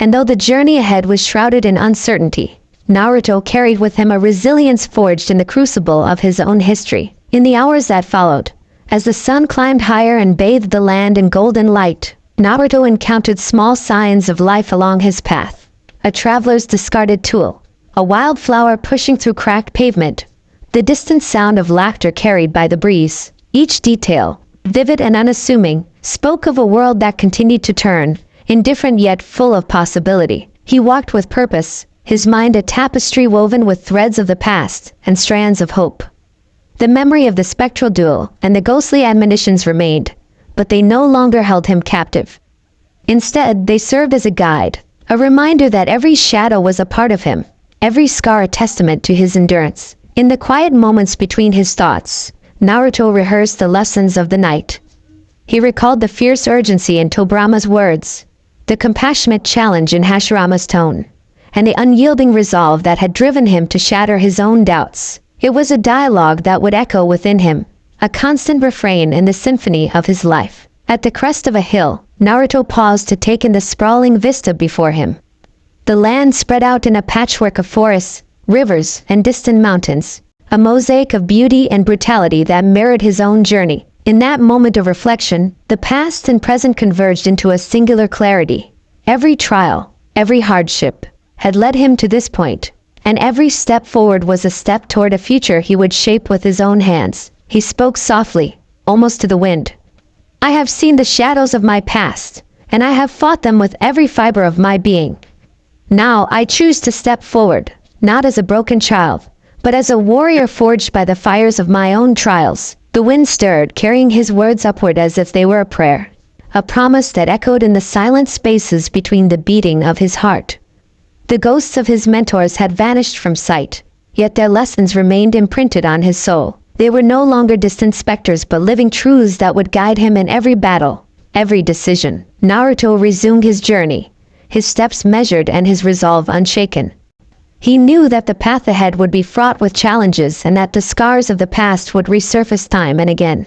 Speaker 1: And though the journey ahead was shrouded in uncertainty, Naruto carried with him a resilience forged in the crucible of his own history. In the hours that followed, as the sun climbed higher and bathed the land in golden light, Naruto encountered small signs of life along his path. A traveler's discarded tool, a wildflower pushing through cracked pavement, the distant sound of laughter carried by the breeze. Each detail, vivid and unassuming, spoke of a world that continued to turn, indifferent yet full of possibility. He walked with purpose, his mind a tapestry woven with threads of the past and strands of hope. The memory of the spectral duel and the ghostly admonitions remained, but they no longer held him captive. Instead, they served as a guide, a reminder that every shadow was a part of him, every scar a testament to his endurance. In the quiet moments between his thoughts, Naruto rehearsed the lessons of the night. He recalled the fierce urgency in Tobirama's words, the compassionate challenge in Hashirama's tone, and the unyielding resolve that had driven him to shatter his own doubts. It was a dialogue that would echo within him, a constant refrain in the symphony of his life. At the crest of a hill, Naruto paused to take in the sprawling vista before him. The land spread out in a patchwork of forests, rivers, and distant mountains, a mosaic of beauty and brutality that mirrored his own journey. In that moment of reflection, the past and present converged into a singular clarity. Every trial, every hardship, had led him to this point, and every step forward was a step toward a future he would shape with his own hands. He spoke softly, almost to the wind. I have seen the shadows of my past, and I have fought them with every fiber of my being. Now I choose to step forward, not as a broken child, but as a warrior forged by the fires of my own trials. The wind stirred, carrying his words upward as if they were a prayer, a promise that echoed in the silent spaces between the beating of his heart. The ghosts of his mentors had vanished from sight, yet their lessons remained imprinted on his soul. They were no longer distant specters but living truths that would guide him in every battle, every decision. Naruto resumed his journey, his steps measured and his resolve unshaken. He knew that the path ahead would be fraught with challenges and that the scars of the past would resurface time and again.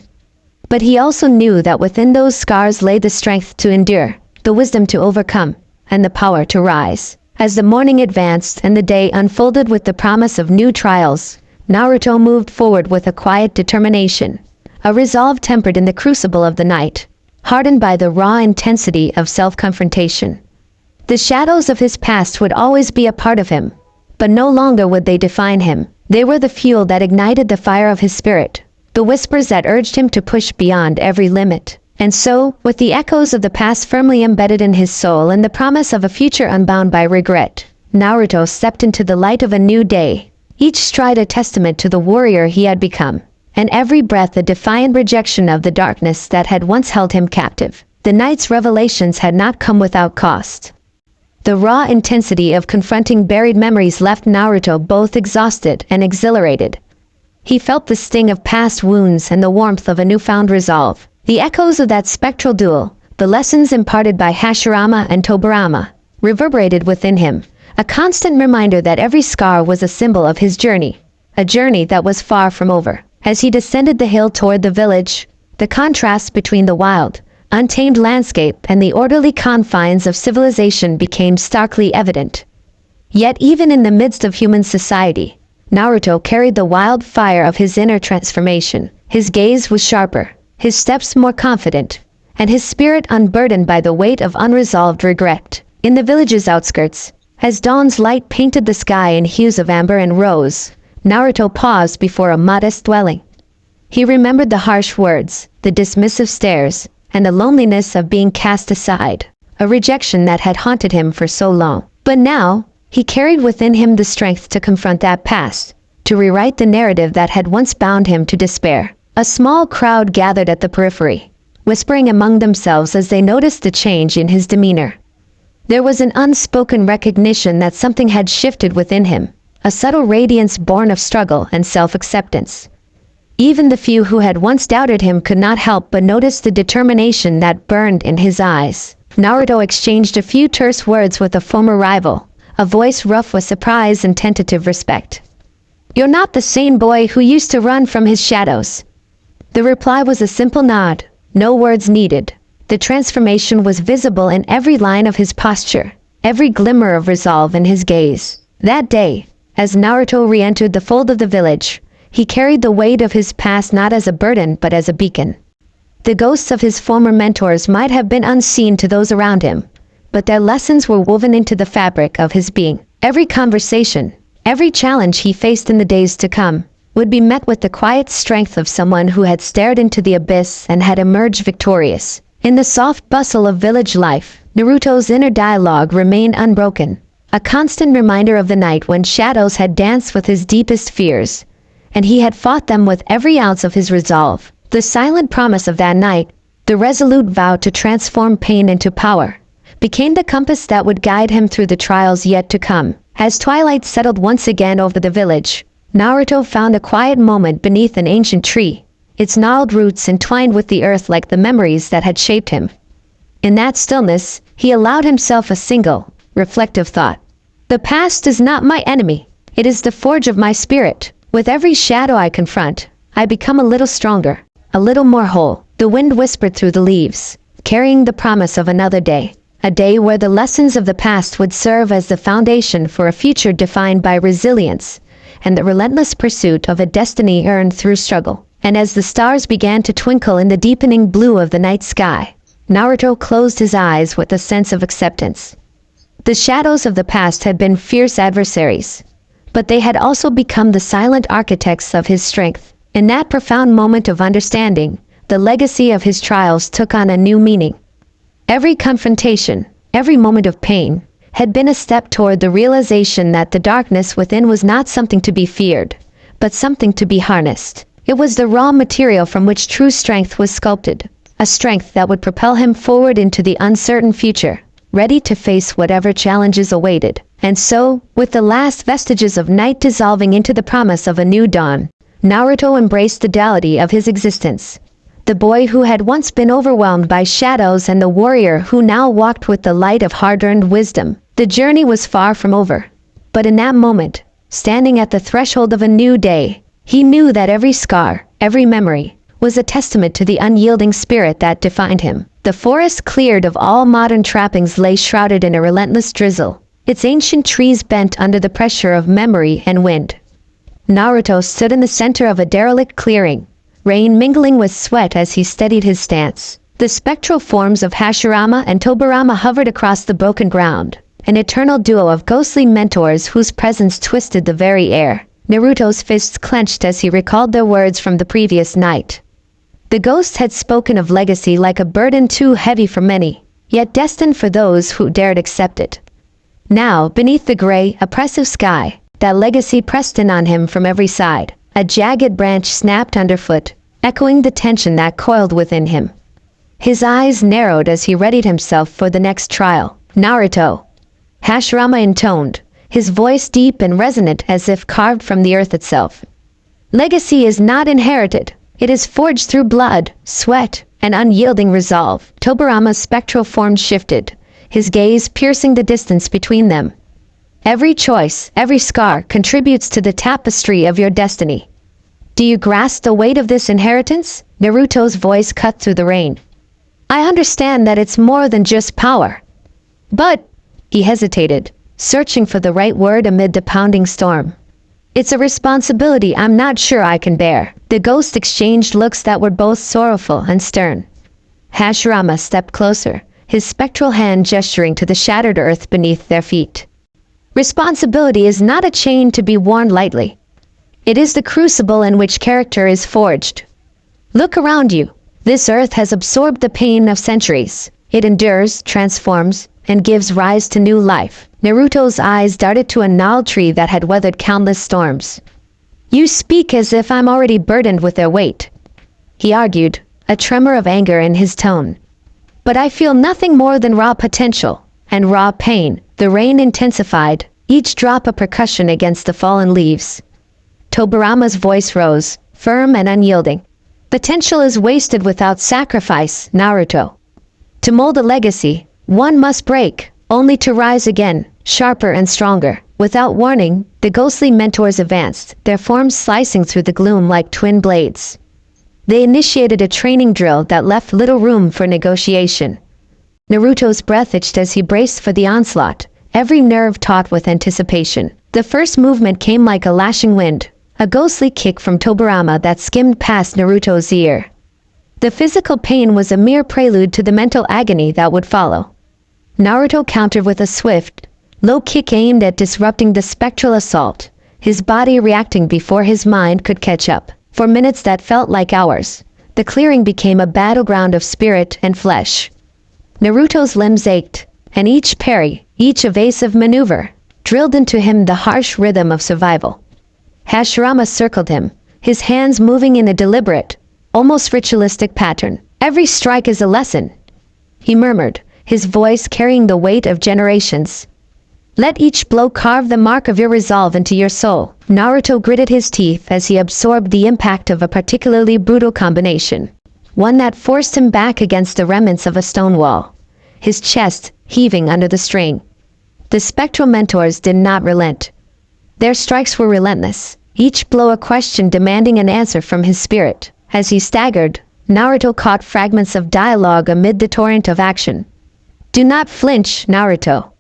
Speaker 1: But he also knew that within those scars lay the strength to endure, the wisdom to overcome, and the power to rise. As the morning advanced and the day unfolded with the promise of new trials, Naruto moved forward with a quiet determination, a resolve tempered in the crucible of the night, hardened by the raw intensity of self-confrontation. The shadows of his past would always be a part of him, but no longer would they define him. They were the fuel that ignited the fire of his spirit, the whispers that urged him to push beyond every limit. And so, with the echoes of the past firmly embedded in his soul and the promise of a future unbound by regret, Naruto stepped into the light of a new day, each stride a testament to the warrior he had become, and every breath a defiant rejection of the darkness that had once held him captive. The night's revelations had not come without cost. The raw intensity of confronting buried memories left Naruto both exhausted and exhilarated. He felt the sting of past wounds and the warmth of a newfound resolve. The echoes of that spectral duel, the lessons imparted by Hashirama and Tobirama, reverberated within him, a constant reminder that every scar was a symbol of his journey, a journey that was far from over. As he descended the hill toward the village, the contrast between the wild, untamed landscape and the orderly confines of civilization became starkly evident. Yet even in the midst of human society, Naruto carried the wild fire of his inner transformation. His gaze was sharper, his steps more confident, and his spirit unburdened by the weight of unresolved regret. In the village's outskirts, as dawn's light painted the sky in hues of amber and rose, Naruto paused before a modest dwelling. He remembered the harsh words, the dismissive stares, and the loneliness of being cast aside, a rejection that had haunted him for so long. But now, he carried within him the strength to confront that past, to rewrite the narrative that had once bound him to despair. A small crowd gathered at the periphery, whispering among themselves as they noticed the change in his demeanor. There was an unspoken recognition that something had shifted within him, a subtle radiance born of struggle and self-acceptance. Even the few who had once doubted him could not help but notice the determination that burned in his eyes. Naruto exchanged a few terse words with a former rival, a voice rough with surprise and tentative respect. "You're not the same boy who used to run from his shadows." The reply was a simple nod, no words needed. The transformation was visible in every line of his posture, every glimmer of resolve in his gaze. That day, as Naruto re-entered the fold of the village, he carried the weight of his past not as a burden but as a beacon. The ghosts of his former mentors might have been unseen to those around him, but their lessons were woven into the fabric of his being. Every conversation, every challenge he faced in the days to come, would be met with the quiet strength of someone who had stared into the abyss and had emerged victorious. In the soft bustle of village life, Naruto's inner dialogue remained unbroken, a constant reminder of the night when shadows had danced with his deepest fears, and he had fought them with every ounce of his resolve. The silent promise of that night, the resolute vow to transform pain into power, became the compass that would guide him through the trials yet to come. As twilight settled once again over the village, Naruto found a quiet moment beneath an ancient tree, its gnarled roots entwined with the earth like the memories that had shaped him. In that stillness, he allowed himself a single, reflective thought. "The past is not my enemy. It is the forge of my spirit. With every shadow I confront, I become a little stronger, a little more whole." The wind whispered through the leaves, carrying the promise of another day, a day where the lessons of the past would serve as the foundation for a future defined by resilience and the relentless pursuit of a destiny earned through struggle. And as the stars began to twinkle in the deepening blue of the night sky, Naruto closed his eyes with a sense of acceptance. The shadows of the past had been fierce adversaries, but they had also become the silent architects of his strength. In that profound moment of understanding, the legacy of his trials took on a new meaning. Every confrontation, every moment of pain, had been a step toward the realization that the darkness within was not something to be feared, but something to be harnessed. It was the raw material from which true strength was sculpted, a strength that would propel him forward into the uncertain future, ready to face whatever challenges awaited. And so, with the last vestiges of night dissolving into the promise of a new dawn, Naruto embraced the duality of his existence. The boy who had once been overwhelmed by shadows and the warrior who now walked with the light of hard-earned wisdom. The journey was far from over. But in that moment, standing at the threshold of a new day, he knew that every scar, every memory, was a testament to the unyielding spirit that defined him. The forest, cleared of all modern trappings, lay shrouded in a relentless drizzle, its ancient trees bent under the pressure of memory and wind. Naruto stood in the center of a derelict clearing, rain mingling with sweat as he steadied his stance. The spectral forms of Hashirama and Tobirama hovered across the broken ground, an eternal duo of ghostly mentors whose presence twisted the very air. Naruto's fists clenched as he recalled their words from the previous night. The ghosts had spoken of legacy like a burden too heavy for many, yet destined for those who dared accept it. Now, beneath the gray, oppressive sky, that legacy pressed in on him from every side. A jagged branch snapped underfoot, echoing the tension that coiled within him. His eyes narrowed as he readied himself for the next trial. "Naruto," Hashirama intoned, his voice deep and resonant as if carved from the earth itself. "Legacy is not inherited. It is forged through blood, sweat, and unyielding resolve." Tobirama's spectral form shifted, his gaze piercing the distance between them. Every choice, every scar contributes to the tapestry of your destiny. Do you grasp the weight of this inheritance? Naruto's voice cut through the rain. I understand that it's more than just power. But, he hesitated, searching for the right word amid the pounding storm. It's a responsibility I'm not sure I can bear. The ghosts exchanged looks that were both sorrowful and stern. Hashirama stepped closer, his spectral hand gesturing to the shattered earth beneath their feet. Responsibility is not a chain to be worn lightly. It is the crucible in which character is forged. Look around you. This earth has absorbed the pain of centuries. It endures, transforms, and gives rise to new life. Naruto's eyes darted to a gnarled tree that had weathered countless storms. You speak as if I'm already burdened with their weight, he argued, a tremor of anger in his tone. But I feel nothing more than raw potential, and raw pain. The rain intensified, each drop a percussion against the fallen leaves. Tobirama's voice rose, firm and unyielding. Potential is wasted without sacrifice, Naruto. To mold a legacy, one must break, only to rise again, sharper and stronger. Without warning, the ghostly mentors advanced, their forms slicing through the gloom like twin blades. They initiated a training drill that left little room for negotiation. Naruto's breath itched as he braced for the onslaught, every nerve taut with anticipation. The first movement came like a lashing wind, a ghostly kick from Tobirama that skimmed past Naruto's ear. The physical pain was a mere prelude to the mental agony that would follow. Naruto countered with a swift, low kick aimed at disrupting the spectral assault, his body reacting before his mind could catch up. For minutes that felt like hours, the clearing became a battleground of spirit and flesh. Naruto's limbs ached, and each parry, each evasive maneuver, drilled into him the harsh rhythm of survival. Hashirama circled him, his hands moving in a deliberate, almost ritualistic pattern. Every strike is a lesson, he murmured, his voice carrying the weight of generations. Let each blow carve the mark of your resolve into your soul. Naruto gritted his teeth as he absorbed the impact of a particularly brutal combination, one that forced him back against the remnants of a stone wall, his chest heaving under the strain. The spectral mentors did not relent. Their strikes were relentless, each blow a question demanding an answer from his spirit. As he staggered, Naruto caught fragments of dialogue amid the torrent of action. Do not flinch, Naruto.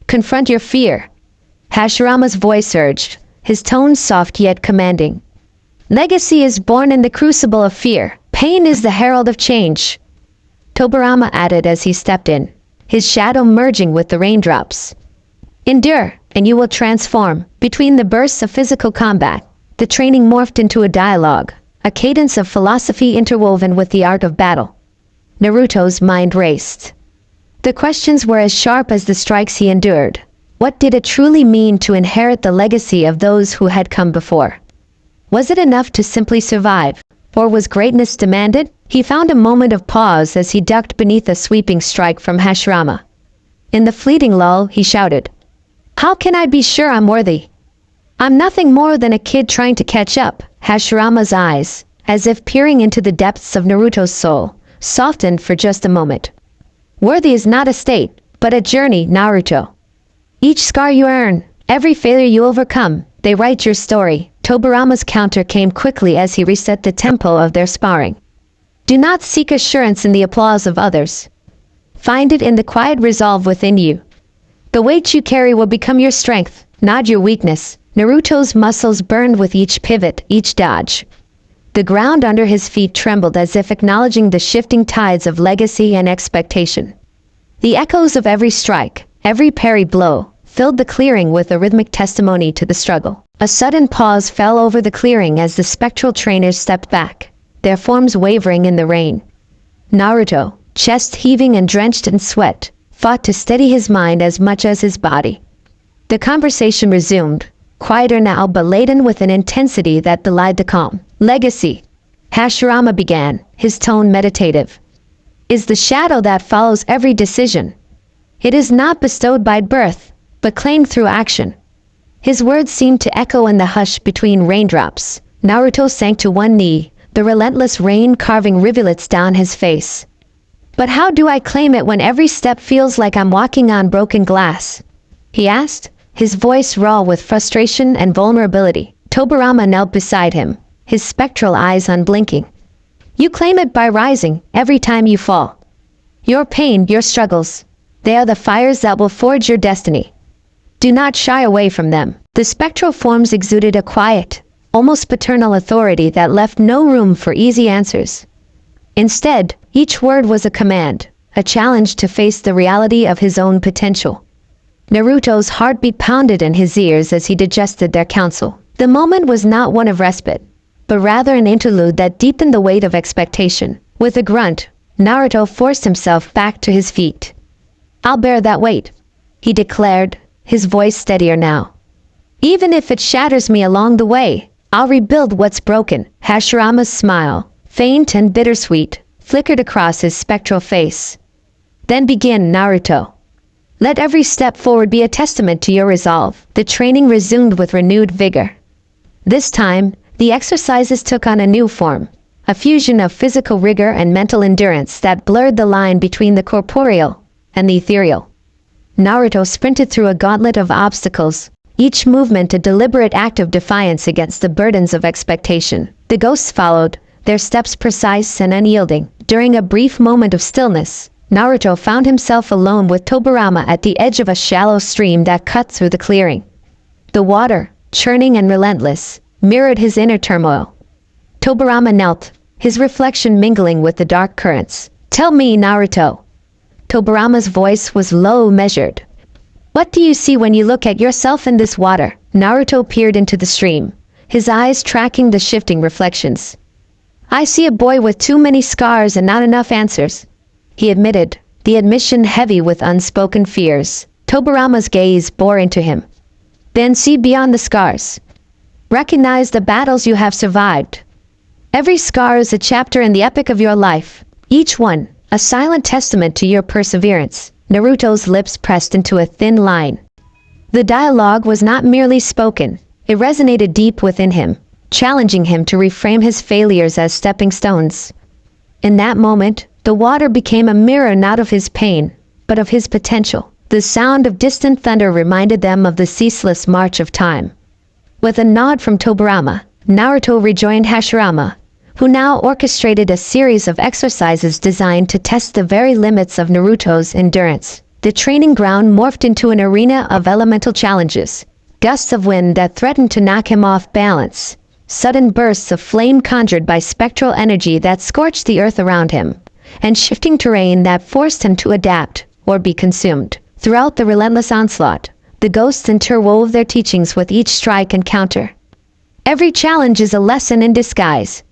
Speaker 1: Confront your fear. Hashirama's voice urged, his tone soft yet commanding. Legacy is born in the crucible of fear. Pain is the herald of change. Tobirama added as he stepped in, his shadow merging with the raindrops. Endure, and you will transform. Between the bursts of physical combat, the training morphed into a dialogue, a cadence of philosophy interwoven with the art of battle. Naruto's mind raced. The questions were as sharp as the strikes he endured. What did it truly mean to inherit the legacy of those who had come before? Was it enough to simply survive, or was greatness demanded? He found a moment of pause as he ducked beneath a sweeping strike from Hashirama. In the fleeting lull, he shouted, How can I be sure I'm worthy? I'm nothing more than a kid trying to catch up. Hashirama's eyes, as if peering into the depths of Naruto's soul, softened for just a moment. Worthy is not a state, but a journey, Naruto. Each scar you earn, every failure you overcome, they write your story. Tobirama's counter came quickly as he reset the tempo of their sparring. Do not seek assurance in the applause of others. Find it in the quiet resolve within you. The weight you carry will become your strength, not your weakness. Naruto's muscles burned with each pivot, each dodge. The ground under his feet trembled as if acknowledging the shifting tides of legacy and expectation. The echoes of every strike, every parry blow, filled the clearing with a rhythmic testimony to the struggle. A sudden pause fell over the clearing as the spectral trainers stepped back, their forms wavering in the rain. Naruto, chest heaving and drenched in sweat, fought to steady his mind as much as his body. The conversation resumed, quieter now but laden with an intensity that belied the calm. Legacy, Hashirama began, his tone meditative, is the shadow that follows every decision. It is not bestowed by birth, but claimed through action. His words seemed to echo in the hush between raindrops. Naruto sank to one knee, the relentless rain carving rivulets down his face. But how do I claim it when every step feels like I'm walking on broken glass? He asked, his voice raw with frustration and vulnerability. Tobirama knelt beside him, his spectral eyes unblinking. You claim it by rising every time you fall. Your pain, your struggles, they are the fires that will forge your destiny. Do not shy away from them. The spectral forms exuded a quiet, almost paternal authority that left no room for easy answers. Instead, each word was a command, a challenge to face the reality of his own potential. Naruto's heartbeat pounded in his ears as he digested their counsel. The moment was not one of respite, but rather an interlude that deepened the weight of expectation. With a grunt, Naruto forced himself back to his feet. I'll bear that weight, he declared, his voice steadier now. Even if it shatters me along the way, I'll rebuild what's broken. Hashirama's smile, faint and bittersweet, flickered across his spectral face. Then begin, Naruto. Let every step forward be a testament to your resolve. The training resumed with renewed vigor. This time, the exercises took on a new form, a fusion of physical rigor and mental endurance that blurred the line between the corporeal and the ethereal. Naruto sprinted through a gauntlet of obstacles, each movement a deliberate act of defiance against the burdens of expectation. The ghosts followed, their steps precise and unyielding. During a brief moment of stillness, Naruto found himself alone with Tobirama at the edge of a shallow stream that cut through the clearing. The water, churning and relentless, mirrored his inner turmoil. Tobirama knelt, his reflection mingling with the dark currents. Tell me, Naruto. Tobirama's voice was low, measured. What do you see when you look at yourself in this water? Naruto peered into the stream, his eyes tracking the shifting reflections. I see a boy with too many scars and not enough answers, he admitted, the admission heavy with unspoken fears. Tobirama's gaze bore into him. Then see beyond the scars. Recognize the battles you have survived. Every scar is a chapter in the epic of your life, each one a silent testament to your perseverance. Naruto's lips pressed into a thin line. The dialogue was not merely spoken, it resonated deep within him, challenging him to reframe his failures as stepping stones. In that moment, the water became a mirror not of his pain, but of his potential. The sound of distant thunder reminded them of the ceaseless march of time. With a nod from Tobirama, Naruto rejoined Hashirama, who now orchestrated a series of exercises designed to test the very limits of Naruto's endurance. The training ground morphed into an arena of elemental challenges, gusts of wind that threatened to knock him off balance, sudden bursts of flame conjured by spectral energy that scorched the earth around him, and shifting terrain that forced him to adapt or be consumed. Throughout the relentless onslaught, the ghosts interwove their teachings with each strike and counter. Every challenge is a lesson in disguise,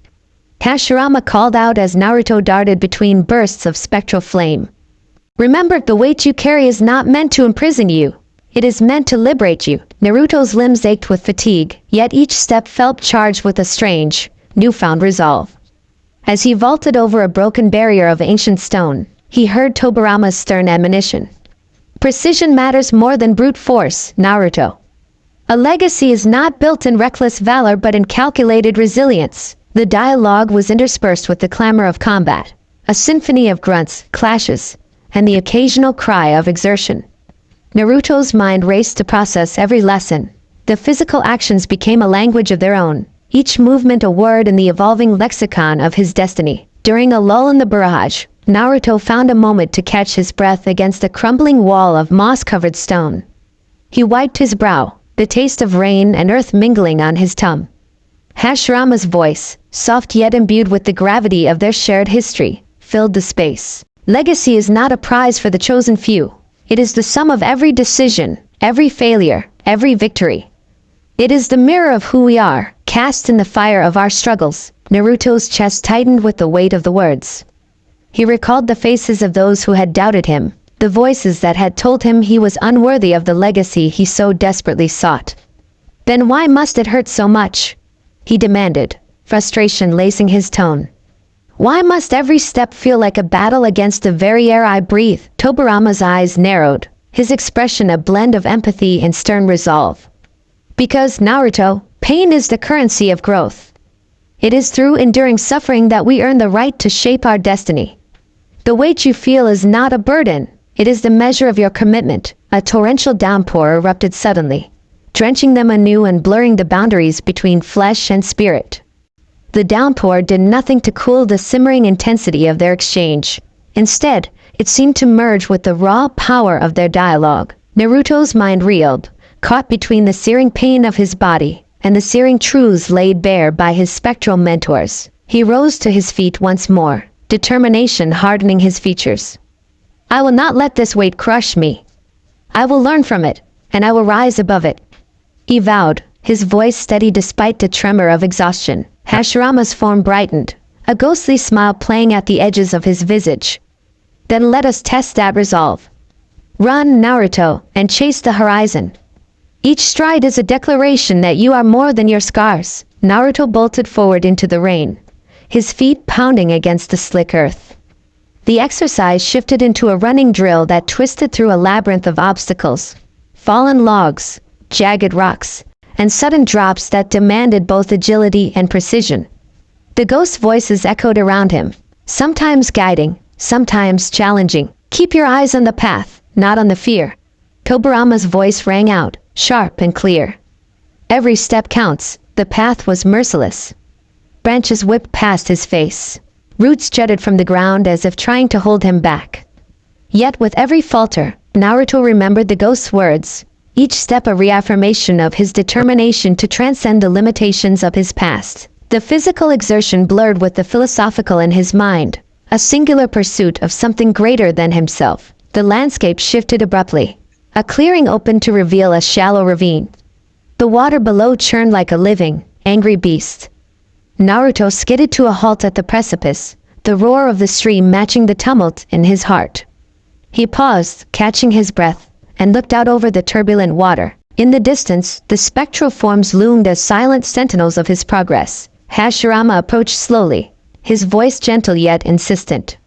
Speaker 1: Hashirama called out as Naruto darted between bursts of spectral flame. Remember, the weight you carry is not meant to imprison you. It is meant to liberate you. Naruto's limbs ached with fatigue, yet each step felt charged with a strange, newfound resolve. As he vaulted over a broken barrier of ancient stone, he heard Tobirama's stern admonition. Precision matters more than brute force, Naruto. A legacy is not built in reckless valor but in calculated resilience. The dialogue was interspersed with the clamor of combat, a symphony of grunts, clashes, and the occasional cry of exertion. Naruto's mind raced to process every lesson. The physical actions became a language of their own, each movement a word in the evolving lexicon of his destiny. During a lull in the barrage, Naruto found a moment to catch his breath against a crumbling wall of moss-covered stone. He wiped his brow, the taste of rain and earth mingling on his tongue. Hashirama's voice, soft yet imbued with the gravity of their shared history, filled the space. Legacy is not a prize for the chosen few. It is the sum of every decision, every failure, every victory. It is the mirror of who we are, cast in the fire of our struggles. Naruto's chest tightened with the weight of the words. He recalled the faces of those who had doubted him, the voices that had told him he was unworthy of the legacy he so desperately sought. Then why must it hurt so much? He demanded, frustration lacing his tone. Why must every step feel like a battle against the very air I breathe? Tobirama's eyes narrowed, his expression a blend of empathy and stern resolve. Because, Naruto, pain is the currency of growth. It is through enduring suffering that we earn the right to shape our destiny. The weight you feel is not a burden, it is the measure of your commitment, A torrential downpour erupted suddenly, drenching them anew and blurring the boundaries between flesh and spirit. The downpour did nothing to cool the simmering intensity of their exchange. Instead, it seemed to merge with the raw power of their dialogue. Naruto's mind reeled, caught between the searing pain of his body and the searing truths laid bare by his spectral mentors. He rose to his feet once more, determination hardening his features. I will not let this weight crush me. I will learn from it, and I will rise above it, he vowed, his voice steady despite the tremor of exhaustion. Hashirama's form brightened, a ghostly smile playing at the edges of his visage. Then let us test that resolve. Run, Naruto, and chase the horizon. Each stride is a declaration that you are more than your scars. Naruto bolted forward into the rain, his feet pounding against the slick earth. The exercise shifted into a running drill that twisted through a labyrinth of obstacles, fallen logs, jagged rocks, and sudden drops that demanded both agility and precision. The ghost voices echoed around him, sometimes guiding, sometimes challenging. Keep your eyes on the path, not on the fear. Tobirama's voice rang out, sharp and clear. Every step counts. The path was merciless. Branches whipped past his face. Roots jutted from the ground as if trying to hold him back. Yet with every falter, Naruto remembered the ghost's words, each step a reaffirmation of his determination to transcend the limitations of his past. The physical exertion blurred with the philosophical in his mind, a singular pursuit of something greater than himself. The landscape shifted abruptly. A clearing opened to reveal a shallow ravine. The water below churned like a living, angry beast. Naruto skidded to a halt at the precipice, the roar of the stream matching the tumult in his heart. He paused, catching his breath, and looked out over the turbulent water. In the distance, the spectral forms loomed as silent sentinels of his progress. Hashirama approached slowly, his voice gentle yet insistent.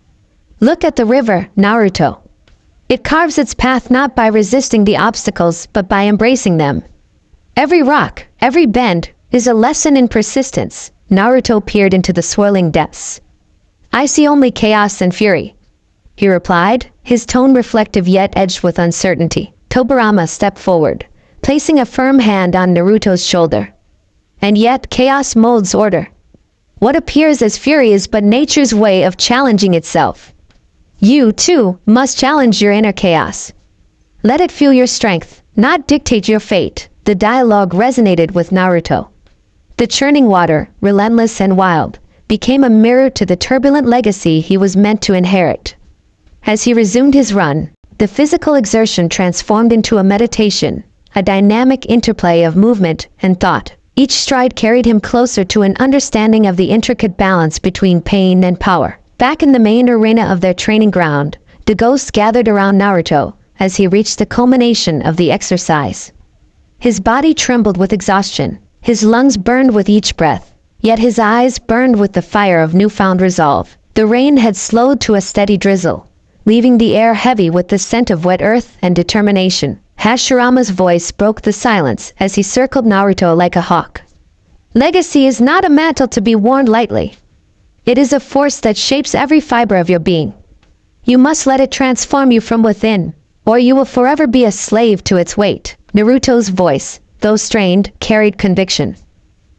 Speaker 1: Look at the river, Naruto. It carves its path not by resisting the obstacles, but by embracing them. Every rock, every bend, is a lesson in persistence. Naruto peered into the swirling depths. I see only chaos and fury, he replied, his tone reflective yet edged with uncertainty. Tobirama stepped forward, placing a firm hand on Naruto's shoulder. And yet chaos molds order. What appears as fury is but nature's way of challenging itself. You, too, must challenge your inner chaos. Let it fuel your strength, not dictate your fate. The dialogue resonated with Naruto. The churning water, relentless and wild, became a mirror to the turbulent legacy he was meant to inherit. As he resumed his run, the physical exertion transformed into a meditation, a dynamic interplay of movement and thought. Each stride carried him closer to an understanding of the intricate balance between pain and power. Back in the main arena of their training ground, the ghosts gathered around Naruto as he reached the culmination of the exercise. His body trembled with exhaustion, his lungs burned with each breath, yet his eyes burned with the fire of newfound resolve. The rain had slowed to a steady drizzle, leaving the air heavy with the scent of wet earth and determination. Hashirama's voice broke the silence as he circled Naruto like a hawk. Legacy is not a mantle to be worn lightly. It is a force that shapes every fiber of your being. You must let it transform you from within, or you will forever be a slave to its weight. Naruto's voice, though strained, carried conviction.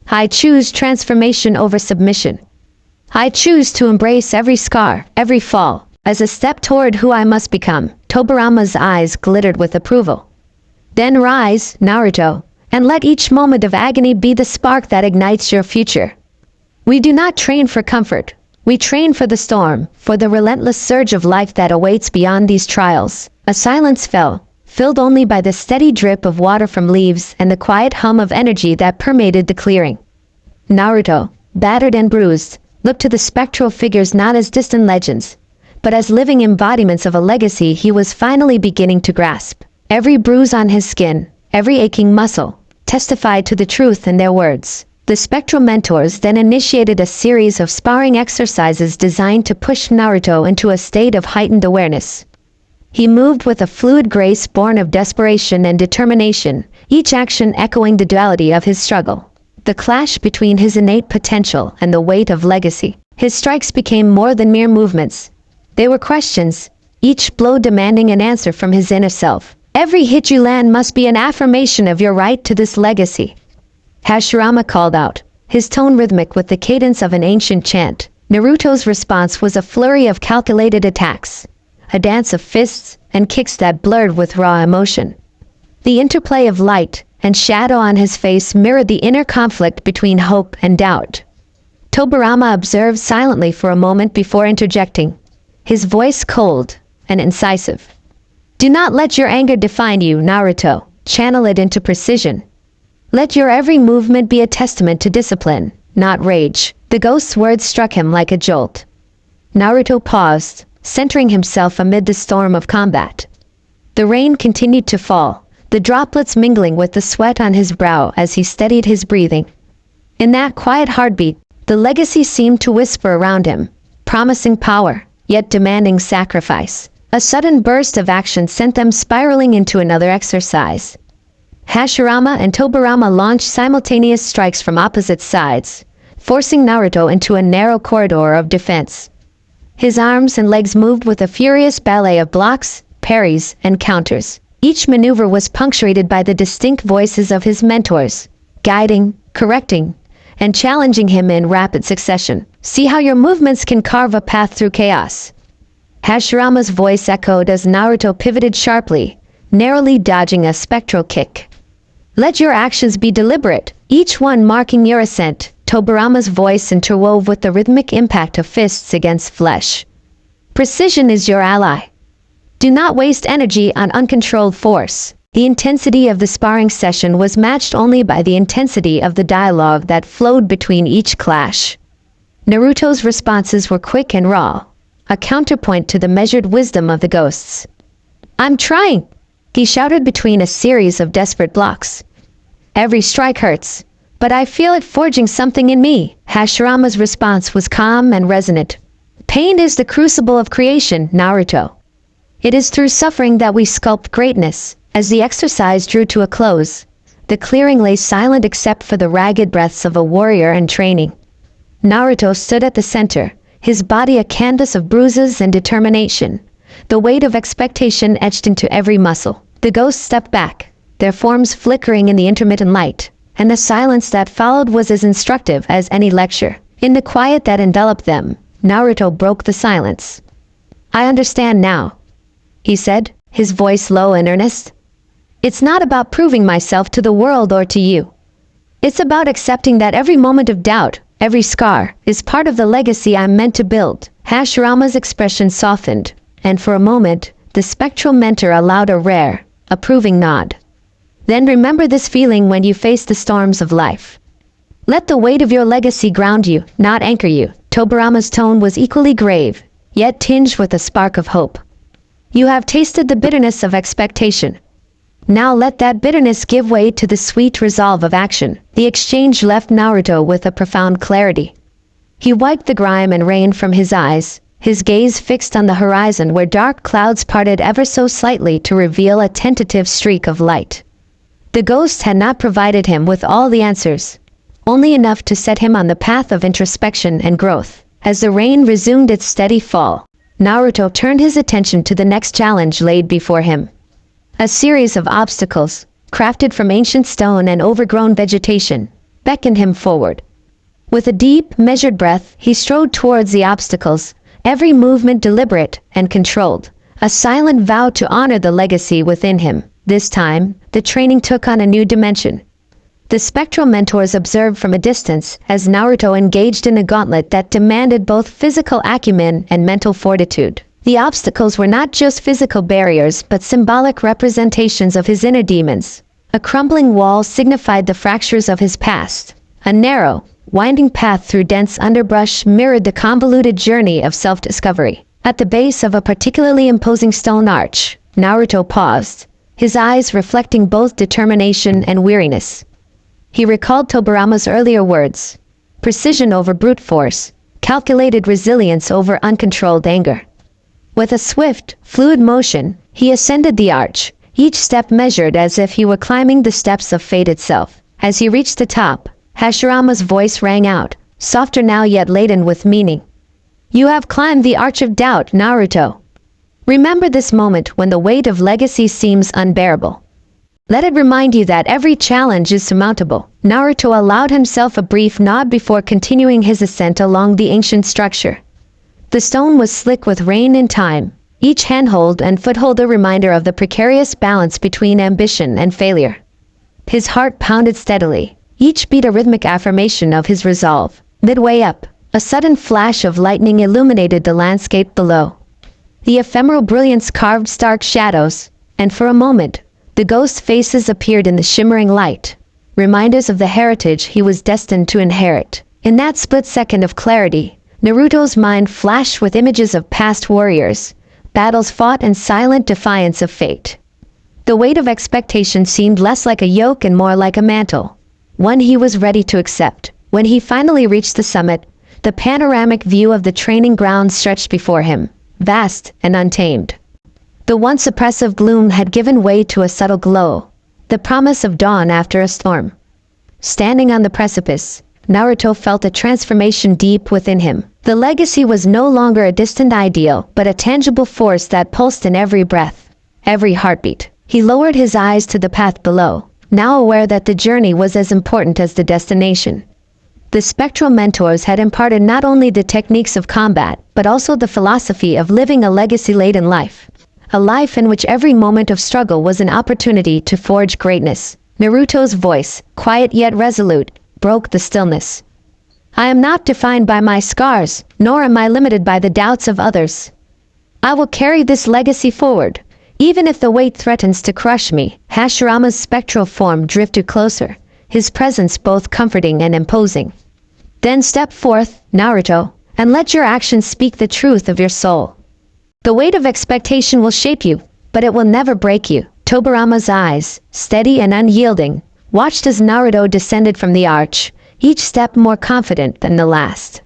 Speaker 1: I choose transformation over submission. I choose to embrace every scar, every fall, as a step toward who I must become. Tobirama's eyes glittered with approval. Then rise, Naruto, and let each moment of agony be the spark that ignites your future. We do not train for comfort. We train for the storm, for the relentless surge of life that awaits beyond these trials. A silence fell, filled only by the steady drip of water from leaves and the quiet hum of energy that permeated the clearing. Naruto, battered and bruised, looked to the spectral figures not as distant legends, but as living embodiments of a legacy he was finally beginning to grasp. Every bruise on his skin, every aching muscle, testified to the truth in their words. The spectral mentors then initiated a series of sparring exercises designed to push Naruto into a state of heightened awareness. He moved with a fluid grace born of desperation and determination, each action echoing the duality of his struggle. The clash between his innate potential and the weight of legacy. His strikes became more than mere movements. They were questions, each blow demanding an answer from his inner self. Every hit you land must be an affirmation of your right to this legacy. Hashirama called out, his tone rhythmic with the cadence of an ancient chant. Naruto's response was a flurry of calculated attacks, a dance of fists and kicks that blurred with raw emotion. The interplay of light and shadow on his face mirrored the inner conflict between hope and doubt. Tobirama observed silently for a moment before interjecting, his voice cold and incisive. Do not let your anger define you, Naruto. Channel it into precision. Let your every movement be a testament to discipline, not rage. The ghost's words struck him like a jolt. Naruto paused, centering himself amid the storm of combat. The rain continued to fall, the droplets mingling with the sweat on his brow as he steadied his breathing. In that quiet heartbeat, the legacy seemed to whisper around him, promising power, yet demanding sacrifice. A sudden burst of action sent them spiraling into another exercise. Hashirama and Tobirama launched simultaneous strikes from opposite sides, forcing Naruto into a narrow corridor of defense. His arms and legs moved with a furious ballet of blocks, parries, and counters. Each maneuver was punctuated by the distinct voices of his mentors, guiding, correcting, and challenging him in rapid succession. See how your movements can carve a path through chaos. Hashirama's voice echoed as Naruto pivoted sharply, narrowly dodging a spectral kick. Let your actions be deliberate, each one marking your ascent. Tobirama's voice interwove with the rhythmic impact of fists against flesh. Precision is your ally. Do not waste energy on uncontrolled force. The intensity of the sparring session was matched only by the intensity of the dialogue that flowed between each clash. Naruto's responses were quick and raw, a counterpoint to the measured wisdom of the ghosts. I'm trying, he shouted between a series of desperate blocks. Every strike hurts, but I feel it forging something in me. Hashirama's response was calm and resonant. Pain is the crucible of creation, Naruto. It is through suffering that we sculpt greatness. As the exercise drew to a close, the clearing lay silent except for the ragged breaths of a warrior in training. Naruto stood at the center, his body a canvas of bruises and determination, the weight of expectation etched into every muscle. The ghosts stepped back, their forms flickering in the intermittent light, and the silence that followed was as instructive as any lecture. In the quiet that enveloped them, Naruto broke the silence. I understand now, he said, his voice low and earnest. It's not about proving myself to the world or to you. It's about accepting that every moment of doubt, every scar, is part of the legacy I'm meant to build. Hashirama's expression softened, and for a moment, the spectral mentor allowed a rare, approving nod. Then remember this feeling when you face the storms of life. Let the weight of your legacy ground you, not anchor you. Tobirama's tone was equally grave, yet tinged with a spark of hope. You have tasted the bitterness of expectation. Now let that bitterness give way to the sweet resolve of action. The exchange left Naruto with a profound clarity. He wiped the grime and rain from his eyes, his gaze fixed on the horizon where dark clouds parted ever so slightly to reveal a tentative streak of light. The ghost had not provided him with all the answers, only enough to set him on the path of introspection and growth. As the rain resumed its steady fall, Naruto turned his attention to the next challenge laid before him. A series of obstacles, crafted from ancient stone and overgrown vegetation, beckoned him forward. With a deep, measured breath, he strode towards the obstacles, every movement deliberate and controlled, a silent vow to honor the legacy within him. This time, the training took on a new dimension. The spectral mentors observed from a distance as Naruto engaged in a gauntlet that demanded both physical acumen and mental fortitude. The obstacles were not just physical barriers but symbolic representations of his inner demons. A crumbling wall signified the fractures of his past. A narrow, winding path through dense underbrush mirrored the convoluted journey of self-discovery. At the base of a particularly imposing stone arch, Naruto paused, his eyes reflecting both determination and weariness. He recalled Tobirama's earlier words, precision over brute force, calculated resilience over uncontrolled anger. With a swift, fluid motion, he ascended the arch, each step measured as if he were climbing the steps of fate itself. As he reached the top, Hashirama's voice rang out, softer now yet laden with meaning. You have climbed the arch of doubt, Naruto. Remember this moment when the weight of legacy seems unbearable. Let it remind you that every challenge is surmountable. Naruto allowed himself a brief nod before continuing his ascent along the ancient structure. The stone was slick with rain and time, each handhold and foothold a reminder of the precarious balance between ambition and failure. His heart pounded steadily, each beat a rhythmic affirmation of his resolve. Midway up, a sudden flash of lightning illuminated the landscape below. The ephemeral brilliance carved stark shadows, and for a moment, the ghost faces appeared in the shimmering light, reminders of the heritage he was destined to inherit. In that split second of clarity, Naruto's mind flashed with images of past warriors, battles fought and silent defiance of fate. The weight of expectation seemed less like a yoke and more like a mantle, one he was ready to accept. When he finally reached the summit, the panoramic view of the training grounds stretched before him, vast and untamed. The once oppressive gloom had given way to a subtle glow, the promise of dawn after a storm. Standing on the precipice, Naruto felt a transformation deep within him. The legacy was no longer a distant ideal, but a tangible force that pulsed in every breath, every heartbeat. He lowered his eyes to the path below, now aware that the journey was as important as the destination. The spectral mentors had imparted not only the techniques of combat, but also the philosophy of living a legacy-laden life. A life in which every moment of struggle was an opportunity to forge greatness. Naruto's voice, quiet yet resolute, broke the stillness. I am not defined by my scars, nor am I limited by the doubts of others. I will carry this legacy forward, even if the weight threatens to crush me. Hashirama's spectral form drifted closer, his presence both comforting and imposing. Then step forth, Naruto, and let your actions speak the truth of your soul. The weight of expectation will shape you, but it will never break you. Tobirama's eyes, steady and unyielding, watched as Naruto descended from the arch, each step more confident than the last.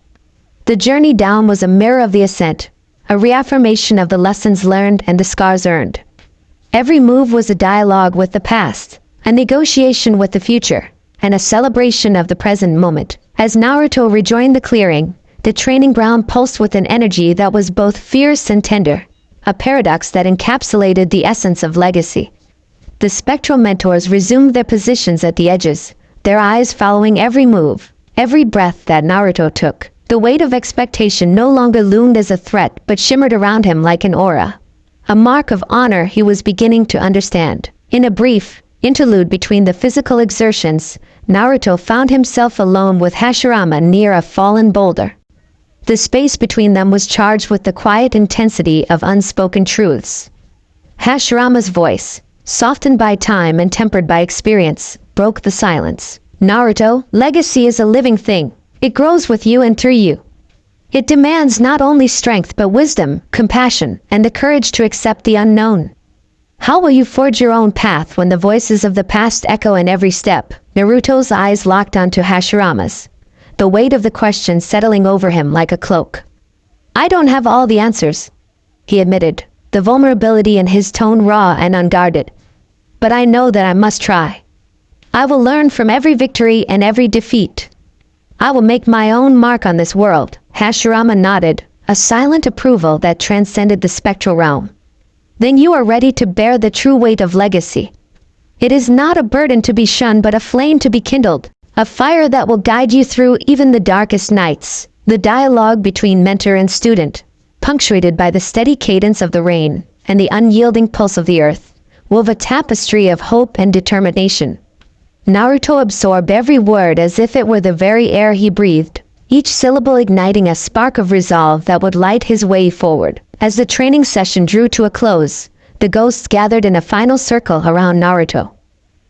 Speaker 1: The journey down was a mirror of the ascent, a reaffirmation of the lessons learned and the scars earned. Every move was a dialogue with the past, a negotiation with the future, and a celebration of the present moment. As Naruto rejoined the clearing, the training ground pulsed with an energy that was both fierce and tender, a paradox that encapsulated the essence of legacy. The spectral mentors resumed their positions at the edges, their eyes following every move, every breath that Naruto took. The weight of expectation no longer loomed as a threat but shimmered around him like an aura, a mark of honor he was beginning to understand. In a brief interlude between the physical exertions, Naruto found himself alone with Hashirama near a fallen boulder. The space between them was charged with the quiet intensity of unspoken truths. Hashirama's voice, softened by time and tempered by experience, broke the silence. Naruto, legacy is a living thing. It grows with you and through you. It demands not only strength but wisdom, compassion, and the courage to accept the unknown. How will you forge your own path when the voices of the past echo in every step? Naruto's eyes locked onto Hashirama's, the weight of the question settling over him like a cloak. I don't have all the answers, he admitted, the vulnerability in his tone raw and unguarded. But I know that I must try. I will learn from every victory and every defeat. I will make my own mark on this world. Hashirama nodded, a silent approval that transcended the spectral realm. Then you are ready to bear the true weight of legacy. It is not a burden to be shunned but a flame to be kindled, a fire that will guide you through even the darkest nights. The dialogue between mentor and student, punctuated by the steady cadence of the rain and the unyielding pulse of the earth, wove a tapestry of hope and determination. Naruto absorbed every word as if it were the very air he breathed, each syllable igniting a spark of resolve that would light his way forward. As the training session drew to a close, the ghosts gathered in a final circle around Naruto.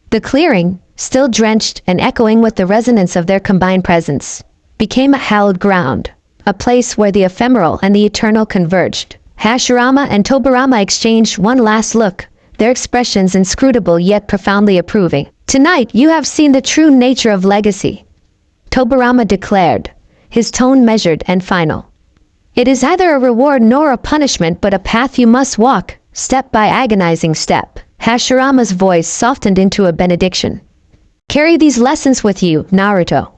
Speaker 1: The clearing, still drenched and echoing with the resonance of their combined presence, became a hallowed ground, a place where the ephemeral and the eternal converged. Hashirama and Tobirama exchanged one last look, their expressions inscrutable yet profoundly approving. Tonight you have seen the true nature of legacy, Tobirama declared, his tone measured and final. It is either a reward nor a punishment but a path you must walk, step by agonizing step. Hashirama's voice softened into a benediction. Carry these lessons with you, Naruto.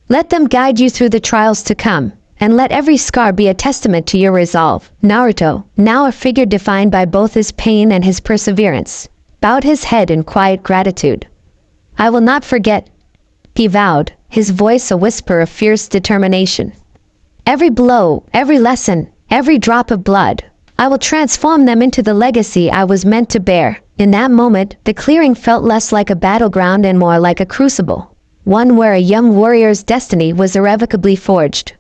Speaker 1: Let them guide you through the trials to come, and let every scar be a testament to your resolve. Naruto, now a figure defined by both his pain and his perseverance, bowed his head in quiet gratitude. "I will not forget," he vowed, his voice a whisper of fierce determination. "Every blow, every lesson, every drop of blood, I will transform them into the legacy I was meant to bear." In that moment, the clearing felt less like a battleground and more like a crucible, one where a young warrior's destiny was irrevocably forged.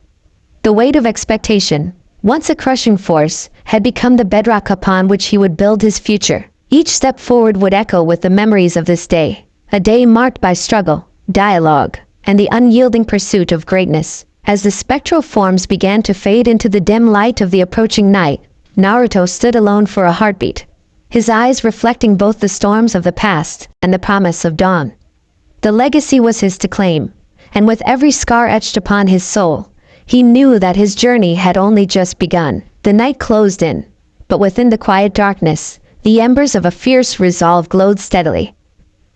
Speaker 1: The weight of expectation, once a crushing force, had become the bedrock upon which he would build his future. Each step forward would echo with the memories of this day, a day marked by struggle, dialogue, and the unyielding pursuit of greatness. As the spectral forms began to fade into the dim light of the approaching night, Naruto stood alone for a heartbeat, his eyes reflecting both the storms of the past and the promise of dawn. The legacy was his to claim, and with every scar etched upon his soul, he knew that his journey had only just begun. The night closed in, but within the quiet darkness, the embers of a fierce resolve glowed steadily.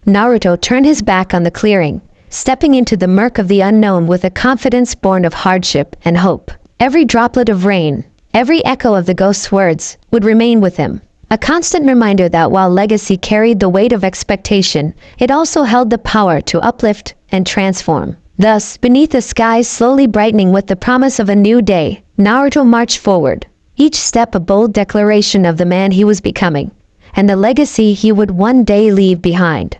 Speaker 1: Naruto turned his back on the clearing, stepping into the murk of the unknown with a confidence born of hardship and hope. Every droplet of rain, every echo of the ghost's words, would remain with him, a constant reminder that while legacy carried the weight of expectation, it also held the power to uplift and transform. Thus, beneath the skies slowly brightening with the promise of a new day, Naruto marched forward, each step a bold declaration of the man he was becoming, and the legacy he would one day leave behind.